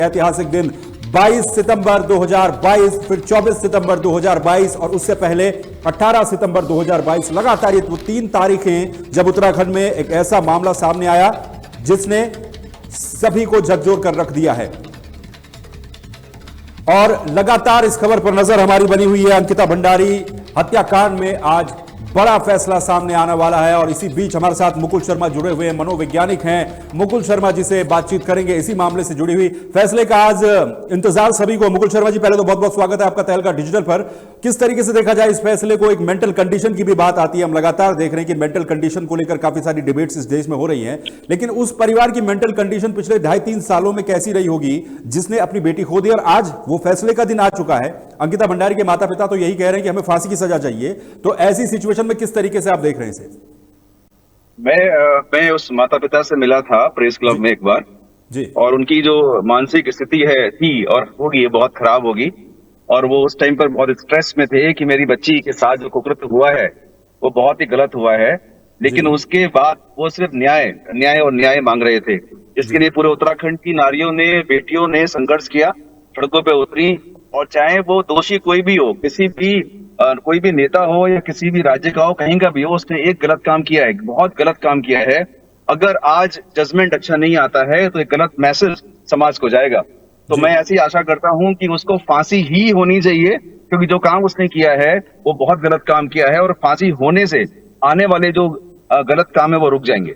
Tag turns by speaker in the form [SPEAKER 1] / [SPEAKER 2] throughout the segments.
[SPEAKER 1] ऐतिहासिक दिन 22 सितंबर 2022, फिर 24 सितंबर 2022 और उससे पहले 18 सितंबर 2022। लगातार ये 3 तारीखें जब उत्तराखंड में एक ऐसा मामला सामने आया जिसने सभी को झकझोर कर रख दिया है। और लगातार इस खबर पर नजर हमारी बनी हुई है। अंकिता भंडारी हत्याकांड में आज बड़ा फैसला सामने आने वाला है और इसी बीच हमारे साथ मुकुल शर्मा जुड़े हुए हैं, मनोवैज्ञानिक हैं। मुकुल शर्मा जी से बातचीत करेंगे इसी मामले से जुड़ी हुई। फैसले का आज इंतजार सभी को। मुकुल शर्मा जी, पहले तो बहुत बहुत स्वागत है आपका तहलका डिजिटल पर। किस तरीके से देखा जाए इस फैसले को? एक मेंटल कंडीशन की भी बात आती है, हम लगातार देख रहे हैं कि मेंटल कंडीशन को लेकर काफी सारी डिबेट्स इस देश में हो रही हैं, लेकिन उस परिवार की मेंटल कंडीशन पिछले 2.5-3 सालों में कैसी रही होगी जिसने अपनी बेटी खो दी, और आज वो फैसले का दिन आ चुका है। अंकिता भंडारी के माता पिता तो यही कह रहे हैं कि हमें फांसी की सजा चाहिए, तो ऐसी सिचुएशन में किस तरीके से आप देख रहे हैं इसे?
[SPEAKER 2] मैं उस माता पिता से मिला था प्रेस क्लब में एक बार
[SPEAKER 1] जी,
[SPEAKER 2] और उनकी जो मानसिक स्थिति है थी और होगी बहुत खराब होगी, और वो उस टाइम पर बहुत स्ट्रेस में थे कि मेरी बच्ची के साथ जो कुकृत्य हुआ है वो बहुत ही गलत हुआ है। लेकिन उसके बाद वो सिर्फ न्याय और न्याय मांग रहे थे। इसके लिए पूरे उत्तराखंड की नारियों ने, बेटियों ने संघर्ष किया, सड़कों पे उतरी, और चाहे वो दोषी कोई भी हो, कोई भी नेता हो या किसी भी राज्य का हो, कहीं का भी हो, उसने एक गलत काम किया है, बहुत गलत काम किया है। अगर आज जजमेंट अच्छा नहीं आता है तो एक गलत मैसेज समाज को जाएगा। तो मैं ऐसी आशा करता हूं कि उसको फांसी ही होनी चाहिए, क्योंकि जो काम उसने किया है वो बहुत गलत काम किया है, और फांसी होने से आने वाले जो गलत काम है वो रुक जाएंगे।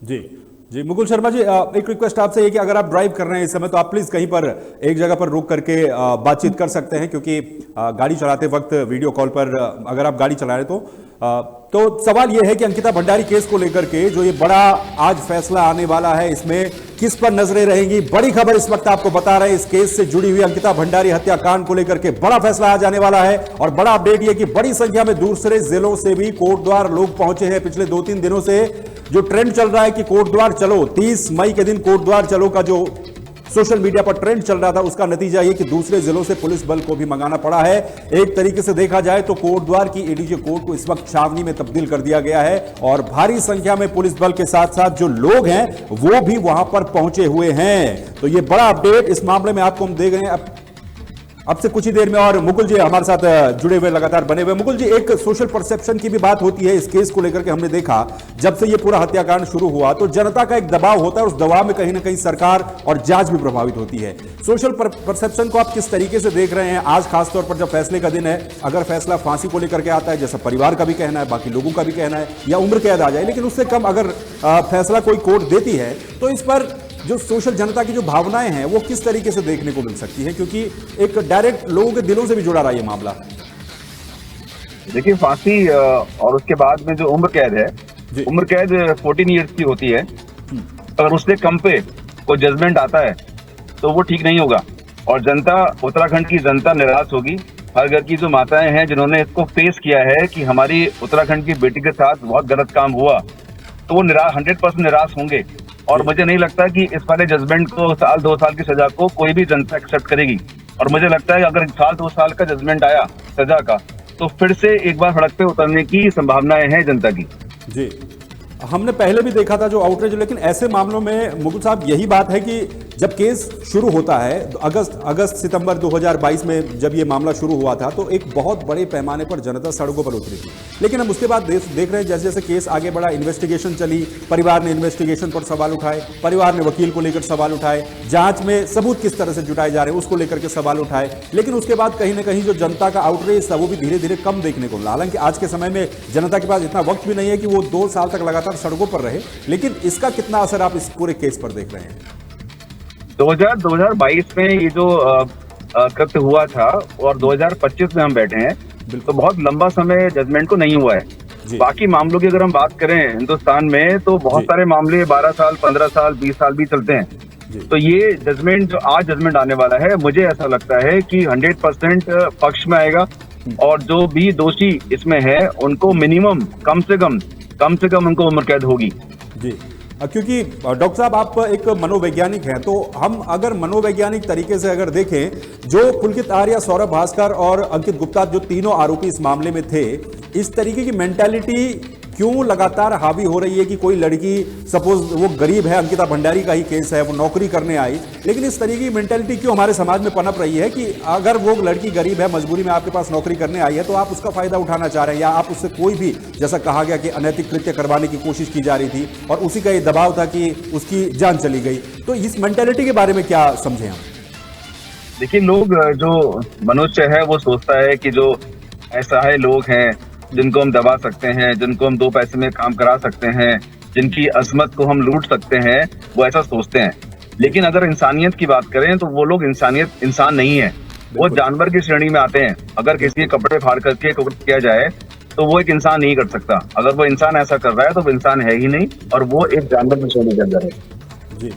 [SPEAKER 1] जी जी। मुकुल शर्मा जी, एक रिक्वेस्ट आपसे है कि अगर आप ड्राइव कर रहे हैं इस समय तो आप प्लीज कहीं पर एक जगह पर रुक करके बातचीत कर सकते हैं, क्योंकि गाड़ी चलाते वक्त वीडियो कॉल पर अगर आप गाड़ी चला रहे तो सवाल यह है कि अंकिता भंडारी केस को लेकर के जो ये बड़ा आज फैसला आने वाला है, इसमें किस पर नजरें रहेंगी? बड़ी खबर इस वक्त आपको बता रहे हैं, इस केस से जुड़ी हुई अंकिता भंडारी हत्याकांड को लेकर के बड़ा फैसला आज आने वाला है। और बड़ा अपडेट यह कि बड़ी संख्या में दूसरे जिलों से भी कोटद्वार लोग पहुंचे हैं। पिछले 2-3 दिनों से जो ट्रेंड चल रहा है कि कोटद्वार चलो, 30 मई के दिन कोटद्वार चलो का जो सोशल मीडिया पर ट्रेंड चल रहा था, उसका नतीजा यह कि दूसरे जिलों से पुलिस बल को भी मंगाना पड़ा है। एक तरीके से देखा जाए तो कोटद्वार की एडीजे कोर्ट को इस वक्त छावनी में तब्दील कर दिया गया है और भारी संख्या में पुलिस बल के साथ साथ जो लोग हैं वो भी वहां पर पहुंचे हुए हैं। तो यह बड़ा अपडेट इस मामले में आपको हम दे गए हैं अब से कुछ ही देर में। और मुकुल जी हमारे साथ जुड़े हुए, लगातार बने हुए। मुकुल जी, एक सोशल परसेप्शन की भी बात होती है इस केस को लेकर के। हमने देखा जब से ये पूरा हत्याकांड शुरू हुआ तो जनता का एक दबाव होता है, उस दबाव में कहीं ना कहीं सरकार और जांच भी प्रभावित होती है। सोशल परसेप्शन को आप किस तरीके से देख रहे हैं आज, खासतौर पर जब फैसले का दिन है? अगर फैसला फांसी को लेकर के आता है, जैसा परिवार का भी कहना है, बाकी लोगों का भी कहना है, या उम्र कैद आ जाए, लेकिन उससे कम अगर फैसला कोई कोर्ट देती है, तो इस पर जो सोशल जनता की जो भावनाएं हैं वो किस तरीके से देखने को मिल सकती है? क्योंकि एक डायरेक्ट लोगों के दिलों से भी जुड़ा रहा है ये मामला।
[SPEAKER 2] देखिए, फांसी और उसके बाद में जो उम्र कैद है, उम्र कैद 14 ईयर्स की होती है। अगर उससे कम पे कोई जजमेंट आता है तो वो ठीक नहीं होगा, और जनता, उत्तराखंड की जनता निराश होगी। हर घर की जो माताएं हैं जिन्होंने इसको फेस किया है कि हमारी उत्तराखंड की बेटी के साथ बहुत गलत काम हुआ, तो वो 100% निराश होंगे। और मुझे नहीं लगता कि इस वाले जजमेंट को 1-2 साल की सजा को कोई भी जनता एक्सेप्ट करेगी। और मुझे लगता है कि अगर 1-2 साल का जजमेंट आया सजा का, तो फिर से एक बार सड़क पे उतरने की संभावनाएं हैं जनता की।
[SPEAKER 1] जी, हमने पहले भी देखा था जो आउटरीच, लेकिन ऐसे मामलों में मुकुल साहब यही बात है कि जब केस शुरू होता है अगस्त सितंबर 2022 में जब ये मामला शुरू हुआ था तो एक बहुत बड़े पैमाने पर जनता सड़कों पर उतरी थी। लेकिन हम उसके बाद देख रहे हैं जैसे जैसे केस आगे बढ़ा, इन्वेस्टिगेशन चली, परिवार ने इन्वेस्टिगेशन पर सवाल उठाए, परिवार ने वकील को लेकर सवाल उठाए, जांच में सबूत किस तरह से जुटाए जा रहे हैं उसको लेकर के सवाल उठाए। लेकिन उसके बाद कहीं ना कहीं जो जनता का आउटरीच था वो भी धीरे धीरे कम देखने को मिला। हालांकि आज के समय में जनता के पास इतना वक्त भी नहीं है कि वो 2 साल तक लगातार सड़कों पर रहे, लेकिन इसका कितना असर आप इस पूरे केस पर देख रहे हैं?
[SPEAKER 2] 2022 में ये जो कृत्य हुआ था और 2025 में हम बैठे हैं, तो बहुत लंबा समय जजमेंट को नहीं हुआ है। बाकी मामलों की अगर हम बात करें हिंदुस्तान में तो बहुत सारे मामले 12 साल, 15 साल, 20 साल भी चलते हैं। तो ये जजमेंट जो आज जजमेंट आने वाला है, मुझे ऐसा लगता है कि 100% पक्ष में आएगा, और जो भी दोषी इसमें है उनको मिनिमम कम से कम उनको उम्र कैद होगी।
[SPEAKER 1] जी, क्योंकि डॉक्टर साहब आप एक मनोवैज्ञानिक हैं, तो हम अगर मनोवैज्ञानिक तरीके से अगर देखें, जो पुलकित आर्या, सौरभ भास्कर और अंकित गुप्ता जो तीनों आरोपी इस मामले में थे, इस तरीके की मेंटालिटी क्यों लगातार हावी हो रही है कि कोई लड़की, सपोज वो गरीब है, अंकिता भंडारी का ही केस है, वो नौकरी करने आई, लेकिन इस तरीके की मेंटेलिटी क्यों हमारे समाज में पनप रही है कि अगर वो लड़की गरीब है, मजबूरी में आपके पास नौकरी करने आई है, तो आप उसका फायदा उठाना चाह रहे हैं, या आप उससे कोई भी, जैसा कहा गया कि अनैतिक कृत्य करवाने की कोशिश की जा रही थी और उसी का ये दबाव था कि उसकी जान चली गई। तो इस मेंटेलिटी के बारे में क्या समझें हम?
[SPEAKER 2] देखिए, लोग जो मनुष्य है वो सोचता है कि जो असहाय लोग हैं, जिनको हम दबा सकते हैं, जिनको हम 2 पैसे में काम करा सकते हैं, जिनकी अज़मत को हम लूट सकते हैं, वो ऐसा सोचते हैं। लेकिन अगर इंसानियत की बात करें तो वो लोग इंसान नहीं है, वो जानवर की श्रेणी में आते हैं। अगर किसी के कपड़े फाड़ करके कुछ किया जाए तो वो एक इंसान नहीं कर सकता। अगर वो इंसान ऐसा कर रहा है तो वो इंसान है ही नहीं, और वो एक जानवर की श्रेणी के अंदर है।
[SPEAKER 1] जी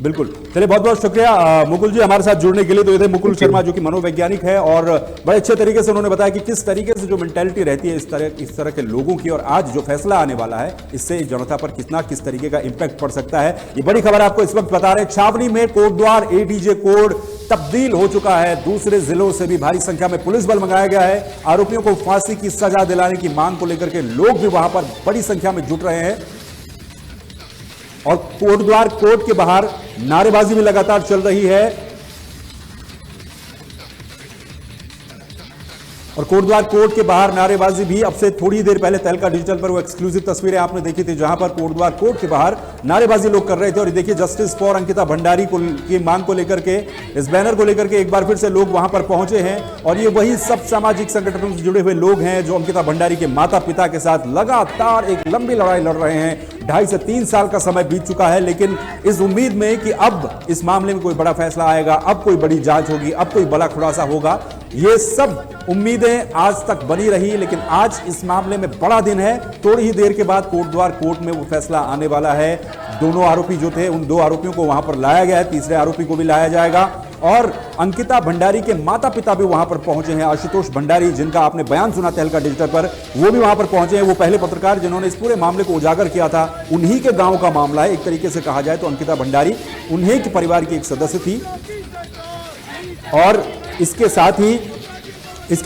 [SPEAKER 1] बिल्कुल। चलिए, बहुत बहुत शुक्रिया मुकुल जी हमारे साथ जुड़ने के लिए। तो ये थे मुकुल शर्मा, जो कि मनोवैज्ञानिक है, और बड़े अच्छे तरीके से उन्होंने बताया कि किस तरीके से जो मेंटेलिटी रहती है इस तरह के लोगों की, और आज जो फैसला आने वाला है इससे जनता पर किस तरीके का इंपैक्ट पड़ सकता है। ये बड़ी खबर आपको इस वक्त बता रहे हैं। छावनी में कोटद्वार एडीजे कोड तब्दील हो चुका है। दूसरे जिलों से भी भारी संख्या में पुलिस बल मंगाया गया है। आरोपियों को फांसी की सजा दिलाने की मांग को लेकर के लोग भी वहां पर बड़ी संख्या में जुट रहे हैं, और कोटद्वार कोर्ट के बाहर नारेबाजी भी लगातार चल रही है। और कोटद्वार कोर्ट के बाहर नारेबाजी भी अब से थोड़ी देर पहले तहलका डिजिटल पर वो एक्सक्लूसिव तस्वीरें आपने देखी थी, जहां पर कोटद्वार कोर्ट के बाहर नारेबाजी लोग कर रहे थे। और देखिए, जस्टिस फॉर अंकिता भंडारी की मांग को लेकर के, इस बैनर को लेकर के एक बार फिर से लोग वहां पर पहुंचे हैं। और ये वही सब सामाजिक संगठनों से जुड़े हुए लोग हैं जो अंकिता भंडारी के माता पिता के साथ लगातार एक लंबी लड़ाई लड़ रहे हैं। 2.5 से 3 साल का समय बीत चुका है, लेकिन इस उम्मीद में कि अब इस मामले में कोई बड़ा फैसला आएगा, अब कोई बड़ी जांच होगी, अब कोई बड़ा खुलासा होगा, ये सब उम्मीदें आज तक बनी रही। लेकिन आज इस मामले में बड़ा दिन है। थोड़ी ही देर के बाद कोटद्वार कोर्ट में वो फैसला आने वाला है। दोनों आरोपी जो थे, उन 2 आरोपियों को वहां पर लाया गया है, तीसरे आरोपी को भी लाया जाएगा। और अंकिता भंडारी के माता पिता भी वहां पर पहुंचे हैं। आशुतोष भंडारी, जिनका आपने बयान सुना तहलका डिजिटल पर, वो भी वहां पर पहुंचे हैं। वो पहले पत्रकार जिन्होंने इस पूरे मामले को उजागर किया था, उन्हीं के गांव का मामला है। एक तरीके से कहा जाए तो अंकिता भंडारी उन्हीं के परिवार की एक सदस्य थी। और इसके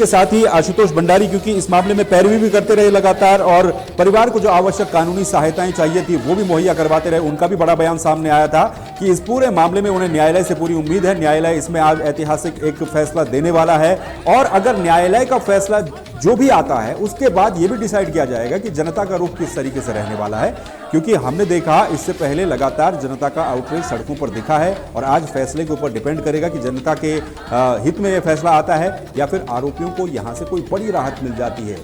[SPEAKER 1] साथ ही आशुतोष भंडारी, क्योंकि इस मामले में पैरवी भी करते रहे लगातार, और परिवार को जो आवश्यक कानूनी सहायताएं चाहिए थी वो भी मुहैया करवाते रहे। उनका भी बड़ा बयान सामने आया था कि इस पूरे मामले में उन्हें न्यायालय से पूरी उम्मीद है। न्यायालय इसमें आज ऐतिहासिक एक फैसला देने वाला है, और अगर न्यायालय का फैसला जो भी आता है उसके बाद यह भी डिसाइड किया जाएगा कि जनता का रुख किस तरीके से रहने वाला है। क्योंकि हमने देखा इससे पहले लगातार जनता का आउटरीच सड़कों पर दिखा है, और आज फैसले के ऊपर डिपेंड करेगा कि जनता के हित में यह फैसला आता है या फिर आरोपियों को यहां से कोई बड़ी राहत मिल जाती है।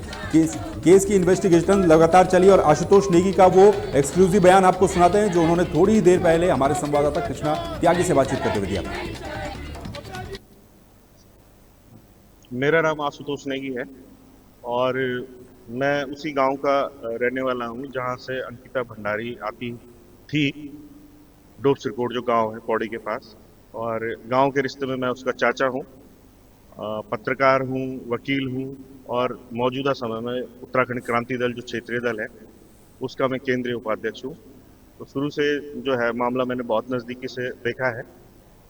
[SPEAKER 1] केस की इन्वेस्टिगेशन लगातार चली, और आशुतोष नेगी का वो एक्सक्लूसिव बयान आपको सुनाते हैं जो उन्होंने थोड़ी ही देर पहले हमारे संवाददाता कृष्णा त्यागी से बातचीत करते हुए दिया।
[SPEAKER 3] मेरा नाम आशुतोष नेगी है और मैं उसी गांव का रहने वाला हूं जहां से अंकिता भंडारी आती थी। डोब सिरकोट जो गांव है पौड़ी के पास, और गांव के रिश्ते में मैं उसका चाचा हूं, पत्रकार हूं, वकील हूं, और मौजूदा समय में उत्तराखंड क्रांति दल जो क्षेत्रीय दल है उसका मैं केंद्रीय उपाध्यक्ष हूं। तो शुरू से जो है मामला मैंने बहुत नज़दीकी से देखा है,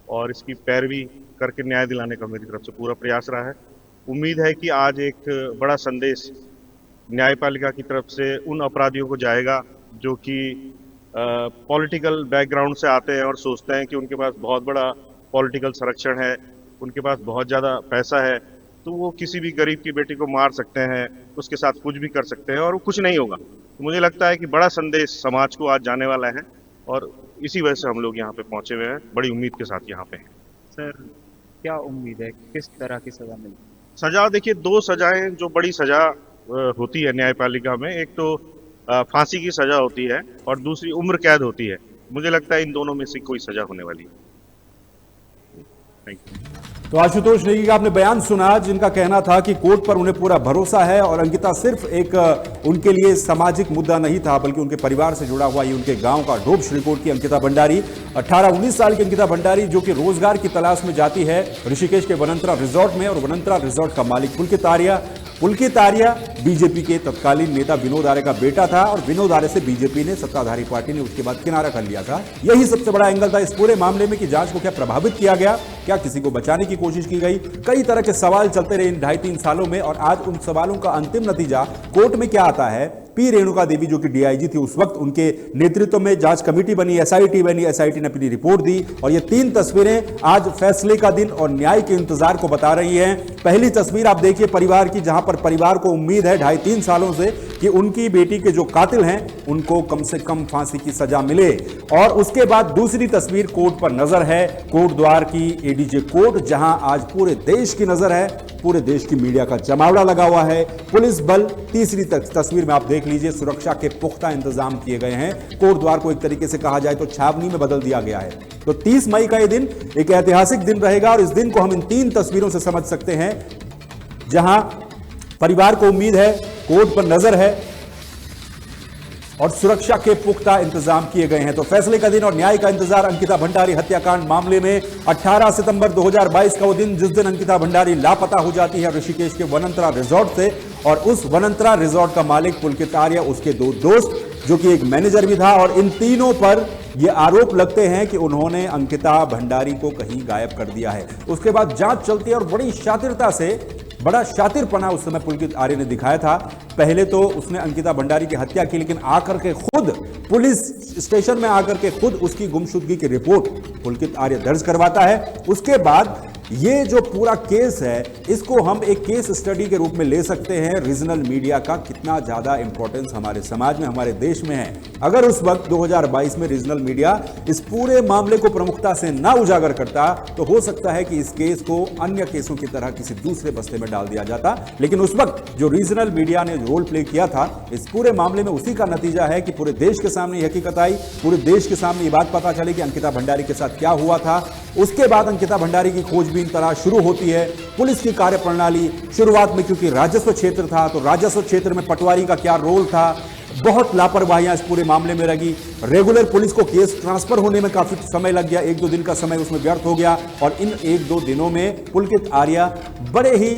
[SPEAKER 3] और इसकी पैरवी करके न्याय दिलाने का मेरी तरफ से पूरा प्रयास रहा है। उम्मीद है कि आज एक बड़ा संदेश न्यायपालिका की तरफ से उन अपराधियों को जाएगा जो कि पॉलिटिकल बैकग्राउंड से आते हैं और सोचते हैं कि उनके पास बहुत बड़ा पॉलिटिकल संरक्षण है, उनके पास बहुत ज़्यादा पैसा है, तो वो किसी भी गरीब की बेटी को मार सकते हैं, उसके साथ कुछ भी कर सकते हैं और वो कुछ नहीं होगा। तो मुझे लगता है कि बड़ा संदेश समाज को आज जाने वाला है, और इसी वजह से हम लोग यहाँ पे पहुँचे हुए हैं, बड़ी उम्मीद के साथ यहाँ पे हैं।
[SPEAKER 4] सर, क्या उम्मीद है, किस तरह की सज़ा मिलेगी?
[SPEAKER 3] सजा देखिए, 2 सजाएं जो बड़ी सजा होती है न्यायपालिका में, एक तो फांसी की सजा होती है और दूसरी उम्र कैद होती है। मुझे लगता है इन दोनों में से कोई सजा होने वाली है। Thank you.
[SPEAKER 1] तो आशुतोष नेगी का आपने बयान सुना, जिनका कहना था कि कोर्ट पर उन्हें पूरा भरोसा है, और अंकिता सिर्फ एक उनके लिए सामाजिक मुद्दा नहीं था, बल्कि उनके परिवार से जुड़ा हुआ ये उनके गांव का डोब श्रीकोट की अंकिता भंडारी, 18-19 साल की अंकिता भंडारी, जो कि रोजगार की तलाश में जाती है ऋषिकेश के वनंतरा रिजॉर्ट में। और वनंतरा रिजॉर्ट का मालिक पुलकित आर्य बीजेपी के तत्कालीन नेता विनोद आर्य का बेटा था, और विनोद आर्य से बीजेपी ने, सत्ताधारी पार्टी ने उसके बाद किनारा कर लिया था। यही सबसे बड़ा एंगल था इस पूरे मामले में कि जांच को क्या प्रभावित किया गया, क्या किसी को बचाने की कोशिश की गई। कई तरह के सवाल चलते रहे इन 2.5-3 सालों में, और आज उन सवालों का अंतिम नतीजा कोर्ट में क्या आता है, पी रेणुका देवी जो कि डीआईजी थी उस वक्त, उनके नेतृत्व में जांच कमेटी बनी, एसआईटी बनी, एसआईटी ने अपनी रिपोर्ट दी और ये 3 तस्वीरें आज फैसले का दिन और न्याय के इंतजार को बता रही हैं। पहली तस्वीर आप देखिए परिवार की, जहां पर परिवार को उम्मीद है 2.5-3 सालों से कि उनकी बेटी के जो कातिल हैं उनको कम से कम फांसी की सजा मिले। और उसके बाद दूसरी तस्वीर कोर्ट पर नजर है, कोर्ट द्वार की एडीजे कोर्ट, जहां आज पूरे देश की नजर है, पूरे देश की मीडिया का जमावड़ा लगा हुआ है, पुलिस बल। तीसरी तस्वीर में आप देख लीजिए सुरक्षा के पुख्ता इंतजाम किए गए हैं। कोर्ट द्वार को एक तरीके से कहा जाए तो छावनी में बदल दिया गया है। तो 30 मई का यह दिन एक ऐतिहासिक दिन रहेगा और इस दिन को हम इन 3 तस्वीरों से समझ सकते हैं, जहां परिवार को उम्मीद है, कोर्ट पर नजर है और सुरक्षा के पुख्ता इंतजाम किए गए हैं। तो फैसले का दिन और न्याय का इंतजार। अंकिता भंडारी हत्याकांड मामले में 18 सितंबर 2022 का वो दिन जिस दिन अंकिता भंडारी लापता हो जाती है ऋषिकेश के वनंतरा रिजॉर्ट से, और उस वनंतरा रिजॉर्ट का मालिक पुलकित आर्य, उसके 2 दोस्त जो कि एक मैनेजर भी था, और इन तीनों पर यह आरोप लगते हैं कि उन्होंने अंकिता भंडारी को कहीं गायब कर दिया है। उसके बाद जांच चलती है और बड़ी शातिरता से, बड़ा शातिरपना उस समय पुलकित आर्य ने दिखाया था। पहले तो उसने अंकिता भंडारी की हत्या की, लेकिन आकर के खुद पुलिस स्टेशन में आकर के खुद उसकी गुमशुदगी की रिपोर्ट पुलकित आर्य दर्ज करवाता है। उसके बाद ये जो पूरा केस है, इसको हम एक केस स्टडी के रूप में ले सकते हैं रीजनल मीडिया का कितना ज्यादा इंपॉर्टेंस हमारे समाज में, हमारे देश में है। अगर उस वक्त 2022 में रीजनल मीडिया इस पूरे मामले को प्रमुखता से ना उजागर करता तो हो सकता है कि इस केस को अन्य केसों की तरह किसी दूसरे बस्ते में डाल दिया जाता। लेकिन उस वक्त जो रीजनल मीडिया ने रोल प्ले किया था इस पूरे मामले में, उसी का नतीजा है कि पूरे देश के सामने हकीकत आई, पूरे देश के सामने ये बात पता चली कि अंकिता भंडारी के साथ क्या हुआ था। उसके बाद अंकिता भंडारी की खोजबीन तलाश शुरू होती है। पुलिस की कार्यप्रणाली शुरुआत में, क्योंकि राजस्व क्षेत्र था, तो राजस्व क्षेत्र में पटवारी का क्या रोल था, बहुत लापरवाहियां इस पूरे मामले में लगी। रेगुलर पुलिस को केस ट्रांसफर होने में काफी समय लग गया, 1-2 दिन का समय उसमें व्यर्थ हो गया। और इन 1-2 दिनों में पुलकित आर्य बड़े ही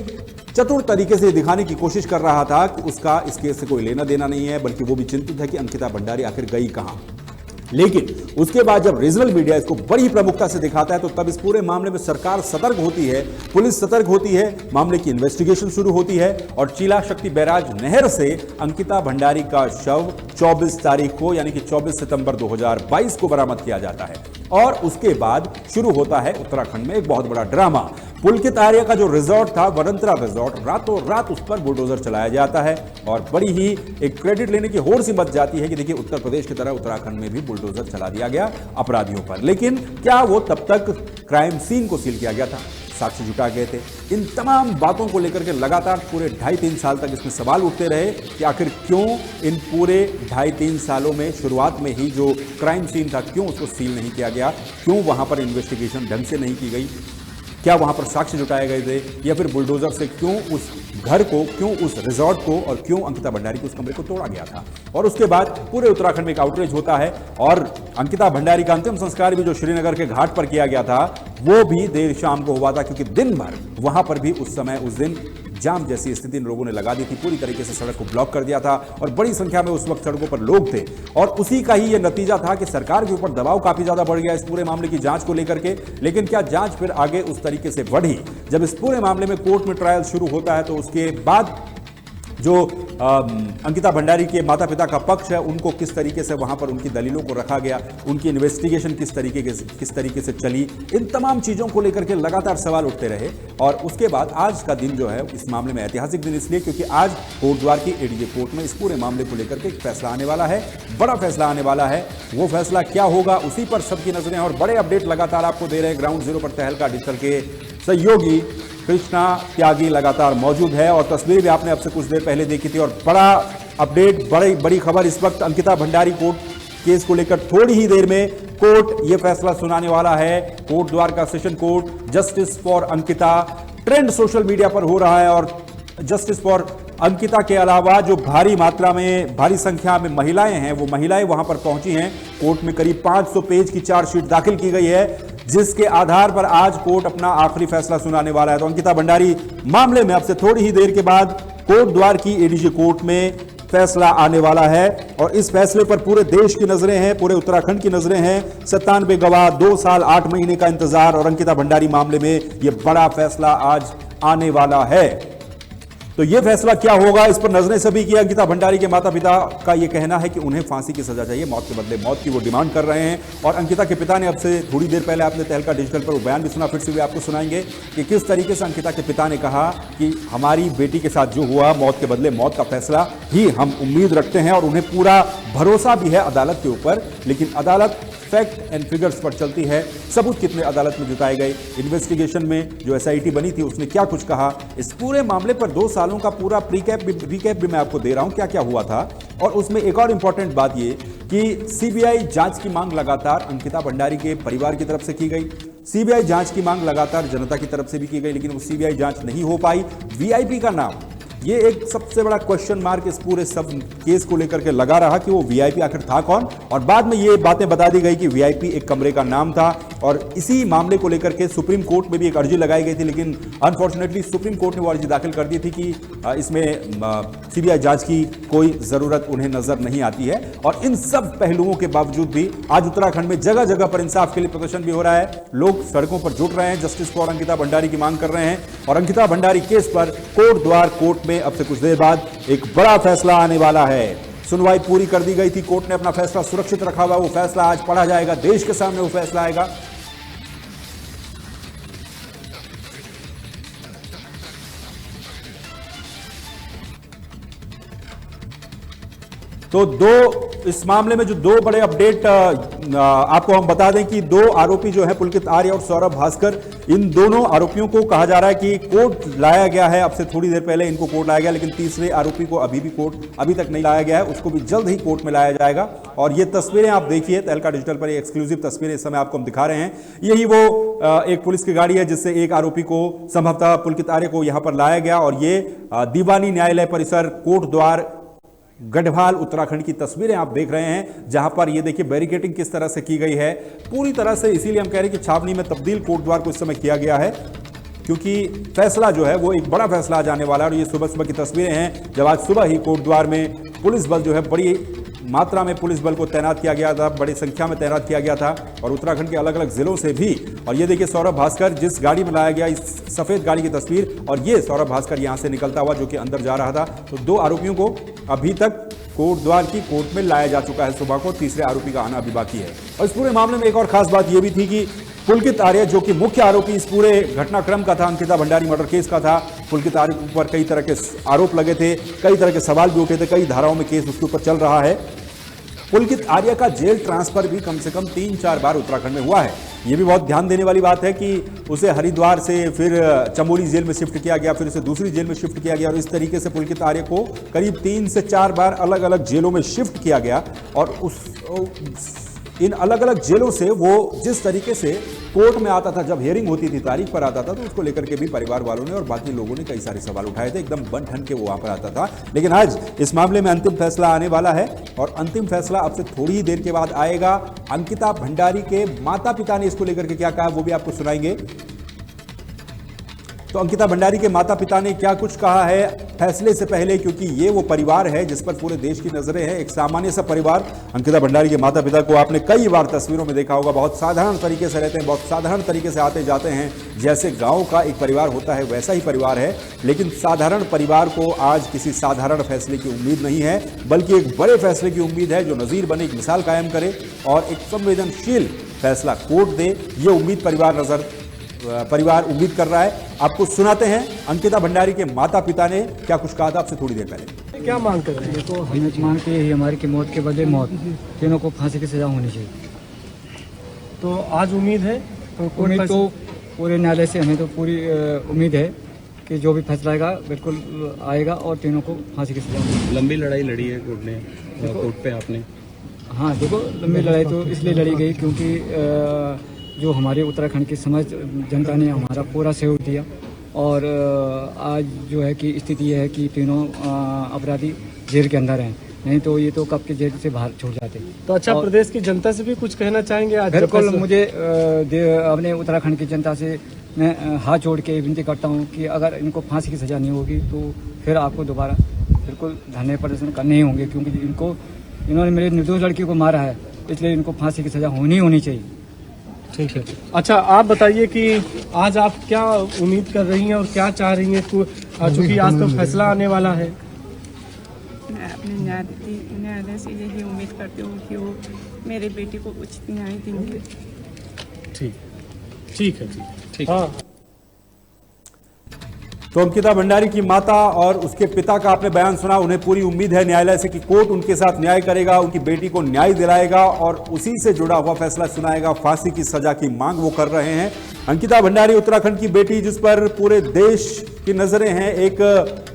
[SPEAKER 1] चतुर तरीके से दिखाने की कोशिश कर रहा था कि उसका इस केस से कोई लेना देना नहीं है, बल्कि वो भी चिंतित है कि अंकिता भंडारी आखिर गई कहां। लेकिन उसके बाद जब रीजनल मीडिया इसको बड़ी प्रमुखता से दिखाता है तो तब इस पूरे मामले में सरकार सतर्क होती है, पुलिस सतर्क होती है, मामले की इन्वेस्टिगेशन शुरू होती है और चीला शक्ति बैराज नहर से अंकिता भंडारी का शव 24 तारीख को, यानी कि 24 सितंबर 2022 को बरामद किया जाता है। और उसके बाद शुरू होता है उत्तराखंड में एक बहुत बड़ा ड्रामा। पुलकित आर्य का जो रिजॉर्ट था, वनंतरा रिजॉर्ट, रातों रात उस पर बुलडोजर चलाया जाता है और बड़ी ही एक क्रेडिट लेने की होड़ सी मच जाती है कि देखिए उत्तर प्रदेश की तरह उत्तराखंड में भी बुलडोजर चला दिया गया अपराधियों पर। लेकिन क्या वो तब तक क्राइम सीन को सील किया गया था? साक्ष्य जुटा गए थे। इन तमाम बातों को लेकर के लगातार पूरे 2.5-3 साल तक इसमें सवाल उठते रहे कि आखिर क्यों इन पूरे 2.5-3 सालों में शुरुआत में ही जो क्राइम सीन था क्यों उसको सील नहीं किया गया, क्यों वहां पर इन्वेस्टिगेशन ढंग से नहीं की गई, क्या वहां पर साक्ष्य जुटाए गए थे, या फिर बुलडोजर से क्यों उस घर को, क्यों उस रिजॉर्ट को और क्यों अंकिता भंडारी के उस कमरे को तोड़ा गया था। और उसके बाद पूरे उत्तराखंड में एक आउटरीच होता है और अंकिता भंडारी का अंतिम संस्कार भी जो श्रीनगर के घाट पर किया गया था वो भी देर शाम को हुआ था, क्योंकि दिन भर वहां पर भी उस समय उस दिन जाम जैसी स्थिति इन लोगों ने लगा दी थी, पूरी तरीके से सड़क को ब्लॉक कर दिया था और बड़ी संख्या में उस वक्त सड़कों पर लोग थे। और उसी का ही यह नतीजा था कि सरकार के ऊपर दबाव काफी ज्यादा बढ़ गया इस पूरे मामले की जांच को लेकर के। लेकिन क्या जांच फिर आगे उस तरीके से बढ़ी? जब इस पूरे मामले में कोर्ट में ट्रायल शुरू होता है तो उसके बाद जो अंकिता भंडारी के माता पिता का पक्ष है उनको किस तरीके से वहां पर उनकी दलीलों को रखा गया, उनकी इन्वेस्टिगेशन किस तरीके से चली, इन तमाम चीजों को लेकर के लगातार सवाल उठते रहे। और उसके बाद आज का दिन जो है इस मामले में ऐतिहासिक दिन इसलिए क्योंकि आज कोर्ट द्वार की एडीजे कोर्ट में इस पूरे मामले को लेकर के एक फैसला आने वाला है, बड़ा फैसला आने वाला है। वो फैसला क्या होगा उसी पर सबकी नजरें और बड़े अपडेट लगातार आपको दे रहे हैं। ग्राउंड जीरो पर तहलका डिजिटल के सहयोगी कृष्णा त्यागी लगातार मौजूद है और तस्वीर भी आपने अब से कुछ देर पहले देखी थी। और बड़ा अपडेट, बड़ी खबर इस वक्त अंकिता भंडारी कोर्ट केस को लेकर थोड़ी ही देर में कोर्ट यह फैसला सुनाने वाला है। कोर्ट द्वार का session court justice for Ankita trend social media पर हो रहा है और जस्टिस फॉर अंकिता के अलावा जो भारी संख्या में महिलाएं हैं वो महिलाएं वहां पर पहुंची हैं। कोर्ट में करीब 500 पेज की चार्जशीट दाखिल की गई है जिसके आधार पर आज कोर्ट अपना आखिरी फैसला सुनाने वाला है। तो अंकिता भंडारी मामले में अब से थोड़ी ही देर के बाद कोर्ट द्वार की एडीजे कोर्ट में फैसला आने वाला है और इस फैसले पर पूरे देश की नजरें हैं, पूरे उत्तराखंड की नजरें हैं। 97 गवाह, 2 साल 8 महीने का इंतजार और अंकिता भंडारी मामले में यह बड़ा फैसला आज आने वाला है। तो ये फैसला क्या होगा, इस पर नजरें सभी की। अंकिता भंडारी के माता पिता का ये कहना है कि उन्हें फांसी की सजा चाहिए, मौत के बदले मौत की वो डिमांड कर रहे हैं। और अंकिता के पिता ने अब से थोड़ी देर पहले आपने तहलका डिजिटल पर वो बयान भी सुना, फिर से भी आपको सुनाएंगे कि किस तरीके से अंकिता के पिता ने कहा कि हमारी बेटी के साथ जो हुआ, मौत के बदले मौत का फैसला ही हम उम्मीद रखते हैं और उन्हें पूरा भरोसा भी है अदालत के ऊपर। लेकिन अदालत फैक्ट एंड फिगर्स पर चलती है, सबूत कितने अदालत में जुटाए गए, इन्वेस्टिगेशन में जो एसआईटी बनी थी उसने क्या कुछ कहा, इस पूरे मामले पर 2 सालों का पूरा रिकैप भी मैं आपको दे रहा हूं, क्या क्या हुआ था। और उसमें एक और इंपॉर्टेंट बात ये कि सीबीआई जांच की मांग लगातार अंकिता भंडारी के परिवार की तरफ से की गई, सीबीआई जांच की मांग लगातार जनता की तरफ से भी की गई, लेकिन वो सीबीआई जांच नहीं हो पाई। वीआईपी का नाम, ये एक सबसे बड़ा क्वेश्चन मार्क इस पूरे सब केस को लेकर के लगा रहा कि वो वीआईपी आखिर था कौन। और बाद में ये बातें बता दी गई कि वीआईपी एक कमरे का नाम था। और इसी मामले को लेकर के सुप्रीम कोर्ट में भी एक अर्जी लगाई गई थी, लेकिन अनफॉर्चुनेटली सुप्रीम कोर्ट ने वो अर्जी दाखिल कर दी थी कि इसमें सीबीआई जांच की कोई जरूरत उन्हें नजर नहीं आती है। और इन सब पहलुओं के बावजूद भी आज उत्तराखंड में जगह जगह पर इंसाफ के लिए प्रदर्शन भी हो रहा है, लोग सड़कों पर जुट रहे हैं, जस्टिस फॉर अंकिता भंडारी की मांग कर रहे हैं। और अंकिता भंडारी केस पर कोर्ट द्वार कोर्ट में अब से कुछ देर बाद एक बड़ा फैसला आने वाला है। सुनवाई पूरी कर दी गई थी, कोर्ट ने अपना फैसला सुरक्षित रखा हुआ, वो फैसला आज पढ़ा जाएगा, देश के सामने वो फैसला आएगा। तो इस मामले में जो 2 बड़े अपडेट आपको हम बता दें कि 2 आरोपी जो है पुलकित आर्य और सौरभ भास्कर, इन दोनों आरोपियों को कहा जा रहा है कि कोर्ट लाया गया है। अब से थोड़ी देर पहले इनको कोर्ट लाया गया, लेकिन तीसरे आरोपी को अभी तक नहीं लाया गया है, उसको भी जल्द ही कोर्ट में लाया जाएगा। और ये तस्वीरें आप देखिए, तहलका डिजिटल पर एक्सक्लूसिव तस्वीरें इस समय आपको हम दिखा रहे हैं। यही वो एक पुलिस की गाड़ी है जिससे एक आरोपी को, संभवतः पुलकित आर्य को, यहां पर लाया गया। और ये दीवानी न्यायालय परिसर कोर्ट द्वार गढ़वाल उत्तराखंड की तस्वीरें आप देख रहे हैं, जहां पर ये देखिए बैरिकेडिंग किस तरह से की गई है पूरी तरह से। इसीलिए हम कह रहे हैं कि छावनी में तब्दील कोर्ट द्वार को इस समय किया गया है, क्योंकि फैसला जो है वो एक बड़ा फैसला आज आने वाला है। और ये सुबह सुबह की तस्वीरें हैं जब आज सुबह ही कोर्ट द्वार में पुलिस बल जो है, बड़ी मात्रा में पुलिस बल को तैनात किया गया था, बड़ी संख्या में तैनात किया गया था, और उत्तराखंड के अलग अलग जिलों से भी। और ये देखिए सौरभ भास्कर जिस गाड़ी में लाया गया, इस सफेद गाड़ी की तस्वीर, और ये सौरभ भास्कर यहां से निकलता हुआ जो कि अंदर जा रहा था। तो 2 आरोपियों को अभी तक कोर्ट द्वार की कोर्ट में लाया जा चुका है सुबह को, तीसरे आरोपी का आना अभी बाकी है। और इस पूरे मामले में एक और खास बात यह भी थी कि पुलकित आर्य जो कि मुख्य आरोपी इस पूरे घटनाक्रम का था, अंकिता भंडारी मर्डर केस का था, पुलकित आर्य के ऊपर कई तरह के आरोप लगे थे, कई तरह के सवाल भी उठे थे, कई धाराओं में केस उसके ऊपर चल रहा है। पुलकित आर्य का जेल ट्रांसफर भी कम से कम 3-4 बार उत्तराखंड में हुआ है। यह भी बहुत ध्यान देने वाली बात है कि उसे हरिद्वार से फिर चमोली जेल में शिफ्ट किया गया, फिर उसे दूसरी जेल में शिफ्ट किया गया, और इस तरीके से पुलकित आर्य को करीब 3 से 4 बार अलग अलग जेलों में शिफ्ट किया गया। और इन अलग अलग जेलों से वो जिस तरीके से कोर्ट में आता था, जब हियरिंग होती थी, तारीख पर आता था, तो उसको लेकर के भी परिवार वालों ने और बाकी लोगों ने कई सारे सवाल उठाए थे। एकदम बन ठन के वो वहां पर आता था। लेकिन आज इस मामले में अंतिम फैसला आने वाला है, और अंतिम फैसला अब से थोड़ी ही देर के बाद आएगा। अंकिता भंडारी के माता पिता ने इसको लेकर के क्या कहा वो भी आपको सुनाएंगे। तो अंकिता भंडारी के माता पिता ने क्या कुछ कहा है फैसले से पहले, क्योंकि ये वो परिवार है जिस पर पूरे देश की नजरें हैं, एक सामान्य सा परिवार। अंकिता भंडारी के माता पिता को आपने कई बार तस्वीरों में देखा होगा, बहुत साधारण तरीके से रहते हैं, बहुत साधारण तरीके से आते जाते हैं, जैसे गांव का एक परिवार होता है वैसा ही परिवार है। लेकिन साधारण परिवार को आज किसी साधारण फैसले की उम्मीद नहीं है, बल्कि एक बड़े फैसले की उम्मीद है जो नजीर बने, एक मिसाल कायम करे और एक संवेदनशील फैसला कोर्ट दे। ये उम्मीद परिवार उम्मीद कर रहा है। आपको सुनाते हैं अंकिता भंडारी के माता पिता ने क्या कुछ कहा था आपसे थोड़ी देर पहले।
[SPEAKER 5] क्या मांग कर रहे हैं?
[SPEAKER 6] देखो, हमें मांग के यही हमारी की मौत के बदले मौत, तीनों को फांसी की सजा होनी चाहिए।
[SPEAKER 5] तो आज उम्मीद है
[SPEAKER 6] उम्मीद तो पूरे न्यायालय से हमें तो पूरी उम्मीद है कि जो भी फैसला आएगा बिल्कुल आएगा और तीनों को फांसी की सजा होगी।
[SPEAKER 7] लंबी लड़ाई लड़ी है कोर्ट ने, कोर्ट पे आपने?
[SPEAKER 6] हाँ देखो, लंबी लड़ाई तो इसलिए लड़ी गई क्योंकि जो हमारे उत्तराखंड की समझ जनता ने हमारा पूरा सहयोग दिया, और आज जो है कि स्थिति ये है कि तीनों अपराधी जेल के अंदर हैं, नहीं तो ये तो कब के जेल से बाहर छूट जाते।
[SPEAKER 5] तो अच्छा, प्रदेश की जनता से भी कुछ कहना चाहेंगे आज?
[SPEAKER 6] बिल्कुल, मुझे अपने उत्तराखंड की जनता से मैं हाथ जोड़ के विनती करता हूँ कि अगर इनको फांसी की सजा नहीं होगी तो फिर आपको दोबारा बिल्कुल धरने प्रदर्शन करने ही होंगे, क्योंकि इन्होंने मेरे निर्दोष लड़की को मारा है, इसलिए इनको फांसी की सजा होनी चाहिए।
[SPEAKER 5] ठीक है। अच्छा, आप बताइए कि आज आप क्या उम्मीद कर रही हैं और क्या चाह रही हैं चूंकि आज तो फैसला आने वाला है।
[SPEAKER 8] मैं अपने न्यायालय से यही उम्मीद करती हूँ कि वो मेरे बेटे को उचित न्याय देंगे।
[SPEAKER 5] ठीक है ठीक। हाँ,
[SPEAKER 1] तो अंकिता भंडारी की माता और उसके पिता का आपने बयान सुना। उन्हें पूरी उम्मीद है न्यायालय से कि कोर्ट उनके साथ न्याय करेगा, उनकी बेटी को न्याय दिलाएगा और उसी से जुड़ा हुआ फैसला सुनाएगा। फांसी की सजा की मांग वो कर रहे हैं। अंकिता भंडारी उत्तराखंड की बेटी, जिस पर पूरे देश की नजरें हैं। एक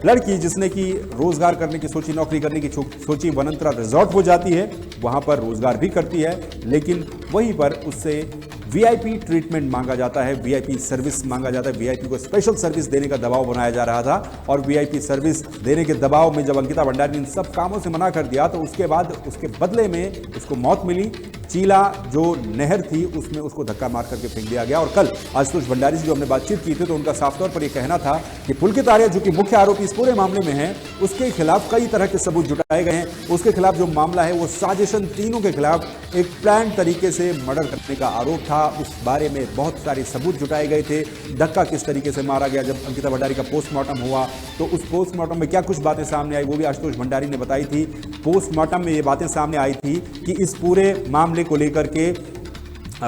[SPEAKER 1] लड़की जिसने की रोजगार करने की सोची, नौकरी करने की सोची, वनंतरा रिजॉर्ट हो जाती है, वहां पर रोजगार भी करती है, लेकिन वहीं पर उससे वीआईपी ट्रीटमेंट मांगा जाता है, वीआईपी सर्विस मांगा जाता है। वीआईपी को स्पेशल सर्विस देने का दबाव बनाया जा रहा था और वीआईपी सर्विस देने के दबाव में जब अंकिता भंडारी ने इन सब कामों से मना कर दिया तो उसके बाद उसके बदले में उसको मौत मिली। चीला जो नहर थी उसमें उसको धक्का मार करके फेंक दिया गया। और कल आशुतोष भंडारी से जो हमने बातचीत की थी तो उनका साफ तौर पर यह कहना था कि पुलकित आर्या जो कि मुख्य आरोपी इस पूरे मामले में है, उसके खिलाफ कई तरह के सबूत जुटाए गए हैं। उसके खिलाफ जो मामला है वो साजिशन, तीनों के खिलाफ एक प्लान तरीके से मर्डर करने का आरोप था। उस बारे में बहुत सारे सबूत जुटाए गए थे। धक्का किस तरीके से मारा गया, जब अंकिता भंडारी का पोस्टमार्टम हुआ तो उस पोस्टमार्टम में क्या कुछ बातें सामने आई वो भी आशुतोष भंडारी ने बताई थी। पोस्टमार्टम में ये बातें सामने आई थी कि इस पूरे मामले को लेकर के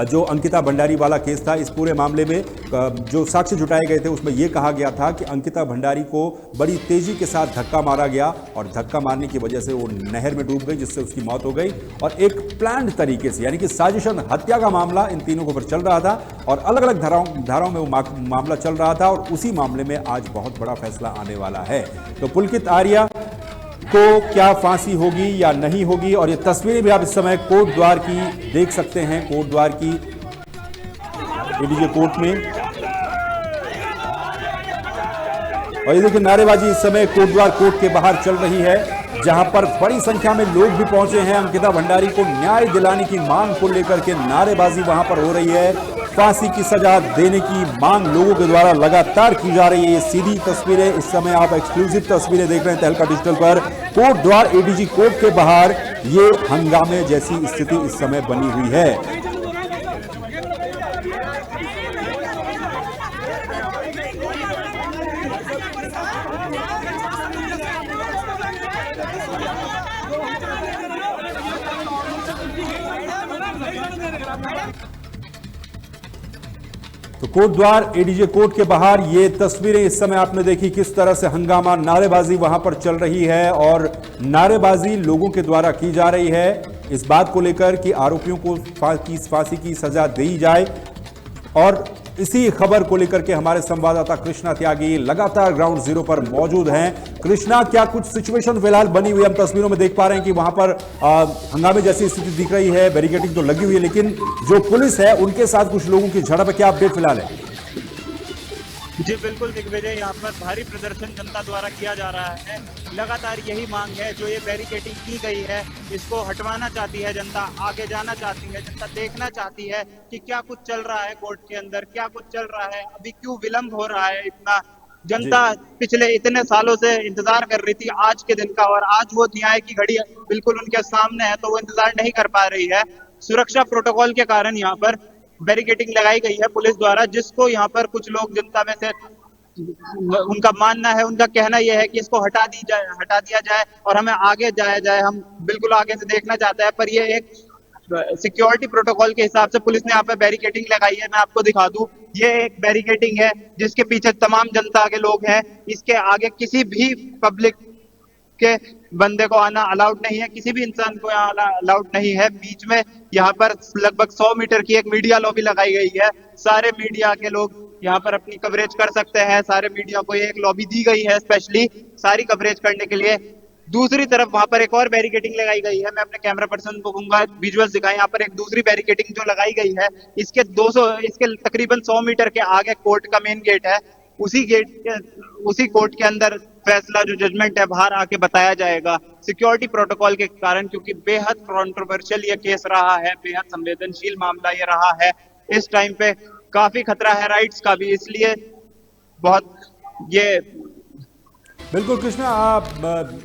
[SPEAKER 1] जो अंकिता भंडारी वाला केस था, इस पूरे मामले में जो साक्ष्य जुटाए गए थे उसमें यह कहा गया था कि अंकिता भंडारी को बड़ी तेजी के साथ धक्का मारा गया और धक्का मारने की वजह से वो नहर में डूब गई, जिससे उसकी मौत हो गई। और एक प्लान्ड तरीके से, यानी कि साजिशन, हत्या का मामला इन तीनों के ऊपर चल रहा था और अलग अलग धाराओं में वो मामला चल रहा था और उसी मामले में आज बहुत बड़ा फैसला आने वाला है। तो पुलकित आर्या को क्या फांसी होगी या नहीं होगी, और ये तस्वीरें भी आप इस समय कोर्ट द्वार की देख सकते हैं। कोर्ट द्वार की एडीजे कोर्ट में, और ये देखिए नारेबाजी इस समय कोर्ट द्वार कोर्ट के बाहर चल रही है, जहां पर बड़ी संख्या में लोग भी पहुंचे हैं। अंकिता भंडारी को न्याय दिलाने की मांग को लेकर के नारेबाजी वहां पर हो रही है। फांसी की सजा देने की मांग लोगों के द्वारा लगातार की जा रही है। ये सीधी तस्वीरें इस समय आप एक्सक्लूसिव तस्वीरें देख रहे हैं तहलका डिजिटल पर। कोर्ट द्वार एडीजी कोर्ट के बाहर ये हंगामे जैसी स्थिति इस समय बनी हुई है। तो कोर्ट द्वार एडीजे कोर्ट के बाहर ये तस्वीरें इस समय आपने देखी, किस तरह से हंगामा, नारेबाजी वहां पर चल रही है और नारेबाजी लोगों के द्वारा की जा रही है इस बात को लेकर कि आरोपियों को फांसी की सजा दी जाए। और इसी खबर को लेकर के हमारे संवाददाता कृष्णा त्यागी लगातार ग्राउंड जीरो पर मौजूद हैं। कृष्णा, क्या कुछ सिचुएशन फिलहाल बनी हुई, हम तस्वीरों में देख पा रहे हैं कि वहां पर हंगामे जैसी स्थिति दिख रही है, बैरिकेडिंग तो लगी हुई है, लेकिन जो पुलिस है उनके साथ कुछ लोगों की झड़प है, क्या अपडेट फिलहाल है?
[SPEAKER 4] जी बिल्कुल दिग्विजय, यहाँ पर भारी प्रदर्शन जनता द्वारा किया जा रहा है। लगातार यही मांग है, जो ये बैरिकेडिंग की गई है इसको हटवाना चाहती है जनता, आगे जाना चाहती है जनता, देखना चाहती है कि क्या कुछ चल रहा है कोर्ट के अंदर, क्या कुछ चल रहा है, अभी क्यों विलंब हो रहा है इतना। जनता पिछले इतने सालों से इंतजार कर रही थी आज के दिन का, और आज वो न्याय की घड़ी बिल्कुल उनके सामने है तो वो इंतजार नहीं कर पा रही है। सुरक्षा प्रोटोकॉल के कारण यहाँ पर बैरिकेडिंग लगाई गई है पुलिस द्वारा, जिसको यहाँ पर कुछ लोग जनता में से उनका मानना है, उनका कहना यह है कि इसको हटा दिया जाए और हमें आगे जाया जाए, हम बिल्कुल आगे से देखना चाहते हैं। पर ये एक सिक्योरिटी प्रोटोकॉल के हिसाब से पुलिस ने यहाँ पे बैरिकेडिंग लगाई है। मैं आपको दिखा दूं, ये एक बैरिकेडिंग है जिसके पीछे तमाम जनता के लोग हैं। इसके आगे किसी भी पब्लिक के बंदे को आना अलाउड नहीं है, किसी भी इंसान को यहाँ आना अलाउड नहीं है। बीच में यहाँ पर लगभग 100 मीटर की एक मीडिया लॉबी लगाई गई है, सारे मीडिया के लोग यहाँ पर अपनी कवरेज कर सकते हैं। सारे मीडिया को एक लॉबी दी गई है स्पेशली सारी कवरेज करने के लिए। दूसरी तरफ वहां पर एक और बैरिकेडिंग लगाई गई है, मैं अपने कैमरा पर्सन को कहूंगा विजुअल्स दिखाएं। यहाँ पर एक दूसरी बैरिकेडिंग जो लगाई गई है, इसके तकरीबन 100 मीटर के आगे कोर्ट का मेन गेट है। उसी कोर्ट के अंदर फैसला, जो जजमेंट है, बाहर आके बताया जाएगा। सिक्योरिटी प्रोटोकॉल के कारण, क्योंकि बेहद कंट्रोवर्शियल ये केस रहा है, बेहद संवेदनशील मामला ये रहा है, इस टाइम पे काफी खतरा है राइट्स का भी, इसलिए बहुत ये
[SPEAKER 1] बिल्कुल कृष्णा,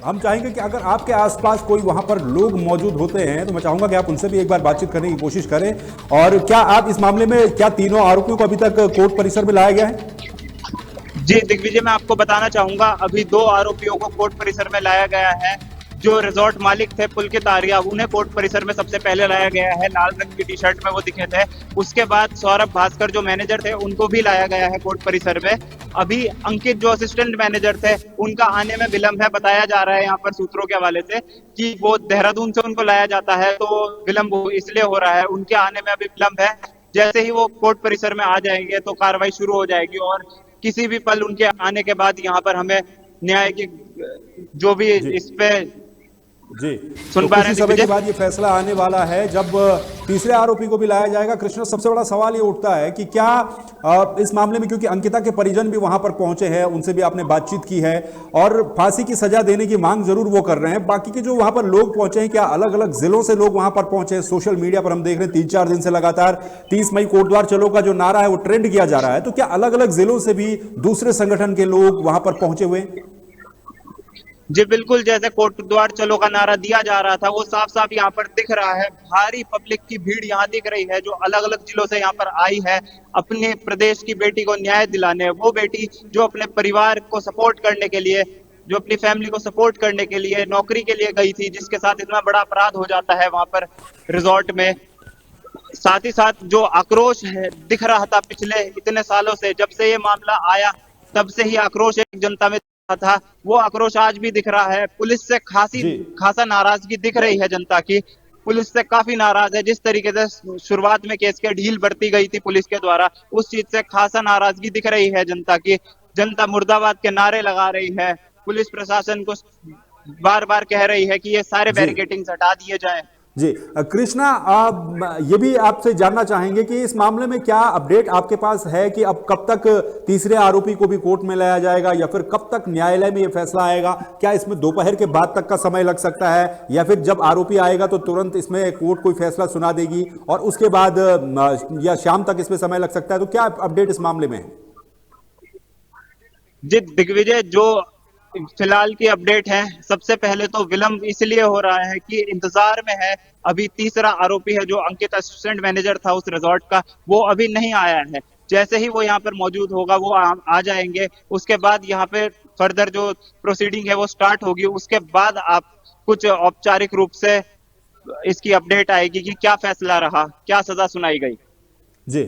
[SPEAKER 1] हम चाहेंगे कि अगर आपके आसपास कोई वहां पर लोग मौजूद होते हैं तो मैं चाहूंगा कि आप उनसे भी एक बार बातचीत करने की कोशिश करें। और क्या आप इस मामले में, क्या तीनों आरोपियों को अभी तक कोर्ट परिसर में लाया गया है?
[SPEAKER 4] जी दिग्विजय, मैं आपको बताना चाहूंगा, अभी 2 आरोपियों को कोर्ट परिसर में लाया गया है। जो रिजॉर्ट मालिक थे पुलकित आर्या, उन्हें कोर्ट परिसर में सबसे पहले लाया गया है। लाल रंग की टी शर्ट में वो दिखे थे। उसके बाद सौरभ भास्कर जो मैनेजर थे, उनको भी लाया गया है कोर्ट परिसर में। अभी अंकित जो असिस्टेंट मैनेजर थे, उनका आने में विलंब है। बताया जा रहा है यहाँ पर सूत्रों के हवाले से कि वो देहरादून से उनको लाया जाता है, तो विलंब इसलिए हो रहा है। उनके आने में अभी विलंब है। जैसे ही वो कोर्ट परिसर में आ जाएंगे तो कार्रवाई शुरू हो जाएगी और किसी भी पल उनके आने के बाद यहाँ पर हमें न्याय की जो भी इस पे
[SPEAKER 1] जी,
[SPEAKER 4] सुन
[SPEAKER 1] तो
[SPEAKER 4] पा
[SPEAKER 1] कुछ
[SPEAKER 4] रहे
[SPEAKER 1] ही
[SPEAKER 4] हैं
[SPEAKER 1] समय के
[SPEAKER 4] दिग्विजय?
[SPEAKER 1] बाद ये फैसला आने वाला है जब तीसरे आरोपी को भी लाया जाएगा। कृष्णा, सबसे बड़ा सवाल ये उठता है कि क्या इस मामले में, क्योंकि अंकिता के परिजन भी वहां पर पहुंचे हैं, उनसे भी आपने बातचीत की है और फांसी की सजा देने की मांग जरूर वो कर रहे हैं, बाकी के जो वहां पर लोग पहुंचे हैं, क्या अलग अलग जिलों से लोग वहां पर पहुंचे हैं? सोशल मीडिया पर हम देख रहे हैं 3-4 दिन से लगातार 30 मई कोटद्वार चलो का जो नारा है वो ट्रेंड किया जा रहा है, तो क्या अलग अलग जिलों से भी दूसरे संगठन के लोग वहां पर पहुंचे हुए हैं?
[SPEAKER 4] जी बिल्कुल, जैसे कोटद्वार चलो का नारा दिया जा रहा था, वो साफ साफ यहाँ पर दिख रहा है। भारी पब्लिक की भीड़ यहाँ दिख रही है, जो अलग अलग जिलों से यहाँ पर आई है अपने प्रदेश की बेटी को न्याय दिलाने। वो बेटी जो अपने परिवार को सपोर्ट करने के लिए, जो अपनी फैमिली को सपोर्ट करने के लिए नौकरी के लिए गई थी, जिसके साथ इतना बड़ा अपराध हो जाता है वहां पर रिजॉर्ट में। साथ ही साथ जो आक्रोश है दिख रहा था पिछले इतने सालों से, जब से ये मामला आया तब से ही आक्रोश एक जनता में था, वो आक्रोश आज भी दिख रहा है। पुलिस से खासा नाराजगी दिख रही है जनता की। पुलिस से काफी नाराज है। जिस तरीके से शुरुआत में केस के ढील बरती गई थी पुलिस के द्वारा, उस चीज से खासा नाराजगी दिख रही है जनता की। जनता मुर्दाबाद के नारे लगा रही है। पुलिस प्रशासन को बार बार कह रही है कि ये सारे बैरिकेडिंग्स हटा दिए जाएं।
[SPEAKER 1] जी कृष्णा, ये भी आपसे जानना चाहेंगे कि इस मामले में क्या अपडेट आपके पास है कि अब कब तक तीसरे आरोपी को भी कोर्ट में लाया जाएगा या फिर कब तक न्यायालय में यह फैसला आएगा? क्या इसमें दोपहर के बाद तक का समय लग सकता है या फिर जब आरोपी आएगा तो तुरंत इसमें कोर्ट कोई फैसला सुना देगी और उसके बाद या शाम तक इसमें समय लग सकता है? तो क्या अपडेट इस मामले में है?
[SPEAKER 4] जी दिग्विजय, जो फिलहाल की अपडेट है, सबसे पहले तो विलंब इसलिए हो रहा है कि इंतजार में है अभी तीसरा आरोपी है जो अंकित असिस्टेंट मैनेजर था उस रिजॉर्ट का, वो अभी नहीं आया है। जैसे ही वो यहाँ पर मौजूद होगा वो आ जाएंगे। उसके बाद यहाँ पे फर्दर जो प्रोसीडिंग है वो स्टार्ट होगी। उसके बाद आप कुछ औपचारिक रूप से इसकी अपडेट आएगी कि क्या फैसला रहा, क्या सजा सुनाई गई।
[SPEAKER 1] जी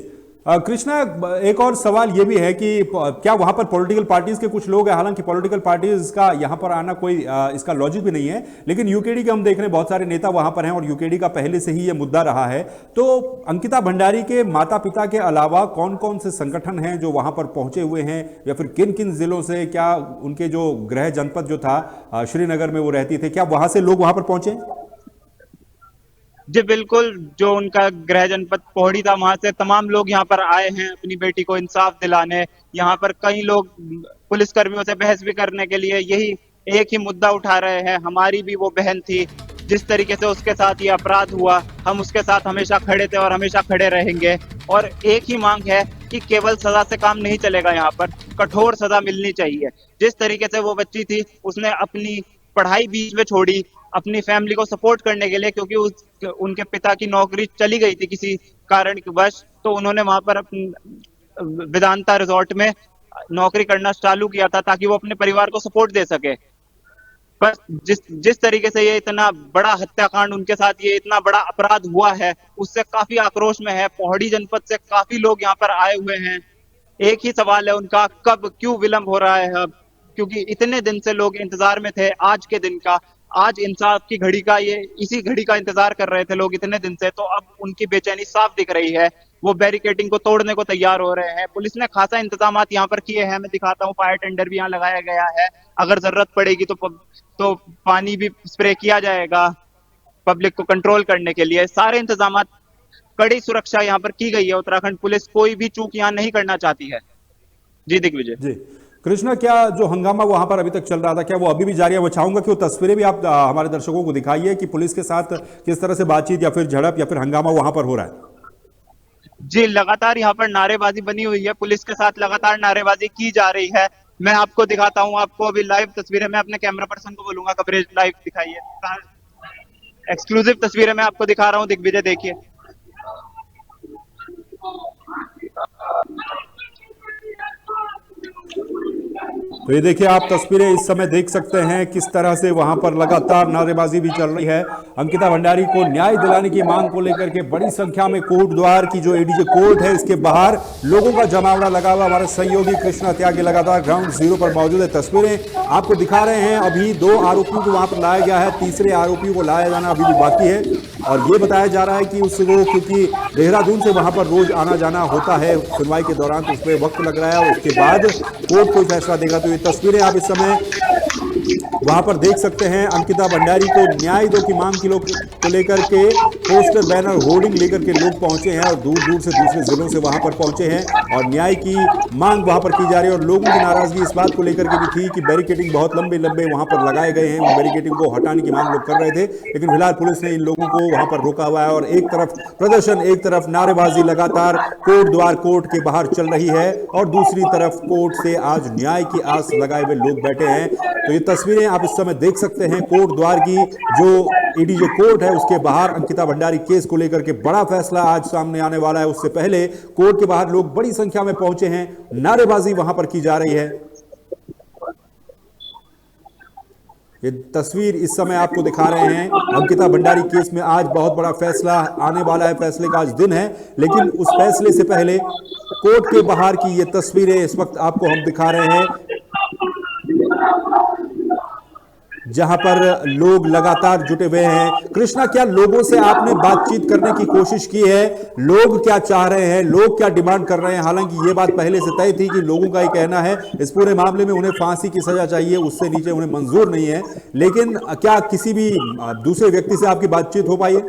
[SPEAKER 1] कृष्णा, एक और सवाल ये भी है कि क्या वहां पर पॉलिटिकल पार्टीज के कुछ लोग हैं? हालांकि पॉलिटिकल पार्टीज का यहां पर आना कोई इसका लॉजिक भी नहीं है, लेकिन यूकेडी के हम देख रहे हैं बहुत सारे नेता वहां पर हैं और यूकेडी का पहले से ही ये मुद्दा रहा है। तो अंकिता भंडारी के माता पिता के अलावा कौन कौन से संगठन हैं जो वहां पर पहुंचे हुए हैं या फिर किन किन जिलों से? क्या उनके जो गृह जनपद जो था श्रीनगर में वो रहती थे, क्या वहां से लोग वहां पर पहुंचे?
[SPEAKER 4] जी बिल्कुल, जो उनका गृह जनपद पोहड़ी था वहां से तमाम लोग यहाँ पर आए हैं अपनी बेटी को इंसाफ दिलाने। यहाँ पर कई लोग पुलिस कर्मियों से बहस भी करने के लिए यही एक ही मुद्दा उठा रहे हैं, हमारी भी वो बहन थी, जिस तरीके से उसके साथ ये अपराध हुआ, हम उसके साथ हमेशा खड़े थे और हमेशा खड़े रहेंगे। और एक ही मांग है कि केवल सजा से काम नहीं चलेगा, यहाँ पर कठोर सजा मिलनी चाहिए। जिस तरीके से वो बच्ची थी, उसने अपनी पढ़ाई बीच में छोड़ी अपनी फैमिली को सपोर्ट करने के लिए, क्योंकि उनके पिता की नौकरी चली गई थी किसी कारण के वश, तो उन्होंने वहां पर वेदांता रिजॉर्ट में नौकरी करना चालू किया था ताकि वो अपने परिवार को सपोर्ट दे सके। पर जिस तरीके से ये इतना बड़ा हत्याकांड उनके साथ, ये इतना बड़ा अपराध हुआ है, उससे काफी आक्रोश में है। पौड़ी जनपद से काफी लोग यहाँ पर आए हुए हैं। एक ही सवाल है उनका, कब क्यों विलंब हो रहा है अब? क्योंकि इतने दिन से लोग इंतजार में थे आज के दिन का, आज इंसाफ की घड़ी का, ये इसी घड़ी का इंतजार कर रहे थे लोग इतने दिन से। तो अब उनकी बेचैनी साफ दिख रही है। वो बैरिकेडिंग को तोड़ने को तैयार हो रहे हैं। पुलिस ने खासा इंतजाम यहाँ पर किए हैं, मैं दिखाता हूँ। फायर टेंडर भी यहाँ लगाया गया है, अगर जरूरत पड़ेगी तो पानी भी स्प्रे किया जाएगा पब्लिक को कंट्रोल करने के लिए। सारे इंतजाम, कड़ी सुरक्षा यहाँ पर की गई है। उत्तराखंड पुलिस कोई भी चूक यहाँ नहीं करना चाहती है। जी दिग्विजय।
[SPEAKER 1] जी कृष्णा, क्या जो हंगामा वहां पर अभी तक चल रहा था, क्या वो अभी भी जारी है? मैं चाहूंगा कि वो तस्वीरें भी आप हमारे दर्शकों को दिखाइए कि पुलिस के साथ किस तरह से बातचीत या फिर झड़प या फिर हंगामा वहां पर हो रहा है।
[SPEAKER 4] जी लगातार यहाँ पर नारेबाजी बनी हुई है, पुलिस के साथ लगातार नारेबाजी की जा रही है। मैं आपको दिखाता हूँ, आपको अभी लाइव तस्वीरें, मैं अपने कैमरा पर्सन को बोलूंगा कवरेज लाइव दिखाइए। एक्सक्लूसिव तस्वीरें मैं आपको दिखा रहा हूँ, दिग्विजय देखिए।
[SPEAKER 1] तो ये देखिए आप तस्वीरें इस समय देख सकते हैं किस तरह से वहां पर लगातार नारेबाजी भी चल रही है। अंकिता भंडारी को न्याय दिलाने की मांग को लेकर के बड़ी संख्या में कोर्ट द्वार की जो एडीजे कोर्ट है इसके बाहर लोगों का जमावड़ा लगा हुआ। हमारे सहयोगी कृष्णा त्यागी लगातार ग्राउंड जीरो पर मौजूद है। तस्वीरें आपको दिखा रहे हैं। अभी 2 आरोपियों को वहां पर लाया गया है, तीसरे आरोपियों को लाया जाना अभी भी बाकी है और ये बताया जा रहा है कि उसको क्योंकि देहरादून से वहां पर रोज आना जाना होता है सुनवाई के दौरान, तो उसमें वक्त लग रहा है और उसके बाद कोर्ट कोई फैसला देगा। तो ये तस्वीरें आप इस समय वहां पर देख सकते हैं। अंकिता भंडारी को न्याय दो की मांग को लेकर के पोस्टर बैनर होर्डिंग लेकर के लोग पहुंचे हैं और दूर दूर से दूसरे जिलों से वहां पर पहुंचे हैं और न्याय की मांग वहां पर की जा रही है। और लोगों की नाराजगी इस बात को लेकर के भी थी कि बैरिकेडिंग बहुत लंबे लंबे वहां पर लगाए गए हैं, बैरिकेडिंग को हटाने की मांग लोग कर रहे थे, लेकिन फिलहाल पुलिस ने इन लोगों को वहां पर रोका हुआ है और एक तरफ प्रदर्शन, एक तरफ नारेबाजी लगातार कोर्ट द्वार कोर्ट के बाहर चल रही है और दूसरी तरफ कोर्ट से आज न्याय की आस लगाए हुए लोग बैठे हैं। तो ये तस्वीरें आप इस समय देख सकते हैं कोर्ट द्वार की, जो एडीजे कोर्ट है उसके बाहर अंकिता भंडारी केस को लेकर के बड़ा फैसला आज सामने आने वाला है। उससे पहले कोर्ट के बाहर लोग बड़ी संख्या में पहुंचे हैं, नारेबाजी वहां पर की जा रही है। ये तस्वीर इस समय आपको दिखा रहे हैं। अंकिता भंडारी केस में आज बहुत बड़ा फैसला आने वाला है, फैसले का आज दिन है, लेकिन उस फैसले से पहले कोर्ट के बाहर की ये तस्वीरें इस वक्त आपको हम दिखा रहे हैं, जहां पर लोग लगातार जुटे हुए हैं। कृष्णा, क्या लोगों से आपने बातचीत करने की कोशिश की है? लोग क्या चाह रहे हैं, लोग क्या डिमांड कर रहे हैं? हालांकि ये बात पहले से तय थी कि लोगों का ये कहना है इस पूरे मामले में उन्हें फांसी की सजा चाहिए, उससे नीचे उन्हें मंजूर नहीं है, लेकिन क्या किसी भी दूसरे व्यक्ति से आपकी बातचीत हो पाई है?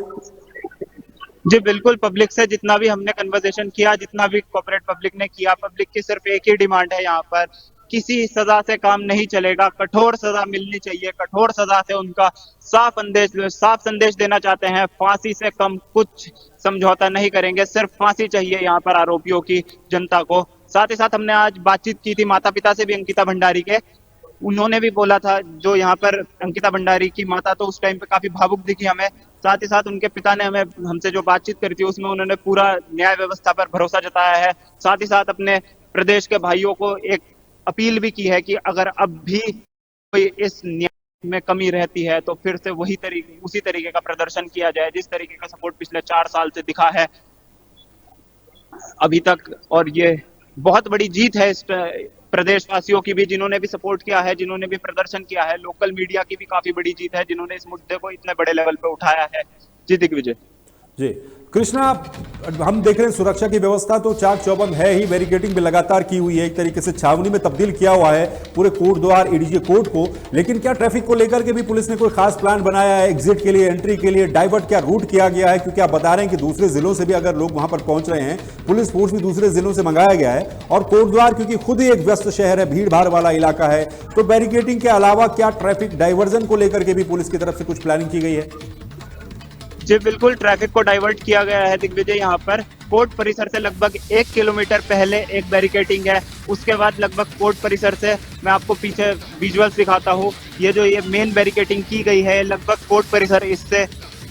[SPEAKER 4] जी बिल्कुल, पब्लिक से जितना भी हमने कन्वर्सेशन किया, जितना भी कॉर्पोरेट पब्लिक ने किया, पब्लिक की सिर्फ एक ही डिमांड है, यहाँ पर किसी सजा से काम नहीं चलेगा, कठोर सजा मिलनी चाहिए। कठोर सजा से उनका साफ संदेश देना चाहते हैं, फांसी से कम कुछ समझौता नहीं करेंगे, सिर्फ फांसी चाहिए यहाँ पर आरोपियों की जनता को। साथ ही साथ हमने आज बातचीत की थी माता पिता से भी अंकिता भंडारी के, उन्होंने भी बोला था, जो यहाँ पर अंकिता भंडारी की माता तो उस टाइम पे काफी भावुक दिखी हमें, साथ ही साथ उनके पिता ने हमसे जो बातचीत करी थी उसमें उन्होंने पूरा न्याय व्यवस्था पर भरोसा जताया है। साथ ही साथ अपने प्रदेश के भाइयों को एक अपील भी की है कि अगर अब भी कोई इस न्याय में कमी रहती है तो फिर से उसी तरीके का प्रदर्शन किया जाए जिस तरीके का सपोर्ट पिछले 4 साल से दिखा है अभी तक। और ये बहुत बड़ी जीत है इस प्रदेशवासियों की भी, जिन्होंने भी सपोर्ट किया है, जिन्होंने भी प्रदर्शन किया है। लोकल मीडिया की भी काफी बड़ी जीत है, जिन्होंने इस मुद्दे को इतने बड़े लेवल पे उठाया है। जी दिग्विजय। जी
[SPEAKER 1] कृष्णा, हम देख रहे हैं सुरक्षा की व्यवस्था तो चाक चौबंद है ही, बैरिकेडिंग भी लगातार की हुई है, एक तरीके से छावनी में तब्दील किया हुआ है पूरे कोर्ट द्वार एडीजे कोर्ट को, लेकिन क्या ट्रैफिक को लेकर के भी पुलिस ने कोई खास प्लान बनाया है? एग्जिट के लिए, एंट्री के लिए डाइवर्ट क्या रूट किया गया है? क्योंकि आप बता रहे हैं कि दूसरे जिलों से भी अगर लोग वहां पर पहुंच रहे हैं, पुलिस फोर्स भी दूसरे जिलों से मंगाया गया है और कोर्ट द्वार क्योंकि खुद ही एक व्यस्त शहर है, भीड़ भाड़ वाला इलाका है, तो बैरिकेडिंग के अलावा क्या ट्रैफिक डाइवर्जन को लेकर के भी पुलिस की तरफ से कुछ प्लानिंग की गई है?
[SPEAKER 4] जी बिल्कुल, ट्रैफिक को डाइवर्ट किया गया है दिग्विजय। यहाँ पर कोर्ट परिसर से लगभग 1 किलोमीटर पहले एक बैरिकेडिंग है, उसके बाद लगभग कोर्ट परिसर से, मैं आपको पीछे विजुअल्स दिखाता हूँ, ये मेन बैरिकेडिंग की गई है लगभग कोर्ट परिसर इससे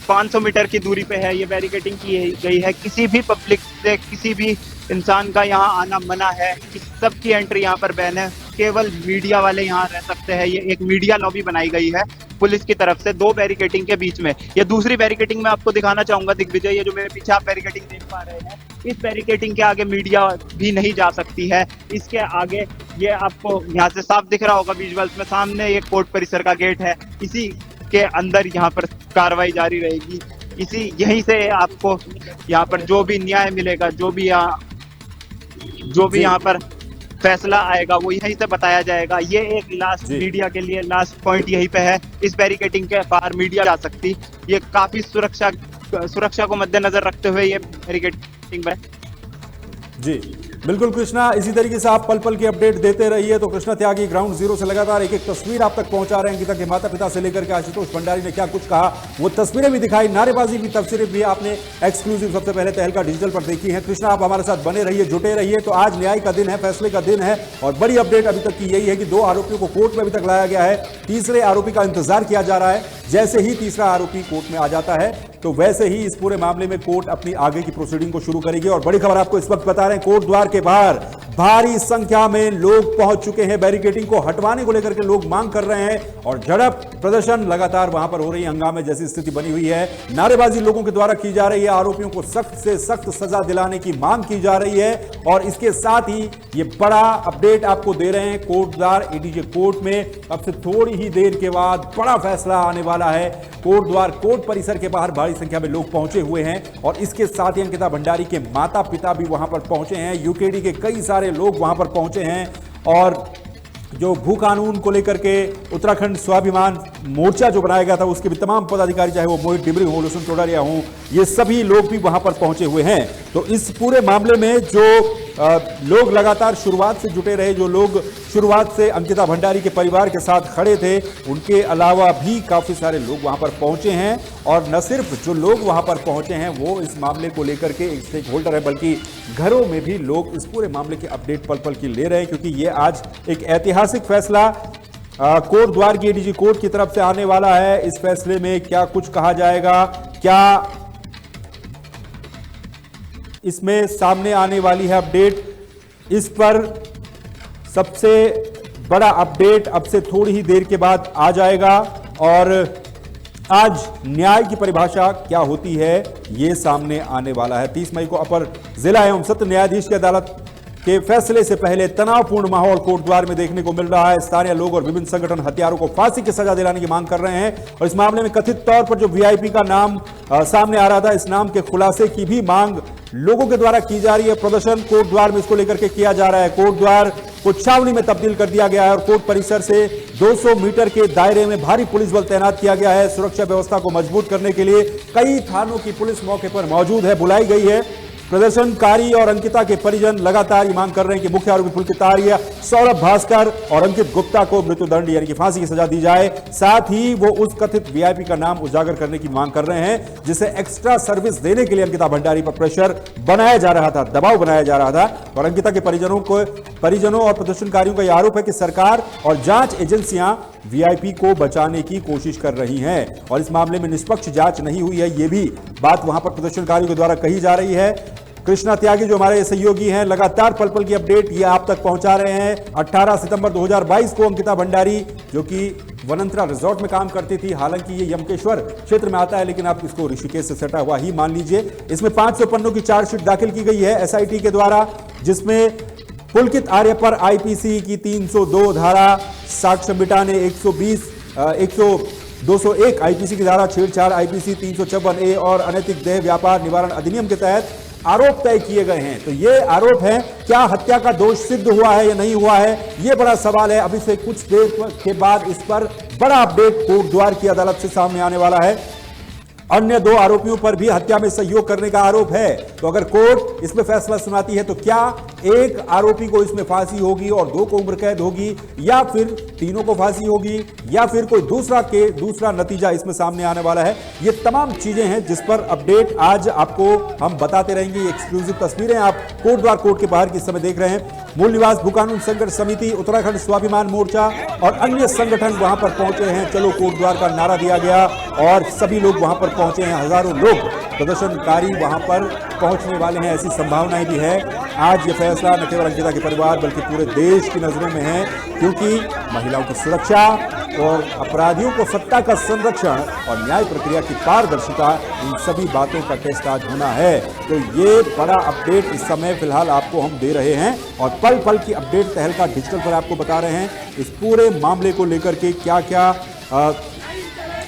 [SPEAKER 4] 500 मीटर की दूरी पे है, ये बैरिकेडिंग की गई है। किसी भी पब्लिक से, किसी भी इंसान का यहाँ आना मना है, सबकी एंट्री यहाँ पर बैन है, केवल मीडिया वाले यहाँ रह सकते हैं। ये एक मीडिया लॉबी बनाई गई है पुलिस की तरफ से 2 बैरिकेडिंग के बीच में। ये दूसरी बैरिकेडिंग में आपको दिखाना चाहूंगा दिग्विजय, ये जो मेरे पीछे आप बैरिकेडिंग देख पा रहे हैं, इस बैरिकेडिंग के आगे मीडिया भी नहीं जा सकती है। इसके आगे ये आपको यहाँ से साफ दिख रहा होगा विजुअल्स में, सामने एक कोर्ट परिसर का गेट है, इसी के अंदर यहाँ पर कार्रवाई जारी रहेगी। यहीं से आपको यहाँ पर जो भी न्याय मिलेगा, जो भी यहाँ पर फैसला आएगा वो यहीं से बताया जाएगा। ये एक लास्ट मीडिया के लिए लास्ट पॉइंट यहीं पे है, इस बैरिकेडिंग के बाहर मीडिया जा सकती, ये काफी सुरक्षा को मद्देनजर रखते हुए ये बैरिकेडिंग है।
[SPEAKER 1] जी बिल्कुल कृष्णा, इसी तरीके से आप पल पल की अपडेट देते रहिए। तो कृष्णा त्यागी ग्राउंड जीरो से लगातार एक एक तस्वीर आप तक पहुंचा रहे हैं। अंकिता के माता पिता से लेकर के आशुतोष भंडारी ने क्या कुछ कहा, वो तस्वीरें भी दिखाई, नारेबाजी की तस्वीरें भी आपने एक्सक्लूसिव सबसे पहले तहलका डिजिटल पर देखी है। कृष्णा, आप हमारे साथ बने रहिए, जुटे रहिए। तो आज न्याय का दिन है, फैसले का दिन है और बड़ी अपडेट अभी तक की यही है कि 2 आरोपियों को कोर्ट में अभी तक लाया गया है, तीसरे आरोपी का इंतजार किया जा रहा है। जैसे ही तीसरा आरोपी कोर्ट में आ जाता है तो वैसे ही इस पूरे मामले में कोर्ट अपनी आगे की प्रोसीडिंग को शुरू करेगी। और बड़ी खबर आपको इस वक्त बता रहे हैं, कोर्ट द्वार द्वार के बाहर भारी संख्या में लोग पहुंच चुके हैं। बैरिकेडिंग को हटवाने को लेकर के लोग मांग कर रहे हैं और झड़प प्रदर्शन लगातार वहां पर हो रही है। हंगामे जैसी स्थिति बनी हुई है। नारेबाजी लोगों के द्वारा की जा रही है। आरोपियों को सख्त से सख्त सजा दिलाने की मांग की जा रही है। और इसके साथ ही ये बड़ा अपडेट आपको दे रहे हैं, कोटद्वार एडीजे कोर्ट में अब से थोड़ी ही देर के बाद बड़ा फैसला आने वाला है। कोटद्वार कोर्ट परिसर के बाहर भारी संख्या में लोग पहुंचे हुए हैं और इसके साथ ही अंकिता भंडारी के माता पिता भी वहां पर पहुंचे हैं। यूकेडी के कई सारे लोग वहां पर पहुंचे हैं और जो भू कानून को लेकर के उत्तराखंड स्वाभिमान मोर्चा जो बनाया गया था उसके भी तमाम पदाधिकारी, चाहे वो मोहित डिमरी हो, लुसन टोडारिया हो, ये सभी लोग भी वहां पर पहुंचे हुए हैं। तो इस पूरे मामले में जो लोग लगातार शुरुआत से जुटे रहे, जो लोग शुरुआत से अंकिता भंडारी के परिवार के साथ खड़े थे, उनके अलावा भी काफी सारे लोग वहां पर पहुंचे हैं। और न सिर्फ जो लोग वहां पर पहुंचे हैं वो इस मामले को लेकर के एक स्टेक होल्डर है, बल्कि घरों में भी लोग इस पूरे मामले की अपडेट पल पल की ले रहे हैं, क्योंकि ये आज एक ऐतिहासिक फैसला कोटद्वार की एडीजे कोर्ट की तरफ से आने वाला है। इस फैसले में क्या कुछ कहा जाएगा, क्या इसमें सामने आने वाली है अपडेट, इस पर सबसे बड़ा अपडेट अब से थोड़ी ही देर के बाद आ जाएगा। और आज न्याय की परिभाषा क्या होती है ये सामने आने वाला है। 30 मई को अपर जिला एवं सत्र न्यायाधीश की अदालत के फैसले से पहले तनावपूर्ण माहौल कोटद्वार में देखने को मिल रहा है। स्थानीय लोग और विभिन्न संगठन हत्यारों को फांसी की सजा दिलाने की मांग कर रहे हैं और इस मामले में कथित तौर पर जो वीआईपी का नाम सामने आ रहा था, इस नाम के खुलासे की भी मांग लोगों के द्वारा की जा रही है। प्रदर्शन कोटद्वार में इसको लेकर के किया जा रहा है। कोटद्वार को छावनी में तब्दील कर दिया गया है और कोर्ट परिसर से 200 मीटर के दायरे में भारी पुलिस बल तैनात किया गया है। सुरक्षा व्यवस्था को मजबूत करने के लिए कई थानों की पुलिस मौके पर मौजूद है, बुलाई गई है। प्रदर्शनकारी और अंकिता के परिजन लगातार मांग कर रहे हैं कि मुख्य आरोपी पुलकित आर्य, सौरभ भास्कर और अंकित गुप्ता को मृत्युदंड यानी कि फांसी की सजा दी जाए। साथ ही वो उस कथित वीआईपी का नाम उजागर करने की मांग कर रहे हैं जिसे एक्स्ट्रा सर्विस देने के लिए अंकिता भंडारी पर प्रेशर बनाया जा रहा था, दबाव बनाया जा रहा था। और अंकिता के परिजनों और प्रदर्शनकारियों का यह आरोप है कि सरकार और जांच एजेंसियां वीआईपी को बचाने की कोशिश कर रही हैं और इस मामले में निष्पक्ष जांच नहीं हुई है, ये भी बात वहां पर प्रदर्शनकारियों के द्वारा कही जा रही है। कृष्णा त्यागी जो हमारे सहयोगी हैं, लगातार पल पल की अपडेट ये आप तक पहुंचा रहे हैं। 18 सितंबर 2022 को अंकिता भंडारी, जो कि वनंतरा रिजॉर्ट में काम करती थी, हालांकि ये यमकेश्वर क्षेत्र में आता है लेकिन आप इसको ऋषिकेश से सटा हुआ ही मान लीजिए। इसमें 500 पन्नों की चार्जशीट दाखिल की गई है एसआईटी के द्वारा, जिसमें पुलकित आर्य पर आईपीसी की 302 धारा, साक्ष्य मिटाने 201 आईपीसी की धारा, छेड़छाड़ आईपीसी 354A और अनैतिक देह व्यापार निवारण अधिनियम के तहत आरोप तय किए गए हैं। तो ये आरोप है, क्या हत्या का दोष सिद्ध हुआ है या नहीं हुआ है, ये बड़ा सवाल है। अभी से कुछ देर के बाद इस पर बड़ा अपडेट कोटद्वार की अदालत से सामने आने वाला है। अन्य 2 आरोपियों पर भी हत्या में सहयोग करने का आरोप है। तो अगर कोर्ट इसमें फैसला सुनाती है तो क्या एक आरोपी को इसमें फांसी होगी और 2 को उम्र कैद होगी, या फिर तीनों को फांसी होगी, या फिर कोई दूसरा नतीजा इसमें सामने आने वाला है। ये तमाम चीजें हैं जिस पर अपडेट आज आपको हम बताते रहेंगे। ये एक्सक्लूसिव तस्वीरें आप कोटद्वार कोर्ट के बाहर की समय देख रहे हैं। मूल निवास भू कानून संघर्ष समिति, उत्तराखंड स्वाभिमान मोर्चा और अन्य संगठन वहां पर पहुंचे हैं। चलो कोटद्वार का नारा दिया गया और सभी लोग वहां पर पहुंचे हैं। हजारों लोग प्रदर्शनकारी वहां पर पहुंचने वाले हैं, ऐसी संभावनाएं भी है। आज ये फैसला न केवल अंकिता के परिवार बल्कि पूरे देश की नजरों में है, क्योंकि महिलाओं की सुरक्षा और अपराधियों को सत्ता का संरक्षण और न्याय प्रक्रिया की पारदर्शिता, इन सभी बातों का टेस्ट आज होना है। तो ये बड़ा अपडेट इस समय फिलहाल आपको हम दे रहे हैं और पल पल की अपडेट तहलका डिजिटल पर आपको बता रहे हैं। इस पूरे मामले को लेकर के क्या क्या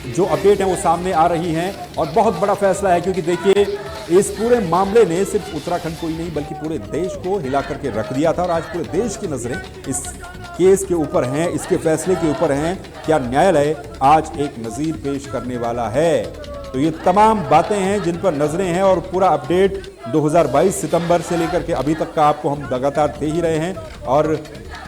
[SPEAKER 1] जो अपडेट है वो सामने आ रही हैं और बहुत बड़ा फैसला है, क्योंकि देखिए इस पूरे मामले ने सिर्फ उत्तराखंड को ही नहीं बल्कि पूरे देश को हिला करके रख दिया था और आज पूरे देश की नजरें इस केस के ऊपर हैं, इसके फैसले के ऊपर हैं। क्या न्यायालय आज एक नज़ीर पेश करने वाला है? तो ये तमाम बातें हैं जिन पर नजरें हैं और पूरा अपडेट 2022 सितंबर से लेकर के अभी तक का आपको हम लगातार दे ही रहे हैं। और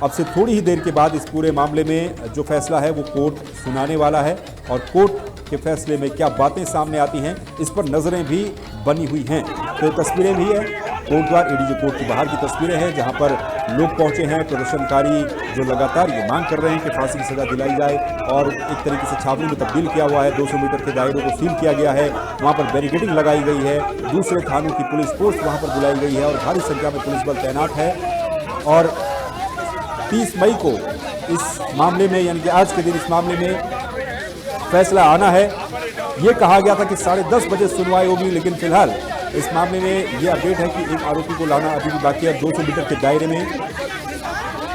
[SPEAKER 1] अब से थोड़ी ही देर के बाद इस पूरे मामले में जो फैसला है वो कोर्ट सुनाने वाला है और कोर्ट के फैसले में क्या बातें सामने आती हैं इस पर नजरें भी बनी हुई हैं। तो तस्वीरें भी हैं कोटद्वार एडीजे कोर्ट की बाहर की तस्वीरें हैं, जहां पर लोग पहुंचे हैं, प्रदर्शनकारी जो लगातार ये मांग कर रहे हैं कि फांसी की सजा दिलाई जाए और एक तरीके से छावनी में तब्दील किया हुआ है। 200 मीटर के दायरे को सील किया गया है, वहां पर बैरिकेडिंग लगाई गई है, दूसरे थानों की पुलिस फोर्स वहां पर बुलाई गई है और भारी संख्या में पुलिस बल तैनात है। और 30 मई को इस मामले में, यानी कि आज के दिन इस मामले में फैसला आना है। ये कहा गया था कि 10:30 बजे सुनवाई होगी, लेकिन फिलहाल इस मामले में ये अपडेट है कि एक आरोपी को लाना अभी भी बाकी है। 200 मीटर के दायरे में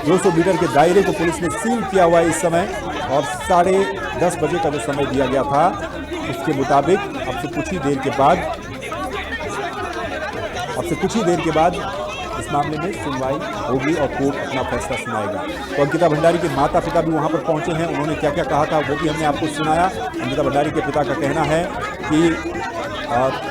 [SPEAKER 1] 200 मीटर के दायरे को पुलिस ने सील किया हुआ है इस समय, और 10:30 बजे का जो समय दिया गया था उसके मुताबिक अब से कुछ ही देर के बाद इस मामले में सुनवाई होगी और कोर्ट अपना फैसला सुनाएगा। तो अंकिता भंडारी के माता पिता भी वहां पर पहुंचे हैं, उन्होंने क्या क्या कहा था वो भी हमने आपको सुनाया। अंकिता भंडारी के पिता का कहना है कि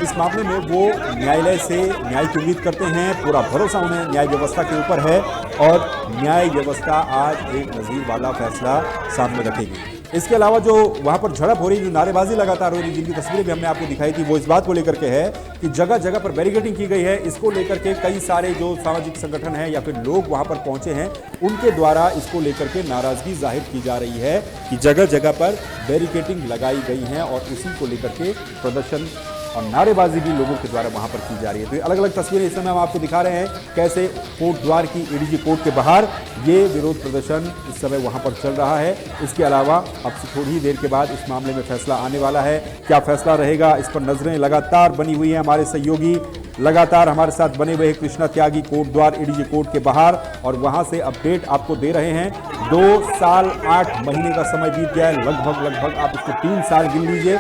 [SPEAKER 1] इस मामले में वो न्यायालय से न्याय की उम्मीद करते हैं, पूरा भरोसा उन्हें न्याय व्यवस्था के ऊपर है और न्याय व्यवस्था आज एक नज़ीर वाला फैसला सामने रखेगी। इसके अलावा जो वहां पर झड़प हो रही, जो नारेबाजी लगातार हो रही, जिनकी तस्वीरें भी हमने आपको दिखाई थी, वो इस बात को लेकर के है कि जगह जगह पर बैरिकेडिंग की गई है। इसको लेकर के कई सारे जो सामाजिक संगठन हैं या फिर लोग वहां पर पहुंचे हैं, उनके द्वारा इसको लेकर के नाराजगी जाहिर की जा रही है कि जगह जगह पर बैरिकेडिंग लगाई गई है और उसी को लेकर के प्रदर्शन और नारेबाजी भी लोगों के द्वारा वहां पर की जा रही है। तो अलग अलग तस्वीरें इस समय हम आपको दिखा रहे हैं, कैसे कोटद्वार की एडीजे कोर्ट के बाहर ये विरोध प्रदर्शन इस समय वहां पर चल रहा है। इसके अलावा अब से थोड़ी ही देर के बाद इस मामले में फैसला आने वाला है। क्या फैसला रहेगा, इस पर नजरें लगातार बनी हुई हैं। हमारे सहयोगी लगातार हमारे साथ बने हुए कृष्णा त्यागी कोटद्वार एडीजे कोर्ट के बाहर, और वहां से अपडेट आपको दे रहे हैं। 2 साल 8 महीने का समय बीत गया है, लगभग आप इसको 3 साल गिन लीजिए,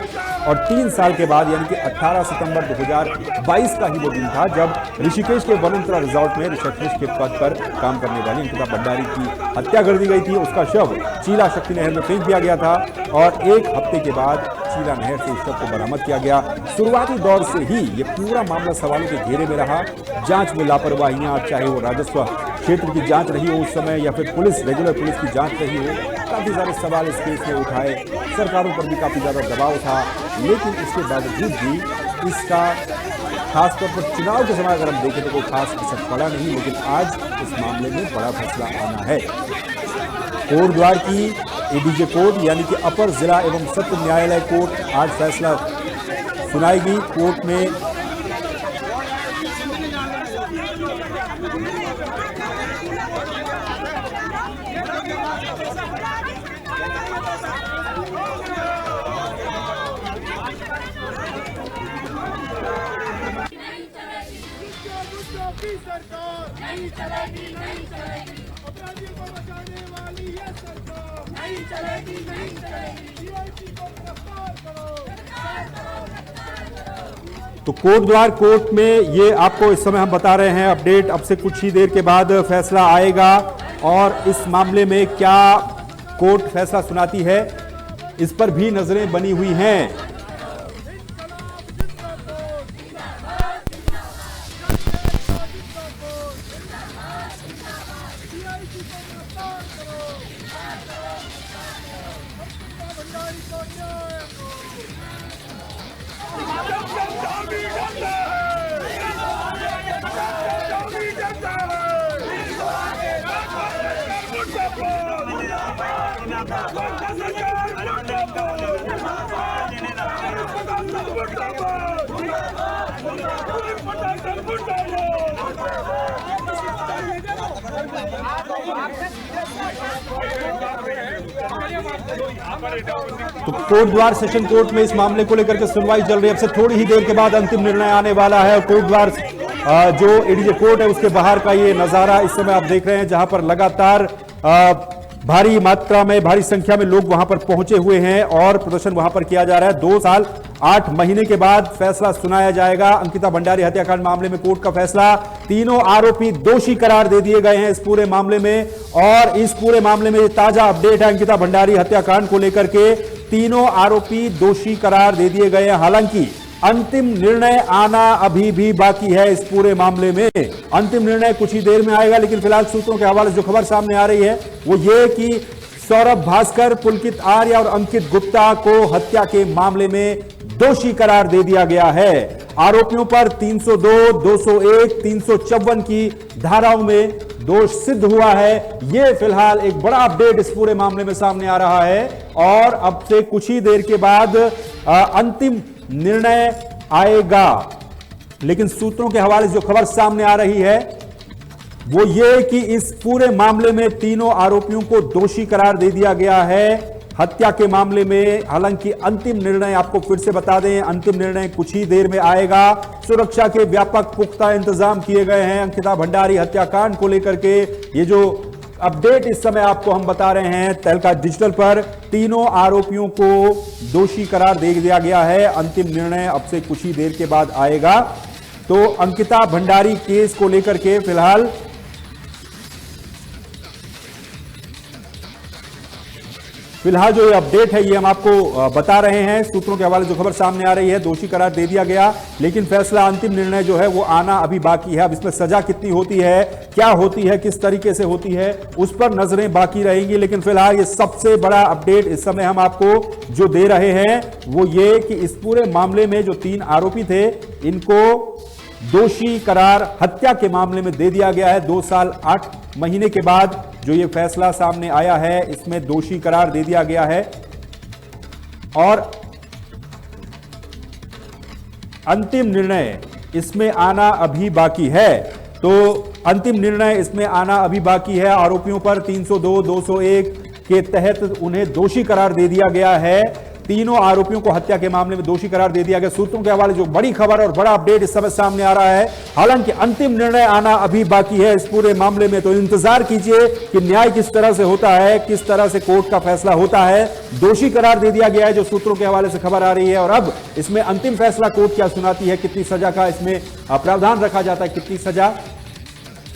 [SPEAKER 1] और 3 साल के बाद यानी कि 18 सितंबर 2022 का ही वो दिन था जब ऋषिकेश के वनंतरा रिजॉर्ट में रिसेप्शनिस्ट के पद पर काम करने वाली अंकिता भंडारी की हत्या कर दी गई थी। उसका शव चीला शक्ति नहर में फेंक दिया गया था और 1 हफ्ते के बाद चीला नहर से इस शव को बरामद किया गया। शुरुआती दौर से ही ये पूरा मामला सवालों के घेरे में रहा। जांच में लापरवाहियां, चाहे वो राजस्व क्षेत्र की जांच रही हो उस समय या फिर रेगुलर पुलिस की जांच रही हो, काफी सारे सवाल इस केस में उठाए, सरकारों पर भी काफी ज्यादा दबाव था। लेकिन इसके बावजूद भी इसका खासतौर पर चुनाव के समय अगर हम देखें तो कोई खास असर पड़ा नहीं, लेकिन आज इस मामले में बड़ा फैसला आना है। कोटद्वार की एडीजे कोर्ट यानी कि अपर जिला एवं सत्र न्यायालय कोर्ट आज फैसला सुनाएगी। कोर्ट में
[SPEAKER 9] नहीं चलेगी, नहीं चलेगी, अपराधियों को बचाने वाली ये सरकार नहीं चलेगी, नहीं चलेगी, DIG को गिरफ्तार करो।
[SPEAKER 1] तो कोटद्वार कोर्ट में ये आपको इस समय हम बता रहे हैं अपडेट, अब से कुछ ही देर के बाद फैसला आएगा और इस मामले में क्या कोर्ट फैसला सुनाती है इस पर भी नजरें बनी हुई हैं। तो कोटद्वार सेशन कोर्ट में इस मामले को लेकर के सुनवाई चल रही है। अब से थोड़ी ही देर के बाद अंतिम निर्णय आने वाला है। कोटद्वार जो एडीजे कोर्ट है उसके बाहर का ये नजारा इस समय आप देख रहे हैं, जहां पर लगातार भारी मात्रा में, भारी संख्या में लोग वहां पर पहुंचे हुए हैं और प्रदर्शन वहां पर किया जा रहा है। 2 साल 8 महीने के बाद फैसला सुनाया जाएगा। अंकिता भंडारी हत्याकांड मामले में कोर्ट का फैसला, तीनों आरोपी दोषी करार दे दिए गए हैं इस पूरे मामले में। और इस पूरे मामले में ताजा अपडेट है अंकिता भंडारी हत्याकांड को लेकर के, तीनों आरोपी दोषी करार दे दिए गए हैं। हालांकि अंतिम निर्णय आना अभी भी बाकी है इस पूरे मामले में। अंतिम निर्णय कुछ ही देर में आएगा, लेकिन फिलहाल सूत्रों के हवाले से जो खबर सामने आ रही है वो ये कि सौरभ भास्कर, पुलकित आर्य और अंकित गुप्ता को हत्या के मामले में दोषी करार दे दिया गया है। आरोपियों पर 302, 201, 354 की धाराओं में दोष सिद्ध हुआ है। यह फिलहाल एक बड़ा अपडेट इस पूरे मामले में सामने आ रहा है और अब से कुछ ही देर के बाद अंतिम निर्णय आएगा। लेकिन सूत्रों के हवाले से जो खबर सामने आ रही है वो ये कि इस पूरे मामले में तीनों आरोपियों को दोषी करार दे दिया गया है हत्या के मामले में। हालांकि अंतिम निर्णय आपको फिर से बता दें, अंतिम निर्णय कुछ ही देर में आएगा। सुरक्षा के व्यापक पुख्ता इंतजाम किए गए हैं अंकिता भंडारी हत्याकांड को लेकर के। ये जो अपडेट इस समय आपको हम बता रहे हैं तहलका डिजिटल पर, तीनों आरोपियों को दोषी करार दे दिया गया है। अंतिम निर्णय अब से कुछ ही देर के बाद आएगा। तो अंकिता भंडारी केस को लेकर के फिलहाल जो ये अपडेट है ये हम आपको बता रहे हैं। सूत्रों के हवाले जो खबर सामने आ रही है, दोषी करार दे दिया गया, लेकिन फैसला अंतिम निर्णय जो है वो आना अभी बाकी है। अब इसमें सजा कितनी होती है, क्या होती है, किस तरीके से होती है, उस पर नजरें बाकी रहेंगी। लेकिन फिलहाल ये सबसे बड़ा अपडेट इस समय हम आपको जो दे रहे हैं वो ये कि इस पूरे मामले में जो 3 आरोपी थे इनको दोषी करार हत्या के मामले में दे दिया गया है। 2 साल 8 महीने के बाद जो ये फैसला सामने आया है इसमें दोषी करार दे दिया गया है और अंतिम निर्णय इसमें आना अभी बाकी है। तो अंतिम निर्णय इसमें आना अभी बाकी है। आरोपियों पर 302, 201 के तहत उन्हें दोषी करार दे दिया गया है। तीनों आरोपियों को हत्या के मामले में दोषी करार दे दिया गया। सूत्रों के हवाले जो बड़ी खबर और बड़ा अपडेट इस समय सामने आ रहा है। हालांकि अंतिम निर्णय आना अभी बाकी है इस पूरे मामले में। तो इंतजार कीजिए कि न्याय किस तरह से होता है, किस तरह से कोर्ट का फैसला होता है। दोषी करार दे दिया गया है जो सूत्रों के हवाले से खबर आ रही है और अब इसमें अंतिम फैसला कोर्ट क्या सुनाती है, कितनी सजा का इसमें प्रावधान रखा जाता है, कितनी सजा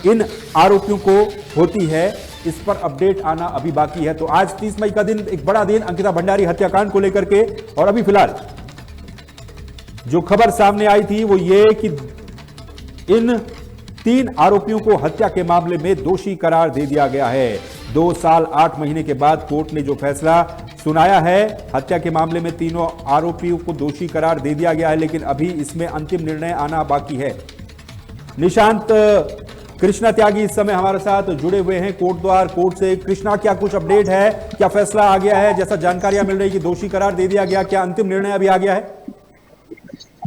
[SPEAKER 1] इन आरोपियों को होती है, इस पर अपडेट आना अभी बाकी है। तो आज 30 मई का दिन एक बड़ा दिन अंकिता भंडारी हत्याकांड को लेकर के। और अभी फिलहाल जो खबर सामने आई थी वो ये कि इन 3 आरोपियों को हत्या के मामले में दोषी करार दे दिया गया है। 2 साल 8 महीने के बाद कोर्ट ने जो फैसला सुनाया है हत्या के मामले में तीनों आरोपियों को दोषी करार दे दिया गया है, लेकिन अभी इसमें अंतिम निर्णय आना बाकी है। निशांत कृष्णा त्यागी इस समय हमारे साथ जुड़े हुए हैं कोर्ट से। कृष्णा, क्या कुछ अपडेट है, क्या फैसला आ गया है? जैसा जानकारियां मिल रही कि दोषी करार दे दिया गया, क्या अंतिम निर्णय अभी आ गया है?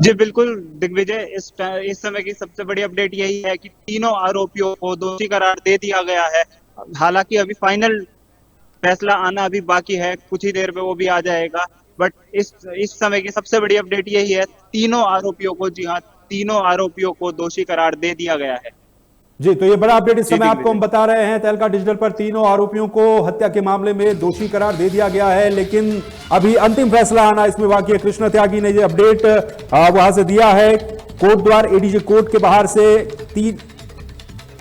[SPEAKER 4] जी बिल्कुल दिग्विजय, इस समय की सबसे बड़ी अपडेट यही है कि तीनों आरोपियों को दोषी करार दे दिया गया है। हालांकि अभी फाइनल फैसला आना अभी बाकी है, कुछ ही देर में वो भी आ जाएगा। बट इस समय की सबसे बड़ी अपडेट यही है, तीनों आरोपियों को, जी हाँ, तीनों आरोपियों को दोषी करार दे दिया गया है।
[SPEAKER 1] जी, तो ये बड़ा अपडेट इस समय आपको हम बता रहे हैं तहलका डिजिटल पर। तीनों आरोपियों को हत्या के मामले में दोषी करार दे दिया गया है, लेकिन अभी अंतिम फैसला आना इसमें बाकी है। कृष्णा त्यागी ने ये अपडेट वहां से दिया है। कोर्ट द्वार एडीजे कोर्ट के बाहर से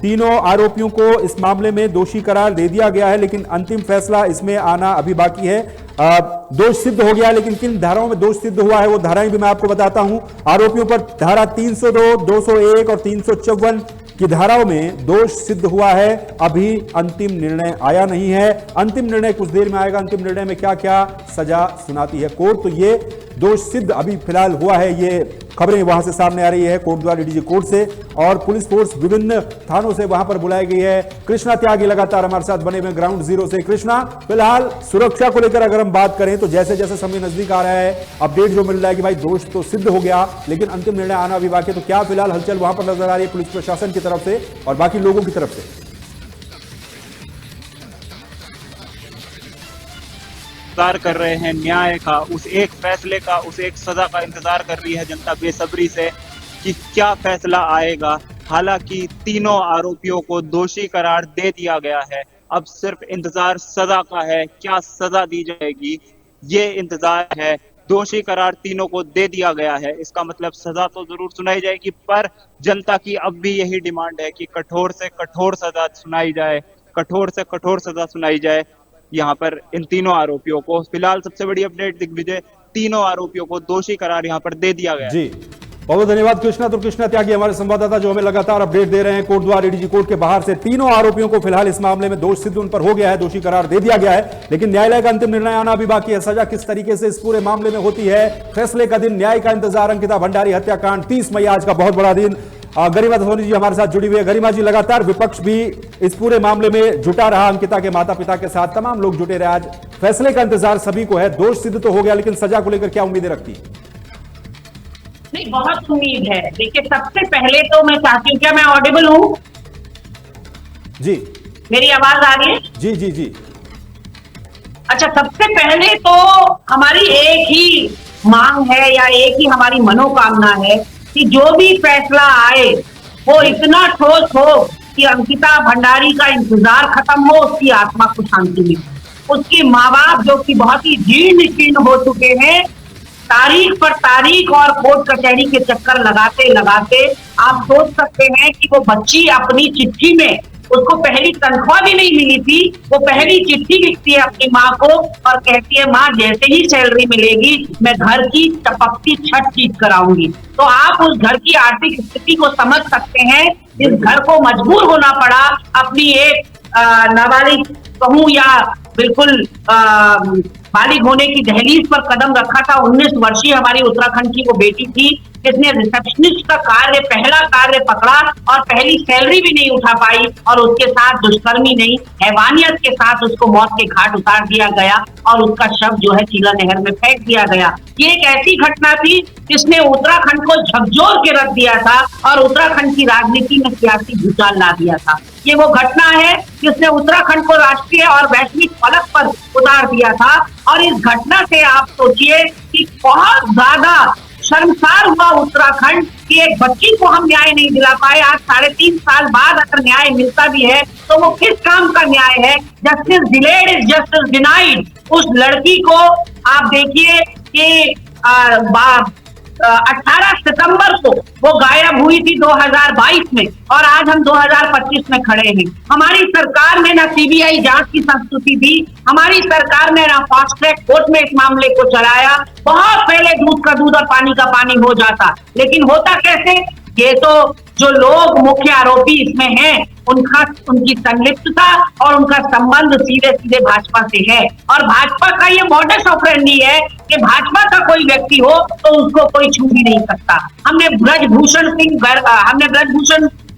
[SPEAKER 1] तीनों आरोपियों को इस मामले में दोषी करार दे दिया गया है, लेकिन अंतिम फैसला इसमें आना अभी बाकी है। दोष सिद्ध हो गया, लेकिन किन धाराओं में दोष सिद्ध हुआ है वो धाराएं भी मैं आपको बताता हूं। आरोपियों पर धारा 302, 201 और 354 की धाराओं में दोष सिद्ध हुआ है। अभी अंतिम निर्णय आया नहीं है, अंतिम निर्णय कुछ देर में आएगा। अंतिम निर्णय में क्या क्या सजा सुनाती है कोर्ट, तो ये दोष सिद्ध अभी फिलहाल हुआ है। ये खबरें वहां से सामने आ रही है कोर्ट द्वारा एडीजे कोर्ट से, और पुलिस फोर्स विभिन्न थानों से वहां पर बुलाई गई है। कृष्णा त्यागी लगातार हमारे साथ बने हुए ग्राउंड जीरो से। कृष्णा, फिलहाल सुरक्षा को लेकर अगर हम बात करें तो जैसे जैसे समय नजदीक आ रहा है, अपडेट जो मिल रहा है कि भाई दोष तो सिद्ध हो गया, लेकिन अंतिम निर्णय आना अभी बाकी है, तो क्या फिलहाल हलचल वहां पर नजर आ रही है पुलिस प्रशासन की तरफ से और बाकी लोगों की तरफ से?
[SPEAKER 4] इंतजार कर रहे हैं न्याय का, उस एक फैसले का, उस एक सजा का इंतजार कर रही है जनता बेसब्री से कि क्या फैसला आएगा। हालांकि तीनों आरोपियों को दोषी करार दे दिया गया है, अब सिर्फ इंतजार सजा का है। क्या सजा दी जाएगी ये इंतजार है। दोषी करार तीनों को दे दिया गया है, इसका मतलब सजा तो जरूर सुनाई जाएगी, पर जनता की अब भी यही डिमांड है कि कठोर से कठोर सजा सुनाई जाए, कठोर से कठोर सजा सुनाई जाए यहाँ पर इन तीनों आरोपियों को। फिलहाल सबसे बड़ी अपडेट दिग्विजय, तीनों आरोपियों को दोषी करार यहाँ पर दे दिया गया
[SPEAKER 1] जी, बहुत धन्यवाद कृष्णा। तो कृष्णा त्यागी हमारे संवाददाता जो हमें लगातार अपडेट दे रहे हैं कोटद्वार एडीजी कोर्ट के बाहर से। तीनों आरोपियों को फिलहाल इस मामले में दोष सिद्ध उन पर हो गया है, दोषी करार दे दिया गया है, लेकिन न्यायालय का अंतिम निर्णय आना अभी बाकी है। सजा किस तरीके से इस पूरे मामले में होती है, फैसले का दिन, न्याय का इंतजार। अंकिता भंडारी हत्याकांड 30 मई आज का बहुत बड़ा दिन। गरिमा सोनी जी हमारे साथ जुड़ी हुई है। गरिमा जी, लगातार विपक्ष भी इस पूरे मामले में जुटा रहा, अंकिता के माता पिता के साथ तमाम लोग जुटे रहे। आज फैसले का इंतजार सभी को है, दोष सिद्ध तो हो गया, लेकिन सजा को लेकर क्या उम्मीदें रखती है?
[SPEAKER 10] नहीं, बहुत उम्मीद है। देखिए, सबसे पहले तो मैं चाहती हूँ, क्या मैं ऑडिबल हूँ?
[SPEAKER 1] जी,
[SPEAKER 10] मेरी आवाज आ रही है?
[SPEAKER 1] जी जी जी।
[SPEAKER 10] अच्छा, सबसे पहले तो हमारी एक ही मांग है या एक ही हमारी मनोकामना है कि जो भी फैसला आए वो इतना ठोस हो कि अंकिता भंडारी का इंतजार खत्म हो, उसकी आत्मा को शांति मिले। उसके माँ बाप जो कि बहुत ही जीर्ण शीर्ण हो चुके हैं, तारीख पर तारीख और कोर्ट कचहरी के चक्कर लगाते लगाते आप सोच सकते हैं कि वो बच्ची अपनी चिट्ठी में, उसको पहली तनख्वाह भी नहीं मिली थी, वो पहली चिट्ठी लिखती है अपनी माँ को और कहती है, माँ जैसे ही सैलरी मिलेगी मैं घर की टपकती छत ठीक कराऊंगी। तो आप उस घर की आर्थिक स्थिति को समझ सकते हैं। इस घर को मजबूर होना पड़ा अपनी एक नाबालिग कहूं या बिल्कुल बालिग होने की दहलीज पर कदम रखा था। 19 वर्षीय हमारी उत्तराखंड की वो बेटी थी जिसने रिसेप्शनिस्ट का पहला कार्य पकड़ा और पहली सैलरी भी नहीं उठा पाई, और उसके साथ दुष्कर्मी नहीं, हैवानियत के साथ उसको मौत के घाट उतार दिया गया और उसका शव जो है चीला नहर में फेंक दिया गया। ये एक ऐसी घटना थी जिसने उत्तराखंड को झकझोर के रख दिया था और उत्तराखंड की राजनीति में सियासी भूचाल ला दिया था। ये वो घटना है जिसने उत्तराखंड को राष्ट्रीय और वैश्विक फलक पर उतार दिया था। और इस घटना से आप सोचिए कि बहुत ज्यादा शर्मसार हुआ उत्तराखंड कि एक बच्ची को हम न्याय नहीं दिला पाए। आज 3.5 साल बाद अगर न्याय मिलता भी है तो वो किस काम का न्याय है? Justice delayed is justice denied. उस लड़की को आप देखिए कि 18 सितंबर को वो गायब हुई थी 2022 में, और आज हम 2025 में खड़े हैं। हमारी सरकार ने ना सीबीआई जांच की संस्कृति दी, हमारी सरकार ने ना फास्ट ट्रैक कोर्ट में इस मामले को चलाया। बहुत पहले दूध का दूध और पानी का पानी हो जाता, लेकिन होता कैसे? ये तो जो लोग मुख्य आरोपी इसमें हैं उनकी संलिप्तता और उनका संबंध सीधे सीधे भाजपा से है। और भाजपा का ये मॉडस ऑपरेंडी है कि भाजपा का कोई व्यक्ति हो तो उसको कोई छू भी नहीं सकता। हमने ब्रजभूषण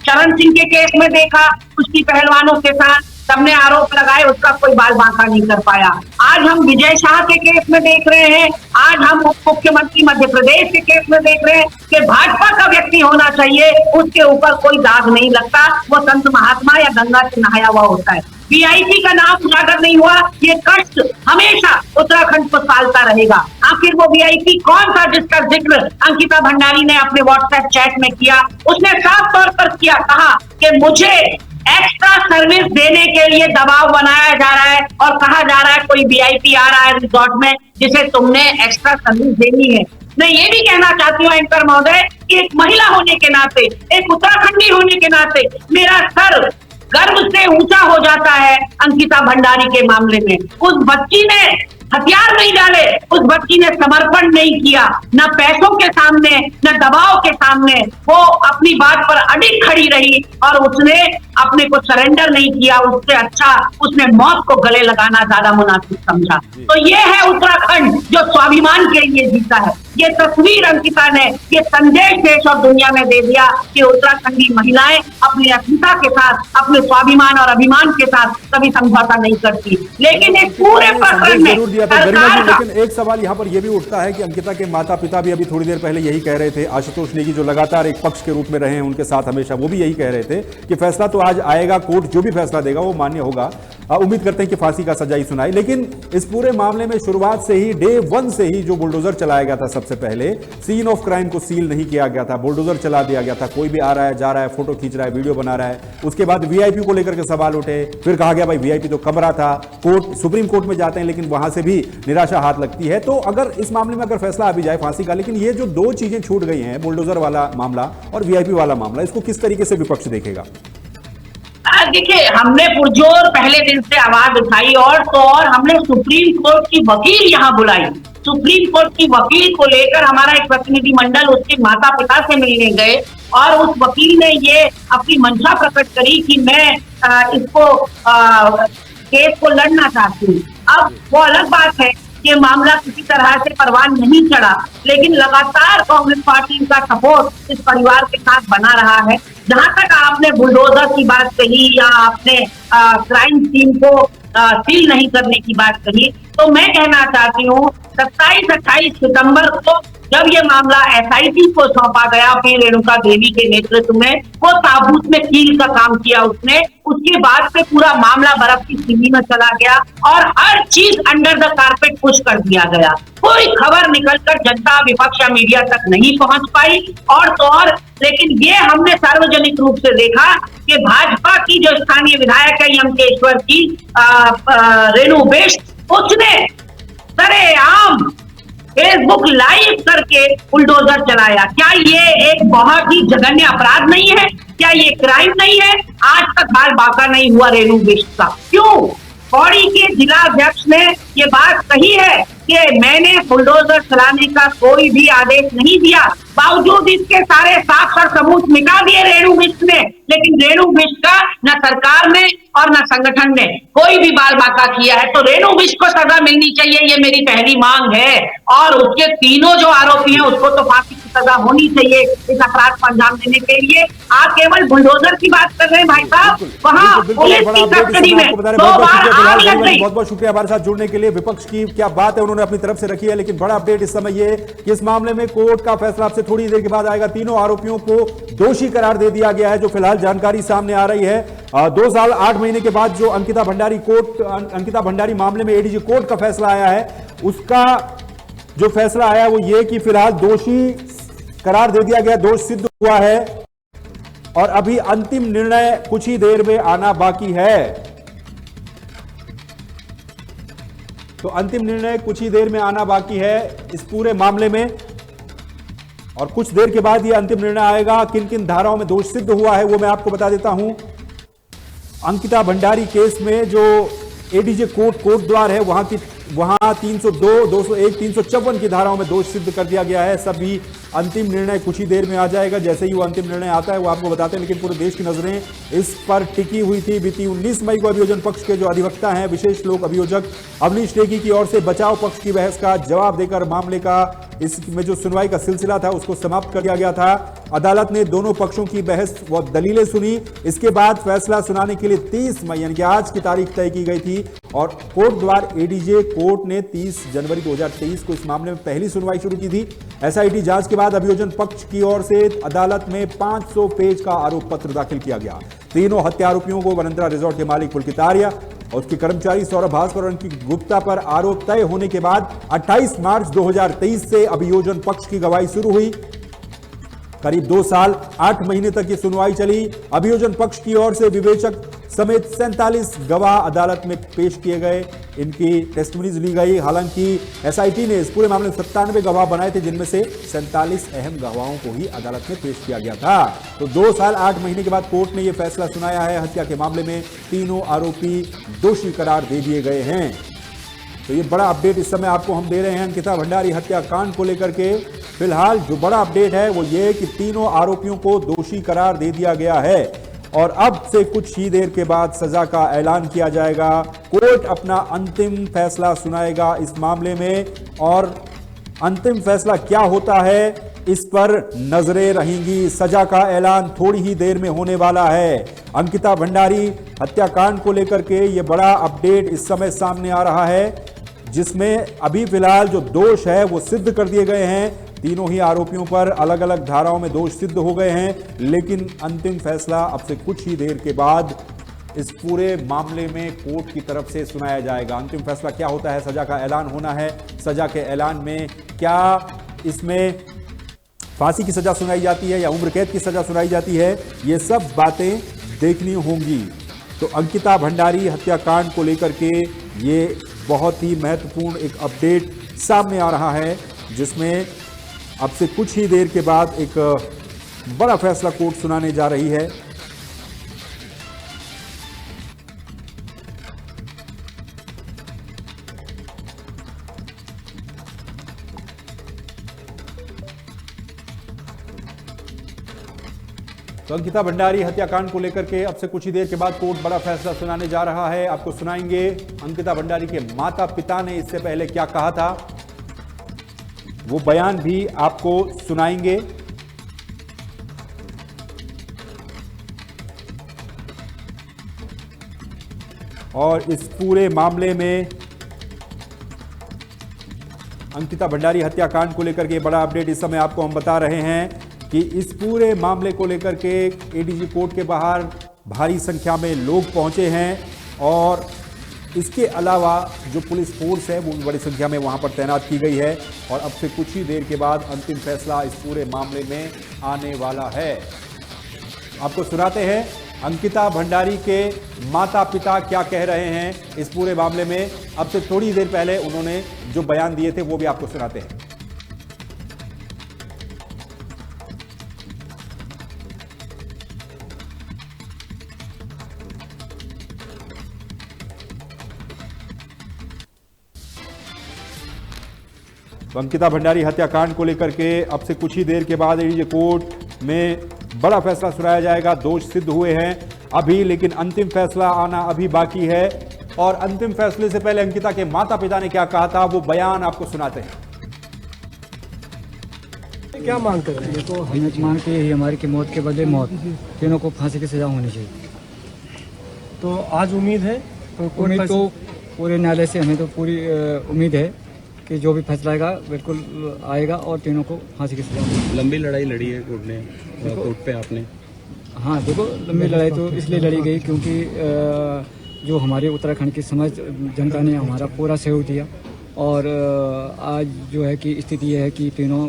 [SPEAKER 10] शरण सिंह के केस में देखा, उसकी पहलवानों के साथ सबने आरोप लगाए, उसका कोई बाल बांका नहीं कर पाया। आज हम विजय शाह के केस में देख रहे हैं, आज हम उप मुख्यमंत्री मध्य प्रदेश के केस में देख रहे हैं कि भाजपा का व्यक्ति होना चाहिए, उसके ऊपर कोई दाग नहीं लगता, वो संत महात्मा या गंगा से नहाया हुआ होता है। वीआईपी का नाम उजागर नहीं हुआ, ये कष्ट हमेशा उत्तराखंड को सालता रहेगा। आखिर वो वीआईपी कौन था जिसका जिक्र अंकिता भंडारी ने अपने व्हाट्सएप चैट में किया? उसने साफ तौर पर किया, कहा कि मुझे एक्स्ट्रा सर्विस देने के लिए दबाव बनाया जा रहा है और कहा जा रहा है कोई वीआईपी आ रहा है रिजॉर्ट में जिसे तुमने एक्स्ट्रा सर्विस देनी है। मैं ये भी कहना चाहती हूँ एंकर महोदय कि एक महिला होने के नाते, एक उत्तराखंडी होने के नाते मेरा सर गर्व से ऊंचा हो जाता है अंकिता भंडारी के मामले में। उस बच्ची ने हथियार नहीं डाले, उस बच्ची ने समर्पण नहीं किया, न पैसों के सामने न दबाव के सामने, वो अपनी बात पर अडिग खड़ी रही और उसने अपने को सरेंडर नहीं किया। उससे अच्छा उसने मौत को गले लगाना ज्यादा मुनासिब समझा। तो ये है उत्तराखंड जो स्वाभिमान के लिए जीता है। ये तस्वीर अंकिता ने ये संदेश देश और दुनिया में दे दिया कि उत्तराखंडी महिलाएं अपनी अस्मिता के साथ, अपने स्वाभिमान और अभिमान के साथ कभी समझौता नहीं करती। लेकिन इस पूरे प्रकरण में
[SPEAKER 1] लेकिन एक सवाल यहाँ पर यह भी उठता है कि अंकिता के माता पिता भी अभी थोड़ी देर पहले यही कह रहे थे, आशुतोष नेगी जो लगातार एक पक्ष के रूप में रहे हैं उनके साथ हमेशा, वो भी यही कह रहे थे कि फैसला तो आज आएगा, कोर्ट जो भी फैसला देगा वो मान्य होगा, उम्मीद करते हैं कि फांसी का सजा ही सुनाए। लेकिन इस पूरे मामले में शुरुआत से ही, डे 1 से ही जो बुलडोजर चलाया गया था, सबसे पहले सीन ऑफ क्राइम को सील नहीं किया गया था, बुलडोजर चला दिया गया था, कोई भी आ रहा है, जा रहा है, फोटो खींच रहा है, वीडियो बना रहा है। उसके बाद वीआईपी को लेकर के सवाल उठे, फिर कहा गया भाई वीआईपी तो कमरा था, कोर्ट सुप्रीम कोर्ट में जाते हैं लेकिन वहां से भी निराशा हाथ लगती है। तो अगर इस मामले में अगर फैसला आ भी जाए फांसी का, लेकिन ये जो दो चीजें छूट गई हैं, बुलडोजर वाला मामला और वीआईपी वाला मामला, इसको किस तरीके से विपक्ष देखेगा?
[SPEAKER 10] देखिए, हमने पुरजोर पहले दिन से आवाज उठाई और तो और हमने सुप्रीम कोर्ट की वकील यहाँ बुलाई सुप्रीम कोर्ट की वकील को लेकर हमारा एक प्रतिनिधिमंडल उसके माता पिता से मिलने गए और उस वकील ने ये अपनी मंशा प्रकट करी कि मैं इसको केस को लड़ना चाहती हूँ। अब वो अलग बात है कि मामला किसी तरह से परवान नहीं चढ़ा, लेकिन लगातार कांग्रेस पार्टी का सपोर्ट इस परिवार के साथ बना रहा है। जहां तक आपने बुलडोजर की बात कही या आपने क्राइम सीन को सील नहीं करने की बात कही, तो मैं कहना चाहती हूँ 27-28 सितंबर को जब ये मामला एसआईटी को सौंपा गया, फिर रेणुका देवी के नेतृत्व में वो ताबूत में सील का काम किया उसने, उसके बाद से पूरा मामला बर्फ की सिल्ली में चला गया और हर चीज अंडर द कारपेट पुश कर दिया गया। कोई खबर निकलकर जनता, विपक्ष या मीडिया तक नहीं पहुंच पाई और तो और, लेकिन ये हमने सार्वजनिक रूप से देखा कि भाजपा की जो स्थानीय विधायक है यमकेश्वर की रेणु बिष्ट, उसने सरेआम फेसबुक लाइव करके बुलडोजर चलाया। क्या ये एक बहुत ही जघन्य अपराध नहीं है? क्या ये क्राइम नहीं है? आज तक बाल बाका नहीं हुआ रेणु बिष्ट का। क्यों? पौड़ी के जिला अध्यक्ष ने ये बात कही है कि मैंने बुलडोजर चलाने का कोई भी आदेश नहीं दिया, बावजूद इसके सारे साक्ष्य सबूत मिटा दिए रेणु बिष्ट ने। लेकिन रेणु बिष्ट का न सरकार ने और न संगठन ने कोई भी बाल बाका किया है, तो रेणु बिष्ट को सजा मिलनी चाहिए, ये मेरी पहली मांग है। और उसके तीनों जो आरोपी हैं उसको तो फांसी की सजा होनी चाहिए इस अपराध को अंजाम देने के लिए। आप केवल बुलडोजर की बात कर रहे हैं भाई साहब, वहां पुलिस की कस्टडी में 2 बार आग लग गई।
[SPEAKER 1] बहुत बहुत शुक्रिया हमारे साथ जुड़ने के लिए। विपक्ष की क्या बात है उन्होंने अपनी तरफ से रखी है, लेकिन बड़ा अपडेट इस समय ये कि इस मामले में कोर्ट का फैसला आपसे थोड़ी देर के बाद आएगा। तीनों आरोपियों को दोषी करार दे दिया गया है, जो फिलहाल जानकारी सामने आ रही है। 2 साल 8 महीने के बाद जो अंकिता भंडारी मामले में एडीजी कोर्ट का फैसला आया है, उसका जो फैसला आया वो ये कि फिलहाल दोषी करार दे दिया गया, दोष सिद्ध हुआ है और अभी अंतिम निर्णय कुछ ही देर में आना बाकी है। तो अंतिम निर्णय कुछ ही देर में आना बाकी है इस पूरे मामले में और कुछ देर के बाद यह अंतिम निर्णय आएगा। किन किन धाराओं में दोष सिद्ध हुआ है वो मैं आपको बता देता हूं। अंकिता भंडारी केस में जो एडीजे कोर्ट द्वार है वहां 302, 201, 354 की धाराओं में दोष सिद्ध कर दिया गया है। सभी अंतिम निर्णय कुछ ही देर में आ जाएगा। जैसे ही वो अंतिम निर्णय आता है वो आपको बताते हैं, लेकिन पूरे देश की नजरें इस पर टिकी हुई थी। बीती 19 मई को अभियोजन पक्ष के जो अधिवक्ता हैं, विशेष लोक अभियोजक अवनीश नेगी की ओर से बचाव पक्ष की बहस का जवाब देकर मामले का इसमें जो सुनवाई का सिलसिला था उसको समाप्त कर दिया गया था। अदालत ने दोनों पक्षों की बहस व दलीलें सुनी। इसके बाद फैसला सुनाने के लिए 30 मई यानी कि आज की तारीख तय की गई थी और कोर्ट द्वार एडीजे कोर्ट ने 30 जनवरी 2023 को इस मामले में पहली सुनवाई शुरू की थी। एसआईटी जांच के बाद अभियोजन पक्ष की ओर से अदालत में 500 पेज का आरोप पत्र दाखिल किया गया। तीनों हत्या आरोपियों को वनंतरा रिजॉर्ट के मालिक पुलकित आर्य और उसके कर्मचारी सौरभ भास्कर और उनकी गुप्ता पर आरोप तय होने के बाद 28 मार्च 2023 से अभियोजन पक्ष की गवाही शुरू हुई। करीब 2 साल 8 महीने तक ये सुनवाई चली। अभियोजन पक्ष की ओर से विवेचक समेत 47 गवाह अदालत में पेश किए गए, इनकी टेस्टिमनीज ली गई। हालांकि एसआईटी ने इस पूरे मामले में 97 गवाह बनाए थे, जिनमें से 47 अहम गवाहों को ही अदालत में पेश किया गया था। तो 2 साल 8 महीने के बाद कोर्ट ने यह फैसला सुनाया है। हत्या के मामले में तीनों आरोपी दोषी करार दे दिए गए हैं। तो ये बड़ा अपडेट इस समय आपको हम दे रहे हैं अंकिता भंडारी हत्याकांड को लेकर के। फिलहाल जो बड़ा अपडेट है वो ये कि तीनों आरोपियों को दोषी करार दे दिया गया है और अब से कुछ ही देर के बाद सजा का ऐलान किया जाएगा। कोर्ट अपना अंतिम फैसला सुनाएगा इस मामले में और अंतिम फैसला क्या होता है इस पर नजरें रहेंगी। सजा का ऐलान थोड़ी ही देर में होने वाला है। अंकिता भंडारी हत्याकांड को लेकर के ये बड़ा अपडेट इस समय सामने आ रहा है, जिसमें अभी फिलहाल जो दोष है वो सिद्ध कर दिए गए हैं। तीनों ही आरोपियों पर अलग अलग धाराओं में दोष सिद्ध हो गए हैं, लेकिन अंतिम फैसला अब से कुछ ही देर के बाद इस पूरे मामले में कोर्ट की तरफ से सुनाया जाएगा। अंतिम फैसला क्या होता है, सजा का ऐलान होना है। सजा के ऐलान में क्या इसमें फांसी की सजा सुनाई जाती है या उम्र कैद की सजा सुनाई जाती है, ये सब बातें देखनी होंगी। तो अंकिता भंडारी हत्याकांड को लेकर के ये बहुत ही महत्वपूर्ण एक अपडेट सामने आ रहा है, जिसमें अब से कुछ ही देर के बाद एक बड़ा फैसला कोर्ट सुनाने जा रही है। तो अंकिता भंडारी हत्याकांड को लेकर के अब से कुछ ही देर के बाद कोर्ट बड़ा फैसला सुनाने जा रहा है। आपको सुनाएंगे अंकिता भंडारी के माता पिता ने इससे पहले क्या कहा था, वो बयान भी आपको सुनाएंगे। और इस पूरे मामले में अंकिता भंडारी हत्याकांड को लेकर के बड़ा अपडेट इस समय आपको हम बता रहे हैं कि इस पूरे मामले को लेकर के एडीजी कोर्ट के बाहर भारी संख्या में लोग पहुंचे हैं और इसके अलावा जो पुलिस फोर्स है वो भी बड़ी संख्या में वहां पर तैनात की गई है और अब से कुछ ही देर के बाद अंतिम फैसला इस पूरे मामले में आने वाला है। आपको सुनाते हैं अंकिता भंडारी के माता पिता क्या कह रहे हैं इस पूरे मामले में। अब से थोड़ी देर पहले उन्होंने जो बयान दिए थे वो भी आपको सुनाते हैं। अंकिता भंडारी हत्याकांड को लेकर के अब से कुछ ही देर के बाद एडीजे कोर्ट में बड़ा फैसला सुनाया जाएगा। दोष सिद्ध हुए हैं अभी, लेकिन अंतिम फैसला आना अभी बाकी है। और अंतिम फैसले से पहले अंकिता के माता पिता ने क्या कहा था वो बयान आपको सुनाते हैं।
[SPEAKER 5] क्या मांग कर रहे हैं?
[SPEAKER 6] तो हमें मांग के यही हमारी की मौत के बदले मौत, तीनों को फांसी की सजा होनी चाहिए।
[SPEAKER 5] तो आज उम्मीद है
[SPEAKER 6] उम्मीद तो पूरे न्यायालय से हमें तो पूरी उम्मीद है कि जो भी फैसला आएगा बिल्कुल आएगा और तीनों को फांसी की सजा होगी।
[SPEAKER 7] लंबी लड़ाई लड़ी है कोर्ट पे आपने।
[SPEAKER 6] हाँ देखो, लंबी लड़ाई तो इसलिए लड़ी गई क्योंकि जो हमारे उत्तराखंड की समाज जनता ने हमारा पूरा सहयोग दिया और आज जो है कि स्थिति ये है कि तीनों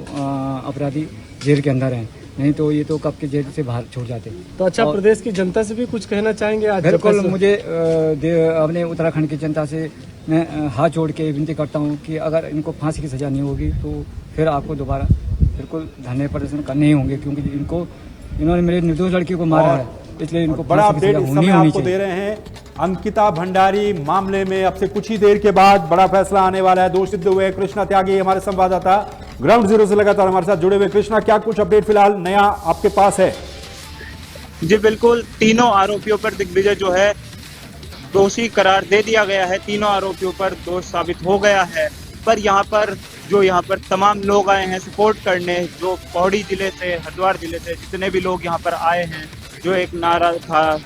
[SPEAKER 6] अपराधी जेल के अंदर हैं, नहीं तो ये तो कब के जेल से बाहर छोड़ जाते।
[SPEAKER 5] तो अच्छा, प्रदेश की जनता से भी कुछ कहना चाहेंगे आज?
[SPEAKER 6] बिल्कुल, मुझे अपने उत्तराखंड की जनता से मैं हाथ जोड़ के विनती करता हूँ कि अगर इनको फांसी की सजा नहीं होगी तो फिर आपको दोबारा बिल्कुल धरने प्रदर्शन करने ही होंगे, क्योंकि इन्होंने मेरे निर्दोष लड़की को मारा है, इसलिए इनको
[SPEAKER 1] बड़ा अपडेट इस समय आपको दे रहे हैं। अंकिता भंडारी मामले में अब से कुछ ही देर के बाद बड़ा फैसला आने वाला है। दोष सिद्ध हुए कृष्णा त्यागी हमारे संवाददाता ग्राउंड जीरो से लगातार हमारे साथ जुड़े हुए। कृष्णा, क्या कुछ अपडेट फिलहाल नया आपके पास है?
[SPEAKER 4] जी बिल्कुल, तीनों आरोपियों पर दिग्विजय जो है दोषी करार दे दिया गया है। तीनों आरोपियों पर दोष साबित हो गया है। पर यहाँ पर तमाम लोग आए हैं सपोर्ट करने, जो पौड़ी जिले से, हरिद्वार जिले से जितने भी लोग यहाँ पर आए हैं, जो एक नारा था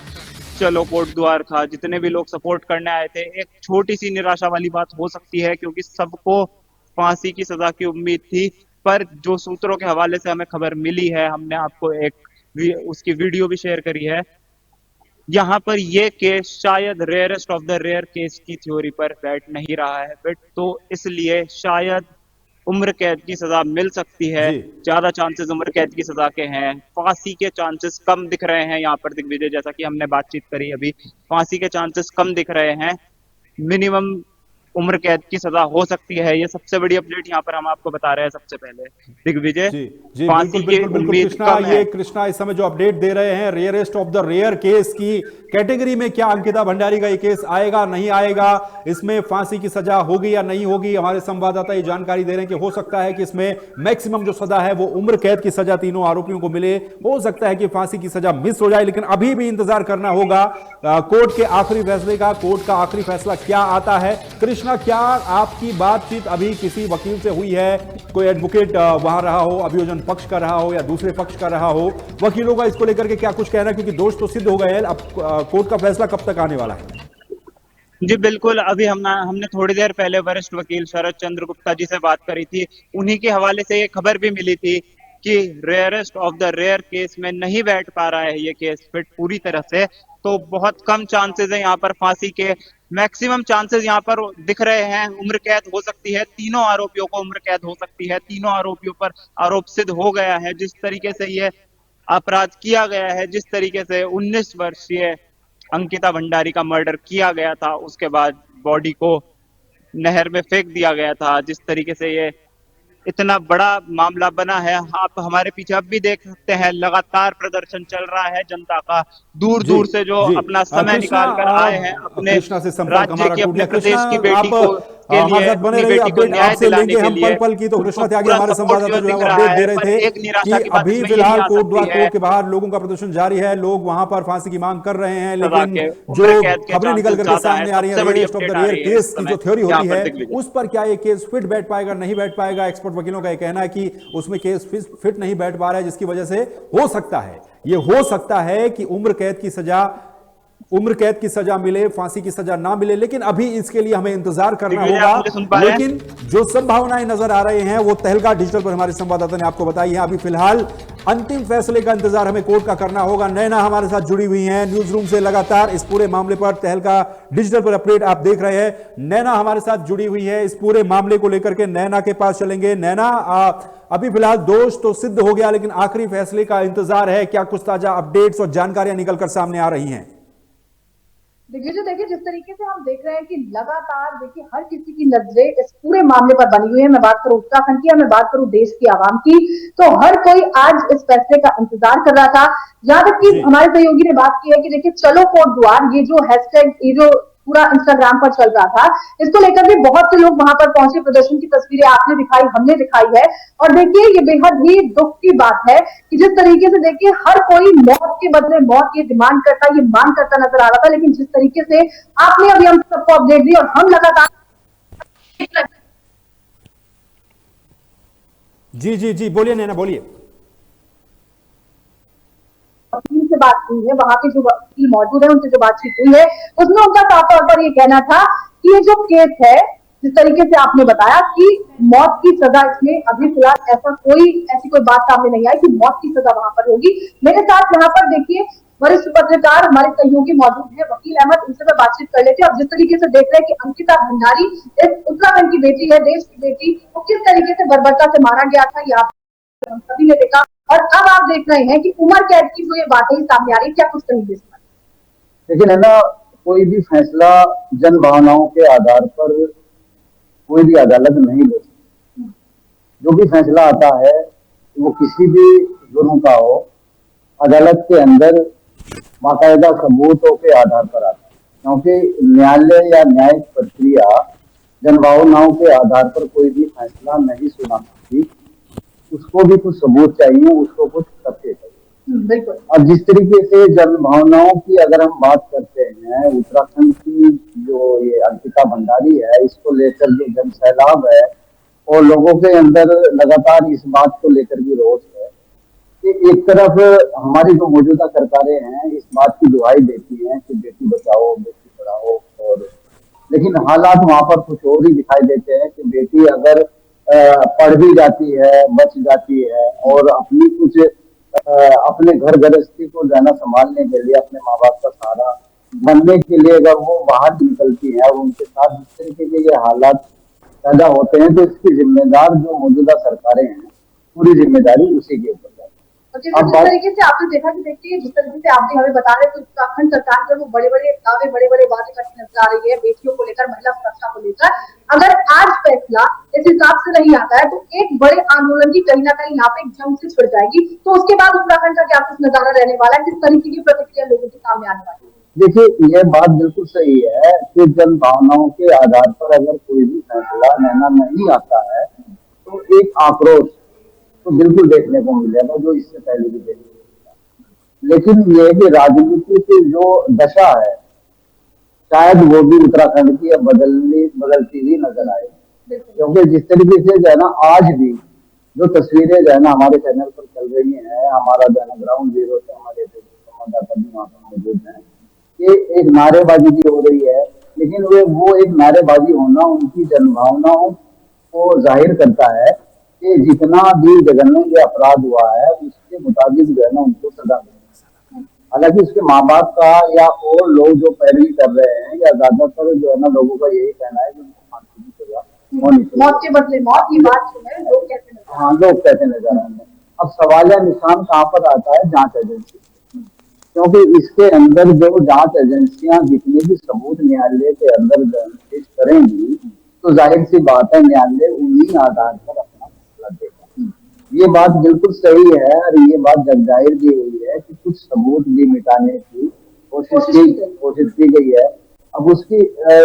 [SPEAKER 4] चलो कोर्ट द्वार था, जितने भी लोग सपोर्ट करने आए थे। एक छोटी सी निराशा वाली बात हो सकती है क्योंकि सबको फांसी की सजा की उम्मीद थी, पर जो सूत्रों के हवाले से हमें खबर मिली है, हमने आपको उसकी वीडियो भी शेयर करी है। यहाँ पर ये केस शायद rarest of the rare case की थ्योरी पर बैठ नहीं रहा है, बट तो इसलिए शायद उम्र कैद की सजा मिल सकती है। ज्यादा चांसेस उम्र कैद की सजा के हैं, फांसी के चांसेस कम दिख रहे हैं। यहाँ पर दिग्विजय, जैसा कि हमने बातचीत करी अभी, फांसी के चांसेस कम दिख रहे हैं। मिनिमम उम्र कैद की सजा हो सकती है। ये सबसे बड़ी अपडेट यहाँ पर हम आपको बता रहे हैं सबसे पहले दिग्विजय।
[SPEAKER 1] जी
[SPEAKER 4] फांसी की उम्मीद कम है।
[SPEAKER 1] कृष्णा इस समय जो अपडेट दे रहे हैं rarest of the rare case की कैटेगरी में, क्या अंकिता भंडारी का ये केस आएगा नहीं आएगा, इसमें फांसी की सजा होगी या नहीं होगी? हमारे संवाददाता ये जानकारी दे रहे हैं कि हो सकता है कि इसमें मैक्सिमम जो सजा है वो उम्र कैद की सजा तीनों आरोपियों को मिले। हो सकता है कि फांसी की सजा मिस हो जाए, लेकिन अभी भी इंतजार करना होगा कोर्ट के आखिरी फैसले का। कोर्ट का आखिरी फैसला क्या आता है? कृष्णा, क्या आपकी बातचीत अभी किसी वकील से हुई है? कोई एडवोकेट वहां रहा हो, अभियोजन पक्ष का रहा हो या दूसरे पक्ष का रहा हो? वकीलों का इसको लेकर के क्या कुछ कहना है, क्योंकि दोष तो सिद्ध हो गए हैं, अब कोर्ट का फैसला कब तक आने वाला है?
[SPEAKER 4] जी बिल्कुल, अभी हमने थोड़ी देर पहले वरिष्ठ वकील शरद चंद्र गुप्ता जी से बात करी थी। उन्हीं के हवाले से ये खबर भी मिली थी कि rarest of the rare case में नहीं बैठ पा रहा है ये केस फिट पूरी तरह से, तो बहुत कम चांसेस है यहाँ पर फांसी के। मैक्सिमम चांसेस यहाँ पर दिख रहे हैं उम्र कैद हो सकती है। तीनों आरोपियों को उम्र कैद हो सकती है। तीनों आरोपियों पर आरोप सिद्ध हो गया है। जिस तरीके से ये अपराध किया गया है, जिस तरीके से 19 वर्षीय अंकिता भंडारी का मर्डर किया गया था, उसके बाद बॉडी को नहर में फेंक दिया गया था, जिस तरीके से ये इतना बड़ा मामला बना है। आप हमारे पीछे अब भी देख सकते हैं, लगातार प्रदर्शन चल रहा है जनता का। दूर दूर से जो अपना समय निकाल कर आए हैं, अपने राज्य की, अपने प्रदेश की बेटी को के
[SPEAKER 1] हमारे
[SPEAKER 4] लिए
[SPEAKER 1] साथ बने
[SPEAKER 4] अपनी
[SPEAKER 1] रहिए,
[SPEAKER 4] बेटी को
[SPEAKER 1] अपडेट
[SPEAKER 4] न्याय
[SPEAKER 1] आपसे
[SPEAKER 4] दिलाने
[SPEAKER 1] लेंगे
[SPEAKER 4] के
[SPEAKER 1] हम
[SPEAKER 4] लिए
[SPEAKER 1] पल की। तो
[SPEAKER 4] उनको
[SPEAKER 1] कृष्णा त्यागी
[SPEAKER 4] पूरा
[SPEAKER 1] हमारे
[SPEAKER 4] सपोर्ट
[SPEAKER 1] संवाददाता जो है
[SPEAKER 4] दिख
[SPEAKER 1] वो
[SPEAKER 4] रहा
[SPEAKER 1] अपडेट
[SPEAKER 4] है,
[SPEAKER 1] दे रहे
[SPEAKER 4] पर
[SPEAKER 1] थे
[SPEAKER 4] एक निराशा
[SPEAKER 1] कि
[SPEAKER 4] की बात
[SPEAKER 1] अभी
[SPEAKER 4] इसमें ये
[SPEAKER 1] फिलहाल
[SPEAKER 4] भी आ
[SPEAKER 1] कोटद्वार
[SPEAKER 4] सकती है
[SPEAKER 1] कोर्ट के बाहर लोगों का प्रदर्शन जारी है, लोग वहां पर फांसी की मांग कर रहे हैं,
[SPEAKER 4] सजा
[SPEAKER 1] लेकिन
[SPEAKER 4] के
[SPEAKER 1] जो
[SPEAKER 4] उम्र कैद के
[SPEAKER 1] खबरें निकल
[SPEAKER 4] चांसेस
[SPEAKER 1] करके
[SPEAKER 4] ज्यादा है।
[SPEAKER 1] सामने आ रही है,
[SPEAKER 4] सबसे बड़ी
[SPEAKER 1] रेयरेस्ट ऑफ द
[SPEAKER 4] अपडेट आ
[SPEAKER 1] रेयर
[SPEAKER 4] रही है
[SPEAKER 1] केस
[SPEAKER 4] इस
[SPEAKER 1] की
[SPEAKER 4] समय
[SPEAKER 1] जो थ्योरी
[SPEAKER 4] यहाँ
[SPEAKER 1] होती
[SPEAKER 4] पर
[SPEAKER 1] है,
[SPEAKER 4] दिग्विजय।
[SPEAKER 1] उस पर क्या ये केस फिट बैठ पाएगा नहीं बैठ पाएगा। एक्सपर्ट वकीलों का ये कहना है कि उसमें केस फिट नहीं बैठ पा रहा है, जिसकी वजह से हो सकता है कि उम्र कैद की सजा मिले, फांसी की सजा ना मिले, लेकिन अभी इसके लिए हमें इंतजार करना
[SPEAKER 4] दिग्विजय,
[SPEAKER 1] होगा।
[SPEAKER 4] आप मुझे सुन पा रहे हैं?
[SPEAKER 1] लेकिन जो संभावनाएं नजर आ रही हैं वो तहलका डिजिटल पर हमारे संवाददाता ने आपको बताई है। अभी फिलहाल अंतिम फैसले का इंतजार हमें कोर्ट का करना होगा। नैना हमारे साथ जुड़ी हुई हैं न्यूज रूम से लगातार इस पूरे मामले पर। तहलका डिजिटल पर अपडेट आप देख रहे हैं, नैना हमारे साथ जुड़ी हुई है इस पूरे मामले को लेकर के। नैना के पास चलेंगे। नैना, अभी फिलहाल दोष तो सिद्ध हो गया, लेकिन आखिरी फैसले का इंतजार है। क्या कुछ ताजा अपडेट्स और जानकारियां निकलकर सामने आ रही हैं?
[SPEAKER 11] दिग्विजय, देखिए जिस तरीके से हम देख रहे हैं कि लगातार देखिए हर किसी की नजरें इस पूरे मामले पर बनी हुई है। मैं बात करूं उत्तराखंड की या मैं बात करूं देश की आवाम की, तो हर कोई आज इस फैसले का इंतजार कर रहा था। यहाँ तक कि हमारे सहयोगी ने बात की है कि देखिए चलो कोटद्वार, ये जो हैशटैग, ये जो पूरा इंस्टाग्राम पर चल रहा था, इसको लेकर भी बहुत से लोग वहां पर पहुंचे। प्रदर्शन की तस्वीरें आपने दिखाई, हमने दिखाई है। और देखिए ये बेहद ही दुख की बात है कि जिस तरीके से देखिए हर कोई मौत के बदले मौत ये डिमांड करता, ये मांग करता नजर आ रहा था, लेकिन जिस तरीके से आपने अभी हम सबको अपडेट दी और हम लगातार
[SPEAKER 1] जी बोलिए नैना, बोलिए।
[SPEAKER 11] वकील से बात हुई है, वहां पे जो वकील मौजूद है उनसे जो बातचीत हुई है, उसमें उनका साफ तौर पर ये कहना था कि ये जो केस है, जिस तरीके से आपने बताया कि मौत की सजा इसमें अभी फिलहाल ऐसी कोई बात सामने नहीं आई कि मौत की सजा वहां पर होगी। मेरे साथ यहाँ पर देखिए वरिष्ठ पत्रकार हमारे सहयोगी मौजूद है, वकील अहमद, उनसे मैं बातचीत कर लेती हूँ। अब जिस तरीके से देख रहे हैं कि अंकिता भंडारी एक उत्तराखंड की बेटी है, देश की बेटी, वो किस तरीके से बर्बरता से मारा गया था, यहाँ हम सभी ने देखा। और अब आप देख रहे हैं कि उम्र कैद की जो ये बातें सामने आ रही, क्या कुछ कहेंगे इस पर?
[SPEAKER 12] लेकिन है ना, कोई भी फैसला जन भावनाओं के आधार पर कोई भी अदालत नहीं ले सकती। जो भी फैसला आता है वो किसी भी जुर्म का हो, अदालत के अंदर बाकायदा सबूतों के आधार पर आता है, क्योंकि न्यायालय या न्यायिक प्रक्रिया जन भावनाओं के आधार पर कोई भी फैसला नहीं सुना सकती। उसको भी कुछ सबूत चाहिए, उसको कुछ तथ्य चाहिए।
[SPEAKER 11] बिल्कुल।
[SPEAKER 12] अब जिस तरीके से जन भावनाओं की अगर हम बात करते हैं, उत्तराखंड की जो ये अंकिता भंडारी है, इसको लेकर जो जन सैलाब है और लोगों के अंदर लगातार इस बात को लेकर भी रोष है कि एक तरफ हमारी जो मौजूदा सरकारें हैं इस बात की दुहाई देती हैं कि बेटी बचाओ बेटी पढ़ाओ, और लेकिन हालात वहां पर कुछ और ही दिखाई देते हैं कि बेटी अगर पढ़ भी जाती है, बच जाती है और अपनी कुछ अपने घर गृहस्थी को जाना संभालने के लिए, अपने माँ बाप का सहारा बनने के लिए अगर वो बाहर निकलती है और उनके साथ जिस तरीके के ये हालात पैदा होते हैं, तो इसकी जिम्मेदार जो मौजूदा सरकारें हैं, पूरी जिम्मेदारी उसी के ऊपर है।
[SPEAKER 11] जिस तरीके से आपने देखा कि देखिए जिस तरीके से आप भी हमें बता रहे, तो उत्तराखंड सरकार जो वो बड़े बड़े दावे, बड़े बड़े वादे करती नजर आ रही है बेटियों को लेकर, महिला सुरक्षा को लेकर। अगर आज फैसला इस हिसाब से नहीं आता है तो एक बड़े आंदोलन की कहीं ना कहीं यहाँ पे जंग से छिड़ जाएगी। तो उसके बाद उत्तराखंड का क्या कुछ नजारा रहने वाला है, किस तरीके की प्रतिक्रिया लोगों के सामने आने वाली है?
[SPEAKER 12] देखिए यह बात बिल्कुल सही है कि जन भावनाओं के आधार पर अगर कोई भी फैसला लेना नहीं आता है तो एक आक्रोश तो बिल्कुल देखने को मिलेगा, जो इससे पहले भी देखने को मिला। लेकिन ये कि राजनीति की जो दशा है शायद वो भी उत्तराखंड की बदलती ही नजर आए, क्योंकि जिस तरीके से जो है ना आज भी जो तस्वीरें जो है ना हमारे चैनल पर चल रही हैं, हमारा जो है ना ग्राउंड जीरो से हमारे संवाददाता भी वहाँ पर मौजूद हैं, कि एक नारेबाजी भी हो रही है, लेकिन वो एक नारेबाजी होना उनकी जनभावनाओं को जाहिर करता है कि जितना भी जगन में ये अपराध हुआ है उसके मुताबिक जो है ना उनको सजा मिलेगी। हालांकि उसके माँ बाप का या और लोग जो पैरवी कर रहे हैं या ज्यादातर जो है ना लोगों का यही कहना है कि उनको फांसी की सजा होनी चाहिए।
[SPEAKER 11] मौत के बदले मौत, ये बात जो है लोग कहते हैं।
[SPEAKER 12] हाँ, लोग कहते नजर आएंगे। अब सवाल या निशान कहाँ पर आता है? जांच एजेंसी, क्योंकि इसके अंदर जो जांच एजेंसियां जितने भी सबूत न्यायालय के अंदर पेश करेंगी तो जाहिर सी बात है न्यायालय उन्हीं आधार पर अपना फैसला देगा। ये बात बिल्कुल सही है और ये बात जगजाहिर भी हुई है कि कुछ सबूत भी मिटाने की कोशिश की गई है। अब उसकी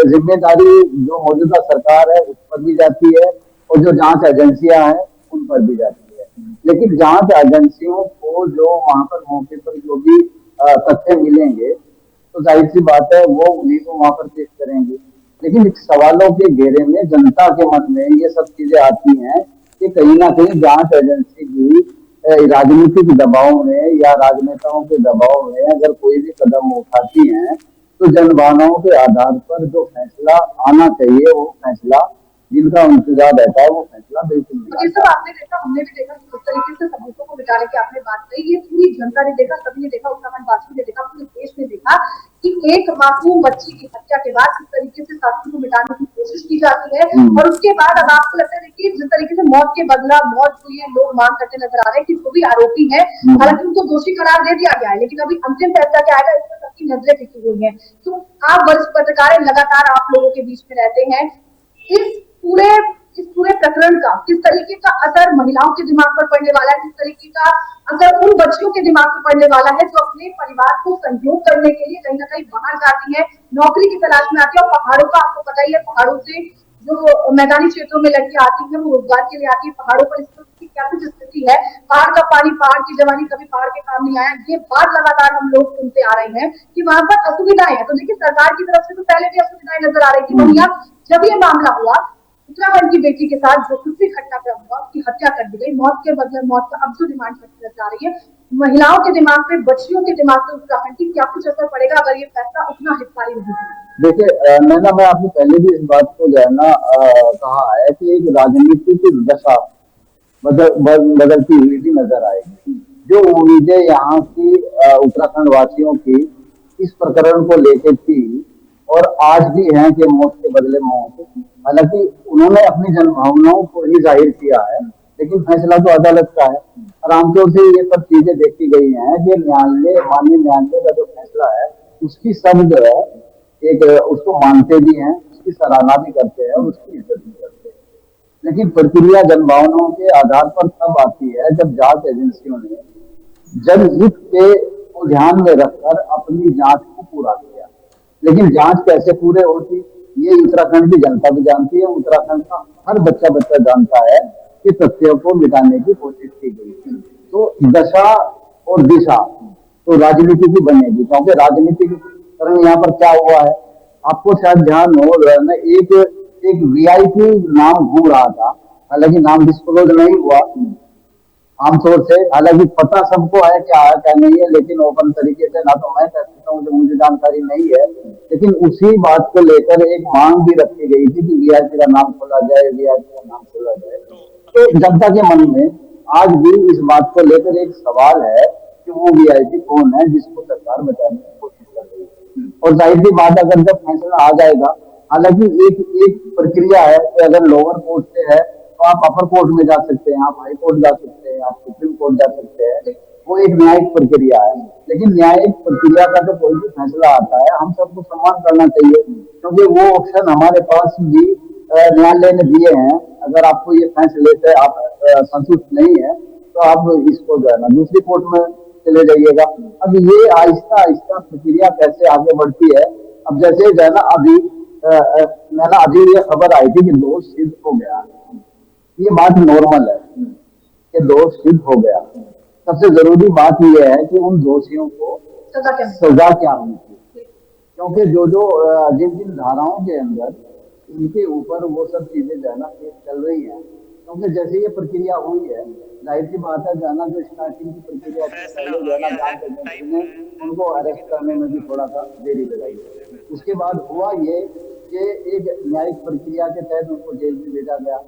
[SPEAKER 12] जिम्मेदारी जो मौजूदा सरकार है उस पर भी जाती है और जो जांच एजेंसियां हैं उन पर भी जाती है। लेकिन जांच एजेंसियों को जो वहां पर मौके पर जो भी तथ्य मिलेंगे तो जाहिर सी बात है वो उन्हीं को वहां पर पेश करेंगे। लेकिन सवालों के घेरे में जनता के मन में ये सब चीजें आती हैं कि कहीं ना कहीं जांच एजेंसी भी राजनीतिक दबाव में या राजनेताओं के दबाव में अगर कोई भी कदम उठाती हैं तो जनभावनाओं के आधार पर जो फैसला आना चाहिए वो फैसला जिनका इंतजार रहता है वो फैसला बिल्कुल नहीं
[SPEAKER 11] ये सब आपने देखा, हमने भी देखा कि किस तरीके से सबूतों को मिटाने की आपने बात कही। ये पूरी जनता ने देखा, सभी ने देखा, उत्तराखंड वासियों ने देखा, पूरे देश ने देखा कि एक मासूम बच्ची की हत्या के बाद किस तरीके से साक्ष्यों को मिटाने की कोशिश की जाती है। और उसके बाद अब आपको लगता है देखिए जिस तरीके से मौत के बदला मौत हुई है लोग मांग करते नजर आ रहे हैं कि जो भी आरोपी है हालांकि उनको दोषी करार दे दिया गया है, लेकिन अभी अंतिम फैसला क्या आएगा इस पर सबकी नजरें टिकी हुई है। तो आप वरिष्ठ पत्रकार लगातार आप लोगों के बीच में रहते हैं, इस पूरे प्रकरण का किस तरीके का असर महिलाओं के दिमाग पर पड़ने वाला है, किस तरीके का असर उन बच्चियों के दिमाग पर पड़ने वाला है जो अपने परिवार को सहयोग करने के लिए कहीं ना कहीं बाहर जाती है, नौकरी की तलाश में आती है। और पहाड़ों का आपको पता ही है, पहाड़ों से जो मैदानी क्षेत्रों में लड़कियां आती हैं वो रोजगार के लिए आती है। पहाड़ों पर इसकी क्या कुछ स्थिति है, पहाड़ का पानी, पहाड़ की जवानी कभी पहाड़ के काम नहीं आया, ये बात लगातार हम लोग सुनते आ रहे हैं कि वहां पर असुविधाएं हैं। तो देखिए सरकार की तरफ से तो पहले भी असुविधाएं नजर आ रही थी, वहीं जब ये मामला हुआ उत्तराखंड की बेटी के साथ जो दूसरी घटनाक्रम हुआ उसकी हत्या कर दी गई, मौत के बदले मौत का अब जो डिमांड करती जा रही है, महिलाओं के दिमाग पे, बच्चियों के दिमाग पे उत्तराखंड की क्या कुछ असर पड़ेगा अगर ये फैसला उतना हितकारी नहीं है?
[SPEAKER 12] देखिए मैं आपने पहले भी इस बात को जो है ना कहा है कि एक राजनीति की दशा बदलती हुई भी नजर आएगी। जो उम्मीदें यहाँ की उत्तराखंड वासियों की इस प्रकरण को लेकर थी और आज भी हैं कि मौत के बदले मौत, हालांकि उन्होंने अपनी जनभावनाओं को ही जाहिर किया है लेकिन फैसला तो अदालत का है। और आमतौर से ये सब चीजें देखी गई हैं कि माननीय न्यायालय का जो फैसला है उसकी सब जो है एक उसको मानते भी हैं, उसकी सराहना भी करते हैं और उसकी इज्जत भी करते हैं। लेकिन प्रक्रिया जनभावनाओं के आधार पर तब आती है जब जांच एजेंसियों ने जनहित को ध्यान में रखकर अपनी जांच को पूरा किया। लेकिन जांच कैसे पूरे होती ये उत्तराखंड की जनता भी जानती है, उत्तराखंड का हर बच्चा जानता है कि तथ्यों को मिटाने की कोशिश की गई। तो दशा और दिशा तो राजनीति की बनेगी, क्योंकि राजनीति के कारण यहाँ पर क्या हुआ है आपको शायद ध्यान हो, एक वीआईपी नाम घूम रहा था, हालांकि नाम डिस्क्लोज नहीं हुआ आमतौर से, हालांकि पता सबको है क्या नहीं है, लेकिन ओपन तरीके से ना तो मैं कह सकता हूँ कि मुझे जानकारी नहीं है। लेकिन उसी बात को लेकर एक मांग भी रखी गई थी कि वीआईपी का नाम खोला जाए, वीआईपी का नाम खोला जाए। तो जनता के मन में आज भी इस बात को लेकर एक सवाल है कि वो वीआईपी कौन है जिसको सरकार बचाने की कोशिश कर रही है। और जाहिर सी बात अगर जब फैसला आ जाएगा, हालांकि एक प्रक्रिया है कि अगर लोअर कोर्ट से है तो आप अपर कोर्ट में जा सकते हैं, आप हाई कोर्ट जा सकते हैं, आप सुप्रीम कोर्ट जा सकते हैं, वो एक न्यायिक प्रक्रिया है। लेकिन न्यायिक प्रक्रिया का जो कोई भी फैसला आता है हम सबको सम्मान करना चाहिए, क्योंकि वो ऑप्शन हमारे पास भी न्यायालय ने दिए हैं। अगर आपको ये फैसले से आप संतुष्ट नहीं है तो आप इसको जो है ना दूसरी कोर्ट में चले जाइएगा। अब ये आहिस्ता आहिस्ता प्रक्रिया कैसे आगे बढ़ती है, अब जैसे जो है ना अभी ये खबर आई थी कि दोष सिद्ध हो गया, ये बात नॉर्मल है कि दोष सिद्ध हो गया। सबसे जरूरी बात यह है कि उन दोषियों को सजा क्या होनी चाहिए, क्योंकि जिन धाराओं के अंदर इनके ऊपर वो सब चीजें जो है ना चल रही है, क्योंकि जैसे ये प्रक्रिया हुई है जाहिर सी बात है जो स्टार्टिंग की प्रक्रिया ने उनको अरेस्ट करने में भी थोड़ा सा देरी लगाई। उसके बाद हुआ ये कि एक न्यायिक प्रक्रिया के तहत उनको जेल में भेजा गया।